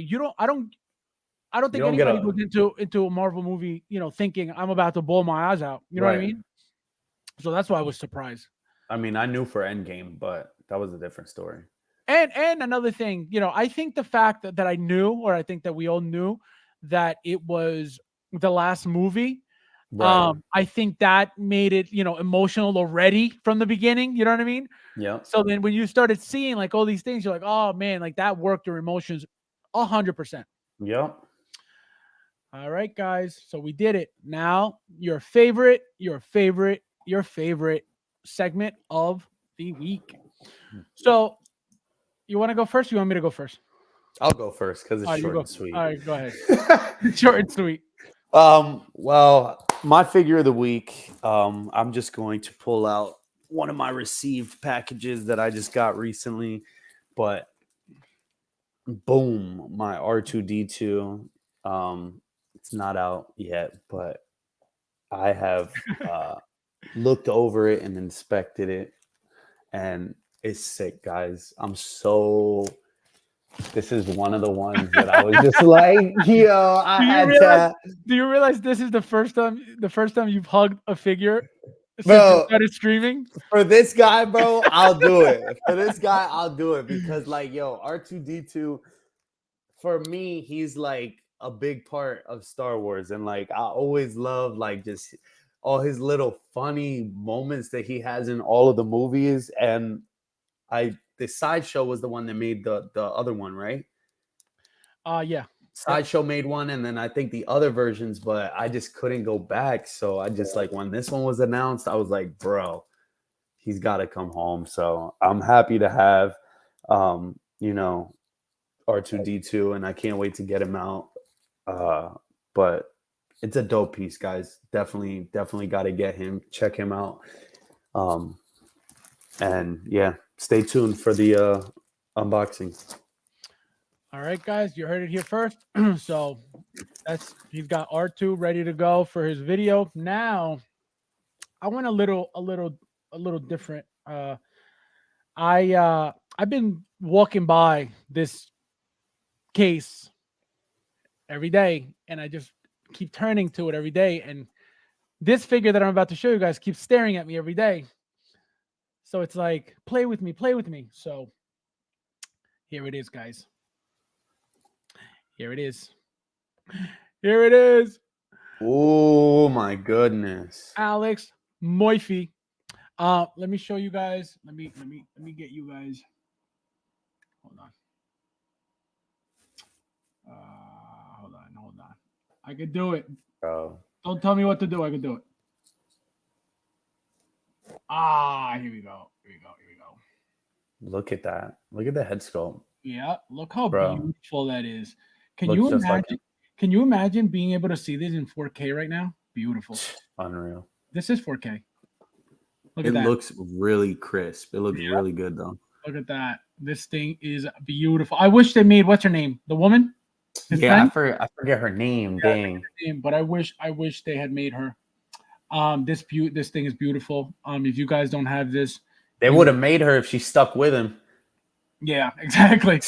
I don't think anybody goes into a Marvel movie, thinking I'm about to blow my eyes out. You know what I mean? So that's why I was surprised. I mean, I knew for Endgame, but that was a different story. And another thing, I think the fact that I knew, or I think that we all knew that it was the last movie. Right. I think that made it, emotional already from the beginning. You know what I mean? Yeah. So then when you started seeing like all these things, you're like, oh man, like that worked your emotions 100%. Yep. All right, guys. So we did it. Now your favorite segment of the week. So you want to go first? Or you want me to go first? I'll go first because it's All right, short and sweet. All right, go ahead. Short and sweet. Well, my figure of the week, I'm just going to pull out one of my received packages that I just got recently, but boom, my R2D2. It's not out yet, but I have looked over it and inspected it, and it's sick, guys. This is one of the ones that I was just like, yo, Do you realize this is the first time you've hugged a figure since bro, you started streaming? For this guy, bro, I'll do it. For this guy, I'll do it because, like, yo, R2D2, for me, he's like a big part of Star Wars, and like I always love like just all his little funny moments that he has in all of the movies. And the Sideshow was the one that made the other one, right? Yeah. Sideshow made one, and then I think the other versions, but I just couldn't go back. So I just like when this one was announced, I was like, bro, he's got to come home. So I'm happy to have, R2D2, and I can't wait to get him out. But it's a dope piece, guys. Definitely got to get him, check him out. And yeah, stay tuned for the unboxing. All right, guys, you heard it here first. So he's got R2 ready to go for his video. Now, I went a little different. I've been walking by this case every day, and I just keep turning to it every day. And this figure that I'm about to show you guys keeps staring at me every day. So it's like, play with me. So here it is, guys. Here it is. Oh my goodness. Alex Moifi. Let me show you guys. Let me get you guys. Hold on. Hold on. I could do it. Bro. Don't tell me what to do. I could do it. Here we go. Look at that. Look at the head sculpt. Yeah, look how beautiful that is. Can you imagine being able to see this in 4K right now? Beautiful. Unreal. This is 4K. Look at that. It looks really crisp. It looks really good though. Look at that. This thing is beautiful. I wish they made what's her name? The woman? I forget her name. Dang. But I wish they had made her. This thing is beautiful. If you guys don't have this, they would have made her if she stuck with him. Yeah, exactly.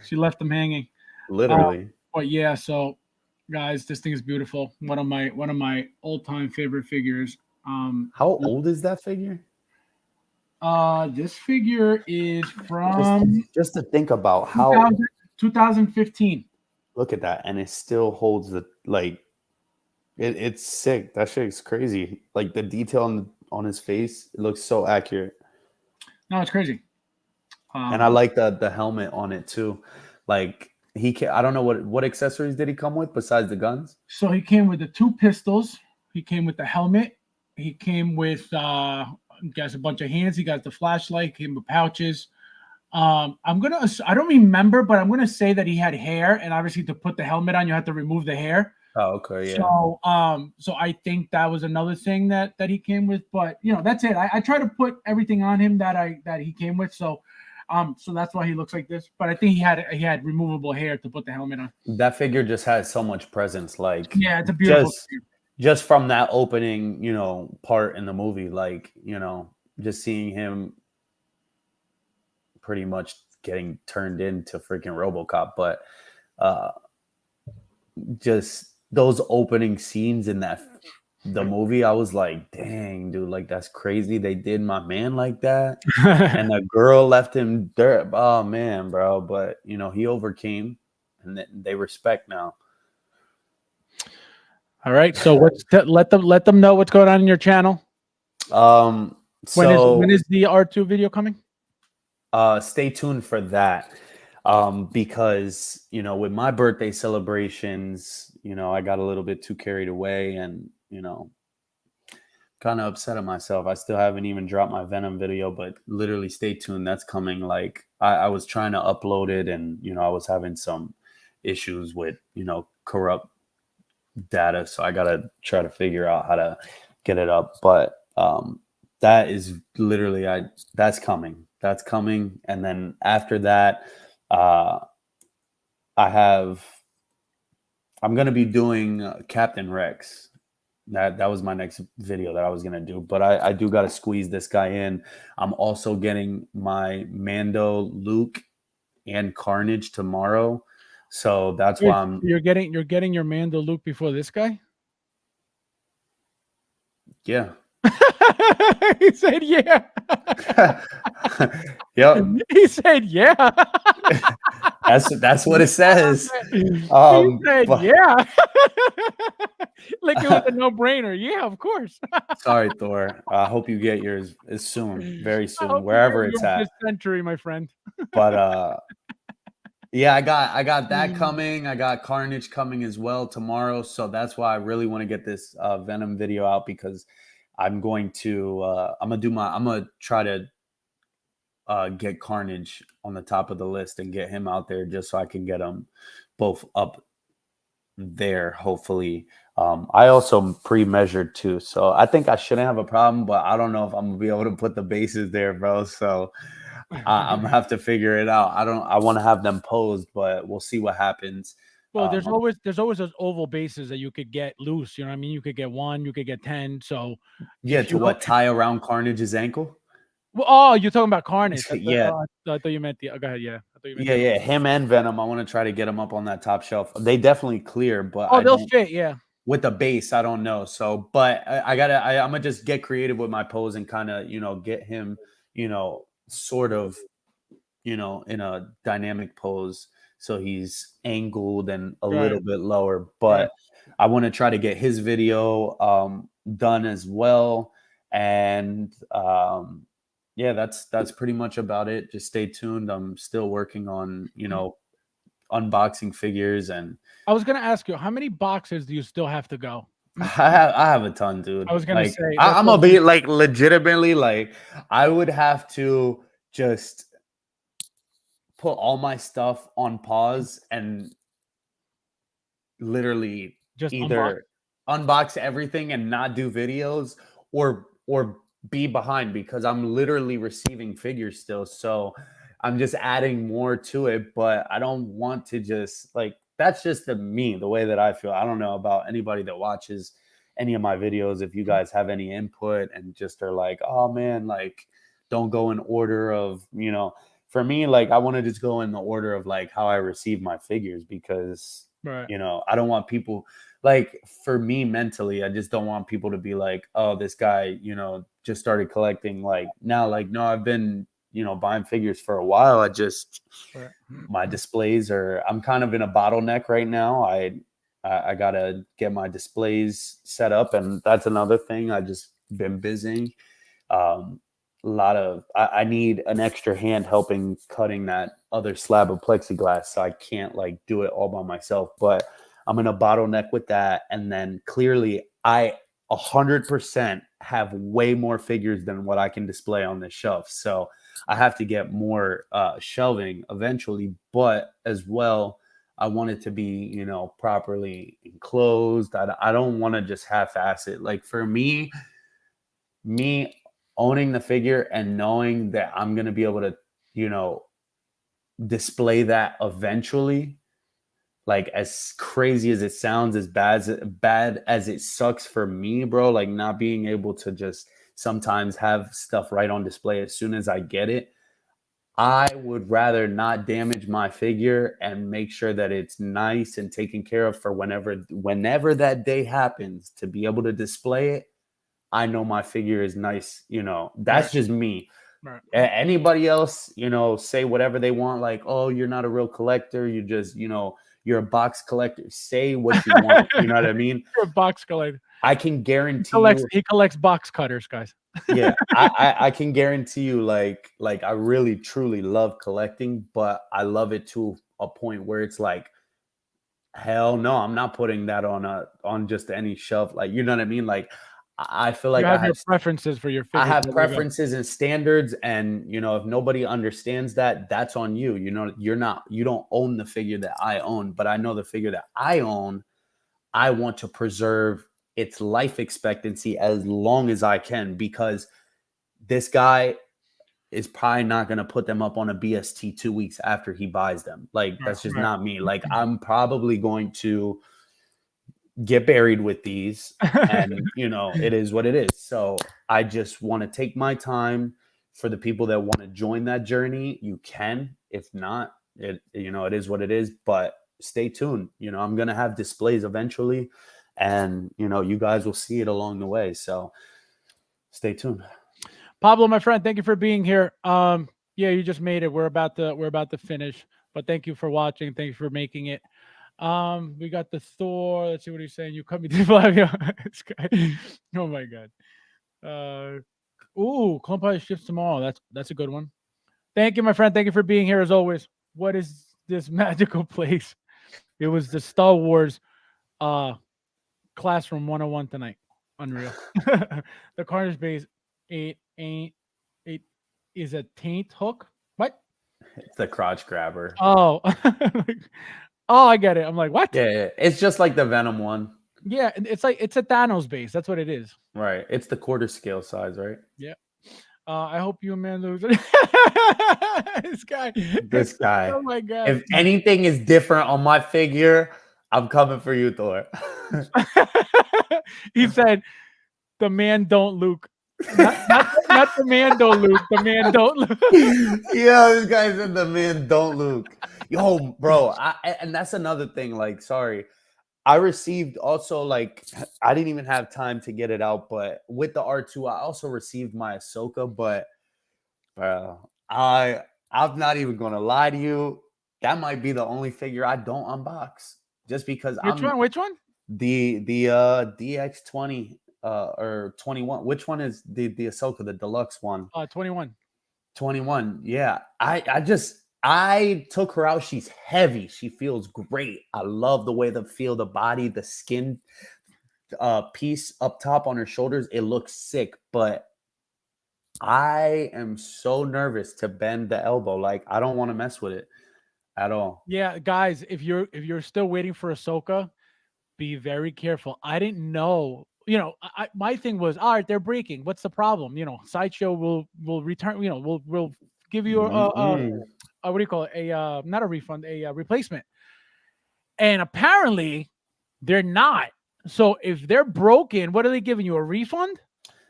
She left them hanging. Literally. But yeah, so guys, this thing is beautiful. One of my all-time favorite figures. How old is that figure? This figure is from just to think about how 2015. Look at that, and it still holds the like. It's sick. That shit is crazy. Like the detail on his face, it looks so accurate. No, it's crazy. And I like the helmet on it too. Like I don't know what accessories did he come with besides the guns. So he came with the 2 pistols. He came with the helmet. He came with got a bunch of hands. He got the flashlight. Came with pouches. I don't remember, but I'm gonna say that he had hair, and obviously to put the helmet on, you have to remove the hair. Oh, okay, yeah. So I think that was another thing that he came with, but that's it. I try to put everything on him that he came with, so that's why he looks like this. But I think he had removable hair to put the helmet on. That figure just has so much presence, like it's a beautiful just from that opening, part in the movie, like just seeing him pretty much getting turned into freaking RoboCop, but just those opening scenes in the movie, I was like, dang, dude, like that's crazy. They did my man like that. And the girl left him dirt. Oh man, bro. But he overcame, and they respect now. All right. So let them know what's going on in your channel. When is the R2 video coming? Stay tuned for that. Because with my birthday celebrations, I got a little bit too carried away, and kind of upset at myself. I still haven't even dropped my Venom video, but literally stay tuned. That's coming. Like I was trying to upload it, and I was having some issues with corrupt data, so I gotta try to figure out how to get it up. But that is literally that's coming. That's coming. And then after that, I'm gonna be doing Captain Rex. That was my next video that I was gonna do, but I do gotta squeeze this guy in. I'm also getting my Mando, Luke, and Carnage tomorrow, so that's why you're getting your Mando Luke before this guy. Yeah. He said, "Yeah." Yep. He said, "Yeah." That's what it says. He said, "Yeah." Like it was a no-brainer. Yeah, of course. Sorry, Thor. I hope you get yours soon, very soon, wherever it's at. This century, my friend. But yeah, I got that coming. I got Carnage coming as well tomorrow. So that's why I really want to get this Venom video out, because I'm going to I'm gonna try to get Carnage on the top of the list and get him out there, just so I can get them both up there, hopefully. I also pre-measured too, so I think I shouldn't have a problem, but I don't know if I'm gonna be able to put the bases there, bro. So I'm gonna have to figure it out. I want to have them posed, but we'll see what happens. Well, there's always those oval bases that you could get loose. You know what I mean? You could get 1, you could get 10. So yeah, to tie around Carnage's ankle. Well, oh, you're talking about Carnage. Yeah, I thought you meant the. Go ahead. Yeah, I thought you meant yeah. Him and Venom. I want to try to get them up on that top shelf. They definitely clear, but they'll fit. Yeah. With the base, I don't know. So, but I'm gonna just get creative with my pose and kind of get him sort of in a dynamic pose, so he's angled and a little bit lower. But I want to try to get his video done as well. And yeah, that's pretty much about it. Just stay tuned. I'm still working on unboxing figures. And I was gonna ask you, how many boxes do you still have to go? I have a ton, dude. I was gonna say I'm gonna be like legitimately, like I would have to just put all my stuff on pause and literally just either unbox everything and not do videos, or be behind, because I'm literally receiving figures still. So I'm just adding more to it, but I don't want to just that's just the way that I feel. I don't know about anybody that watches any of my videos. If you guys have any input and just are like, oh man, like don't go in order of, for me, like I want to just go in the order of like how I receive my figures, because I don't want people, like, for me mentally, I just don't want people to be like, oh, this guy, just started collecting. Like now, like, no, I've been, buying figures for a while. I just, my displays I'm kind of in a bottleneck right now. I gotta get my displays set up, and that's another thing. I just been busy. I need an extra hand helping cutting that other slab of plexiglass, so I can't like do it all by myself. But I'm in a bottleneck with that. And then clearly I 100% have way more figures than what I can display on this shelf. So I have to get more shelving eventually, but as well, I want it to be, properly enclosed. I don't want to just half-ass it. Like for me owning the figure and knowing that I'm going to be able to, display that eventually, like as crazy as it sounds, as bad as it sucks for me, bro, like not being able to just sometimes have stuff right on display as soon as I get it. I would rather not damage my figure and make sure that it's nice and taken care of for whenever that day happens to be able to display it. I know my figure is nice. That's just me. Right. Anybody else, say whatever they want, like, oh, you're not a real collector. You just, you're a box collector. Say what you want. You know what I mean? You're a box collector. I can guarantee you. He collects box cutters, guys. Yeah, I can guarantee you, like I really truly love collecting, but I love it to a point where it's like, hell no, I'm not putting that on just any shelf. Like, you know what I mean? Like, I feel like you have your preferences for your figures. I have preferences and standards, and if nobody understands that, that's on you. You don't own the figure that I own, but I know the figure that I own, I want to preserve its life expectancy as long as I can, because this guy is probably not going to put them up on a BST 2 weeks after he buys them. Like, that's just not me. Like, I'm probably going to get buried with these, and it is what it is. So I just want to take my time. For the people that want to join that journey, you can. If not, it is what it is. But stay tuned. I'm going to have displays eventually, and you guys will see it along the way. So stay tuned. Pablo, my friend, thank you for being here. Yeah, you just made it. We're about to finish, but thank you for watching. Thank you for making it. We got the Thor. Let's see what he's saying. You cut me to Flavio. This guy. Oh my god. Clump Pie ships tomorrow. That's a good one. Thank you, my friend. Thank you for being here as always. What is this magical place? It was the Star Wars Classroom 101 tonight. Unreal. The Carnage base it is a taint hook. What? It's the crotch grabber. Oh. Oh, I get it. I'm like, what? Yeah, it's just like the Venom one. Yeah, it's a Thanos base. That's what it is. Right. It's the quarter scale size, right? Yeah. I hope you and man lose. This guy. Oh my god. If anything is different on my figure, I'm coming for you, Thor. He said, "The man don't Luke." Not the man don't Luke. The man don't Luke. Yeah, this guy said the man don't Luke. Yo, bro, and that's another thing. Like, sorry, I received also, like, I didn't even have time to get it out, but with the R2, I also received my Ahsoka. But bro, I'm not even gonna lie to you. That might be the only figure I don't unbox, just because. Which one? The DX20 or 21. Which one is the Ahsoka, the deluxe one? 21. 21. Yeah. I took her out. She's heavy. She feels great. I love the way the body, the skin piece up top on her shoulders. It looks sick, but I am so nervous to bend the elbow. Like, I don't want to mess with it at all. Yeah, guys, if you're still waiting for Ahsoka, be very careful. I didn't know. My thing was, all right, they're breaking. What's the problem? Sideshow will return. We'll give you what do you call it? Not a refund, a replacement. And apparently, they're not. So if they're broken, what are they giving you? A refund?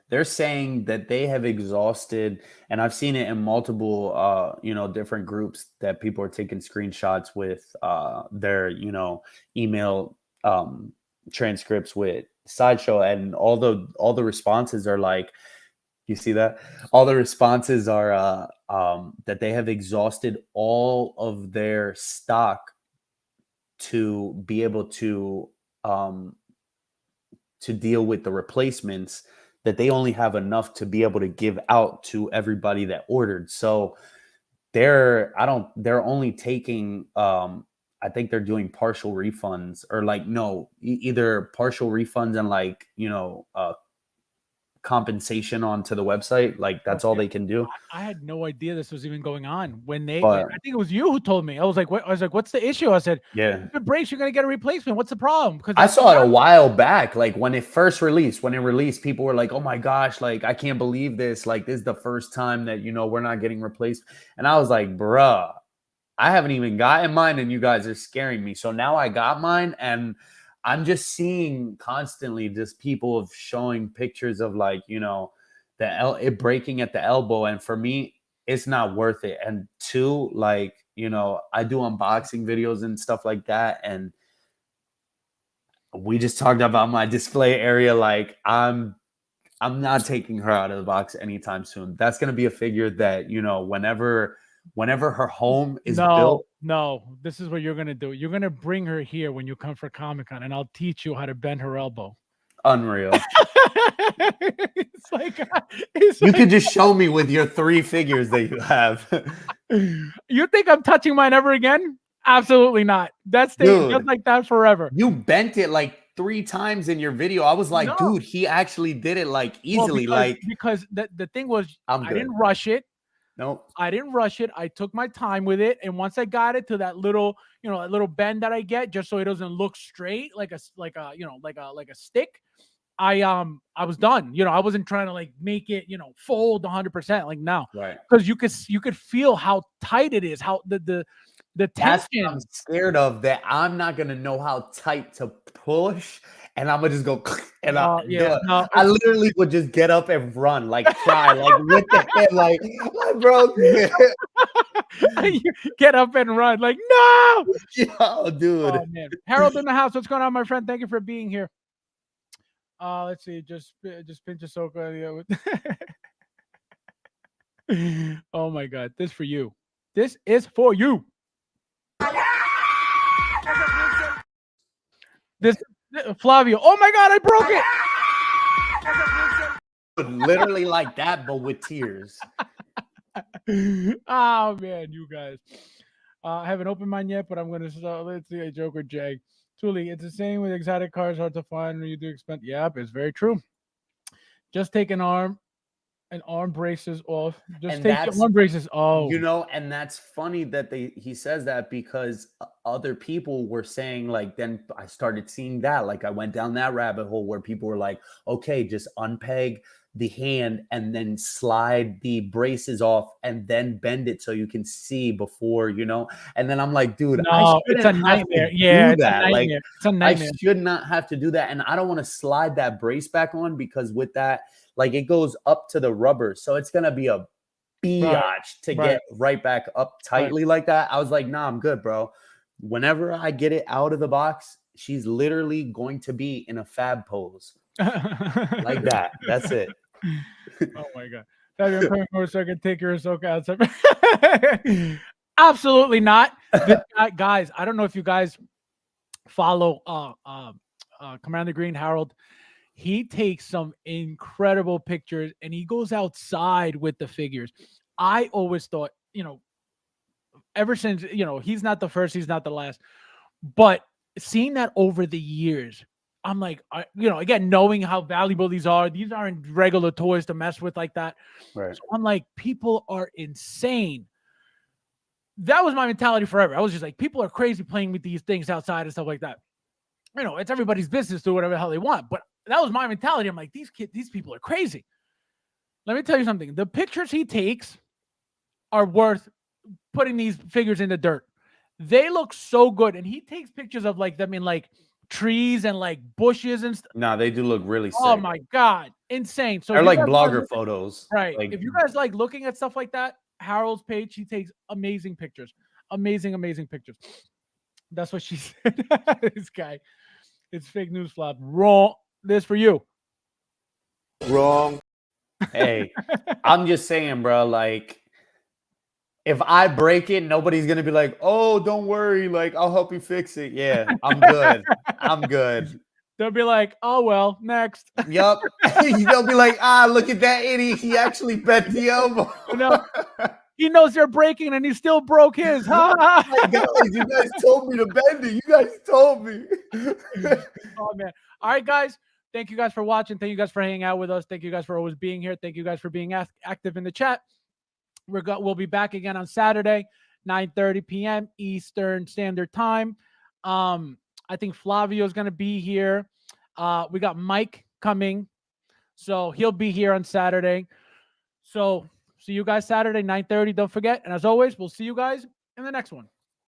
They're saying that they have exhausted, and I've seen it in multiple, different groups that people are taking screenshots with their, email transcripts with Sideshow, and all the responses are like, you see that? All the responses are that they have exhausted all of their stock to be able to deal with the replacements, that they only have enough to be able to give out to everybody that ordered. So they're only taking I think they're doing partial refunds, or either partial refunds and compensation onto the website. Like, that's all they can do. I had no idea this was even going on when I think it was you who told me. I was like, what? I was like, what's the issue? I said, yeah, if it breaks, you're gonna get a replacement. What's the problem? Because I saw it a while back, like when it released, people were like, oh my gosh, like, I can't believe this. Like, this is the first time that, we're not getting replaced. And I was like, bruh, I haven't even gotten mine, and you guys are scaring me. So now I got mine, and I'm just seeing constantly just people showing pictures of, like, it breaking at the elbow. And for me, it's not worth it. And two, like, you know, I do unboxing videos and stuff like that, and we just talked about my display area. Like, I'm not taking her out of the box anytime soon. That's gonna be a figure that, you know, whenever her home is built. No, this is what you're gonna do. You're gonna bring her here when you come for Comic-Con, and I'll teach you how to bend her elbow. Unreal. It's like you could just show me with your 3 figures that you have. You think I'm touching mine ever again? Absolutely not. That's staying just like that forever. You bent it like 3 times in your video. I was like, dude, he actually did it like easily. Because the thing was, I didn't rush it. Nope. I didn't rush it. I took my time with it, and once I got it to that little, you know, a little bend that I get, just so it doesn't look straight like a stick. I was done. You know, I wasn't trying to like make it, you know, fold 100%. Like now, right? Because you could feel how tight it is, how the tension. I'm scared of that. I'm not gonna know how tight to push, and I'm gonna just go and I literally would just get up and run, like cry, like with the head, like I broke it. Get up and run, like no, yo, dude. Oh man, Harold in the house. What's going on, my friend? Thank you for being here. Let's see, just pinch Ahsoka. Oh my God, this for you. This is for you. This Flavio. Oh my God, I broke it. Literally like that, but with tears. Oh man, you guys. I haven't opened mine yet, but I'm gonna start. Let's see, a Joker Jag. Truly, it's the same with exotic cars, hard to find when you do expend. Yep, it's very true. Just take an arm braces off. Just take the arm braces. Oh, you know, and that's funny that he says that, because other people were saying, like, then I started seeing that, like I went down that rabbit hole where people were like, okay, just unpeg the hand and then slide the braces off and then bend it so you can see before, you know. And then I'm like, dude, no, it's a nightmare. Yeah, it's a nightmare. Like, it's a nightmare. I should not have to do that, and I don't want to slide that brace back on, because with that, like, it goes up to the rubber, so it's gonna be a biatch to get right back up tightly like that. I was like, nah, I'm good, bro. Whenever I get it out of the box, she's literally going to be in a fab pose like that. That's it. Oh my God. So I can take your Ahsoka outside. Absolutely not. This guy, guys, I don't know if you guys follow Commander Green Harold. He takes some incredible pictures and he goes outside with the figures. I always thought, you know, ever since, you know, he's not the first, he's not the last, but seeing that over the years, I'm like, you know, again, knowing how valuable these aren't regular toys to mess with like that. Right. So I'm like, people are insane. That was my mentality forever. I was just like, people are crazy playing with these things outside and stuff like that. You know, it's everybody's business to do whatever the hell they want. But that was my mentality. I'm like, these people are crazy. Let me tell you something. The pictures he takes are worth putting these figures in the dirt. They look so good. And he takes pictures of like them in like trees and like bushes and stuff. No, they do look really sick. Oh my God. Insane. So they're like blogger photos. Right. Like, if you guys like looking at stuff like that, Harold's page, he takes amazing pictures. Amazing pictures. That's what she said. This guy. It's fake news, Flop. Wrong. This for you. Wrong. Hey, I'm just saying, bro, like, if I break it, nobody's gonna be like, oh, don't worry, like, I'll help you fix it. Yeah, I'm good. I'm good. They'll be like, oh well, next. Yup. They'll be like, look at that idiot. He actually bent the elbow. No, he knows they're breaking and he still broke his. Guys, you guys told me to bend it. You guys told me. Oh man. All right, guys. Thank you guys for watching. Thank you guys for hanging out with us. Thank you guys for always being here. Thank you guys for being active in the chat. We'll be back again on Saturday, 9:30 p.m. Eastern Standard Time. I think Flavio is going to be here. We got Mike coming, so he'll be here on Saturday. So see you guys Saturday, 9:30. Don't forget. And as always, we'll see you guys in the next one.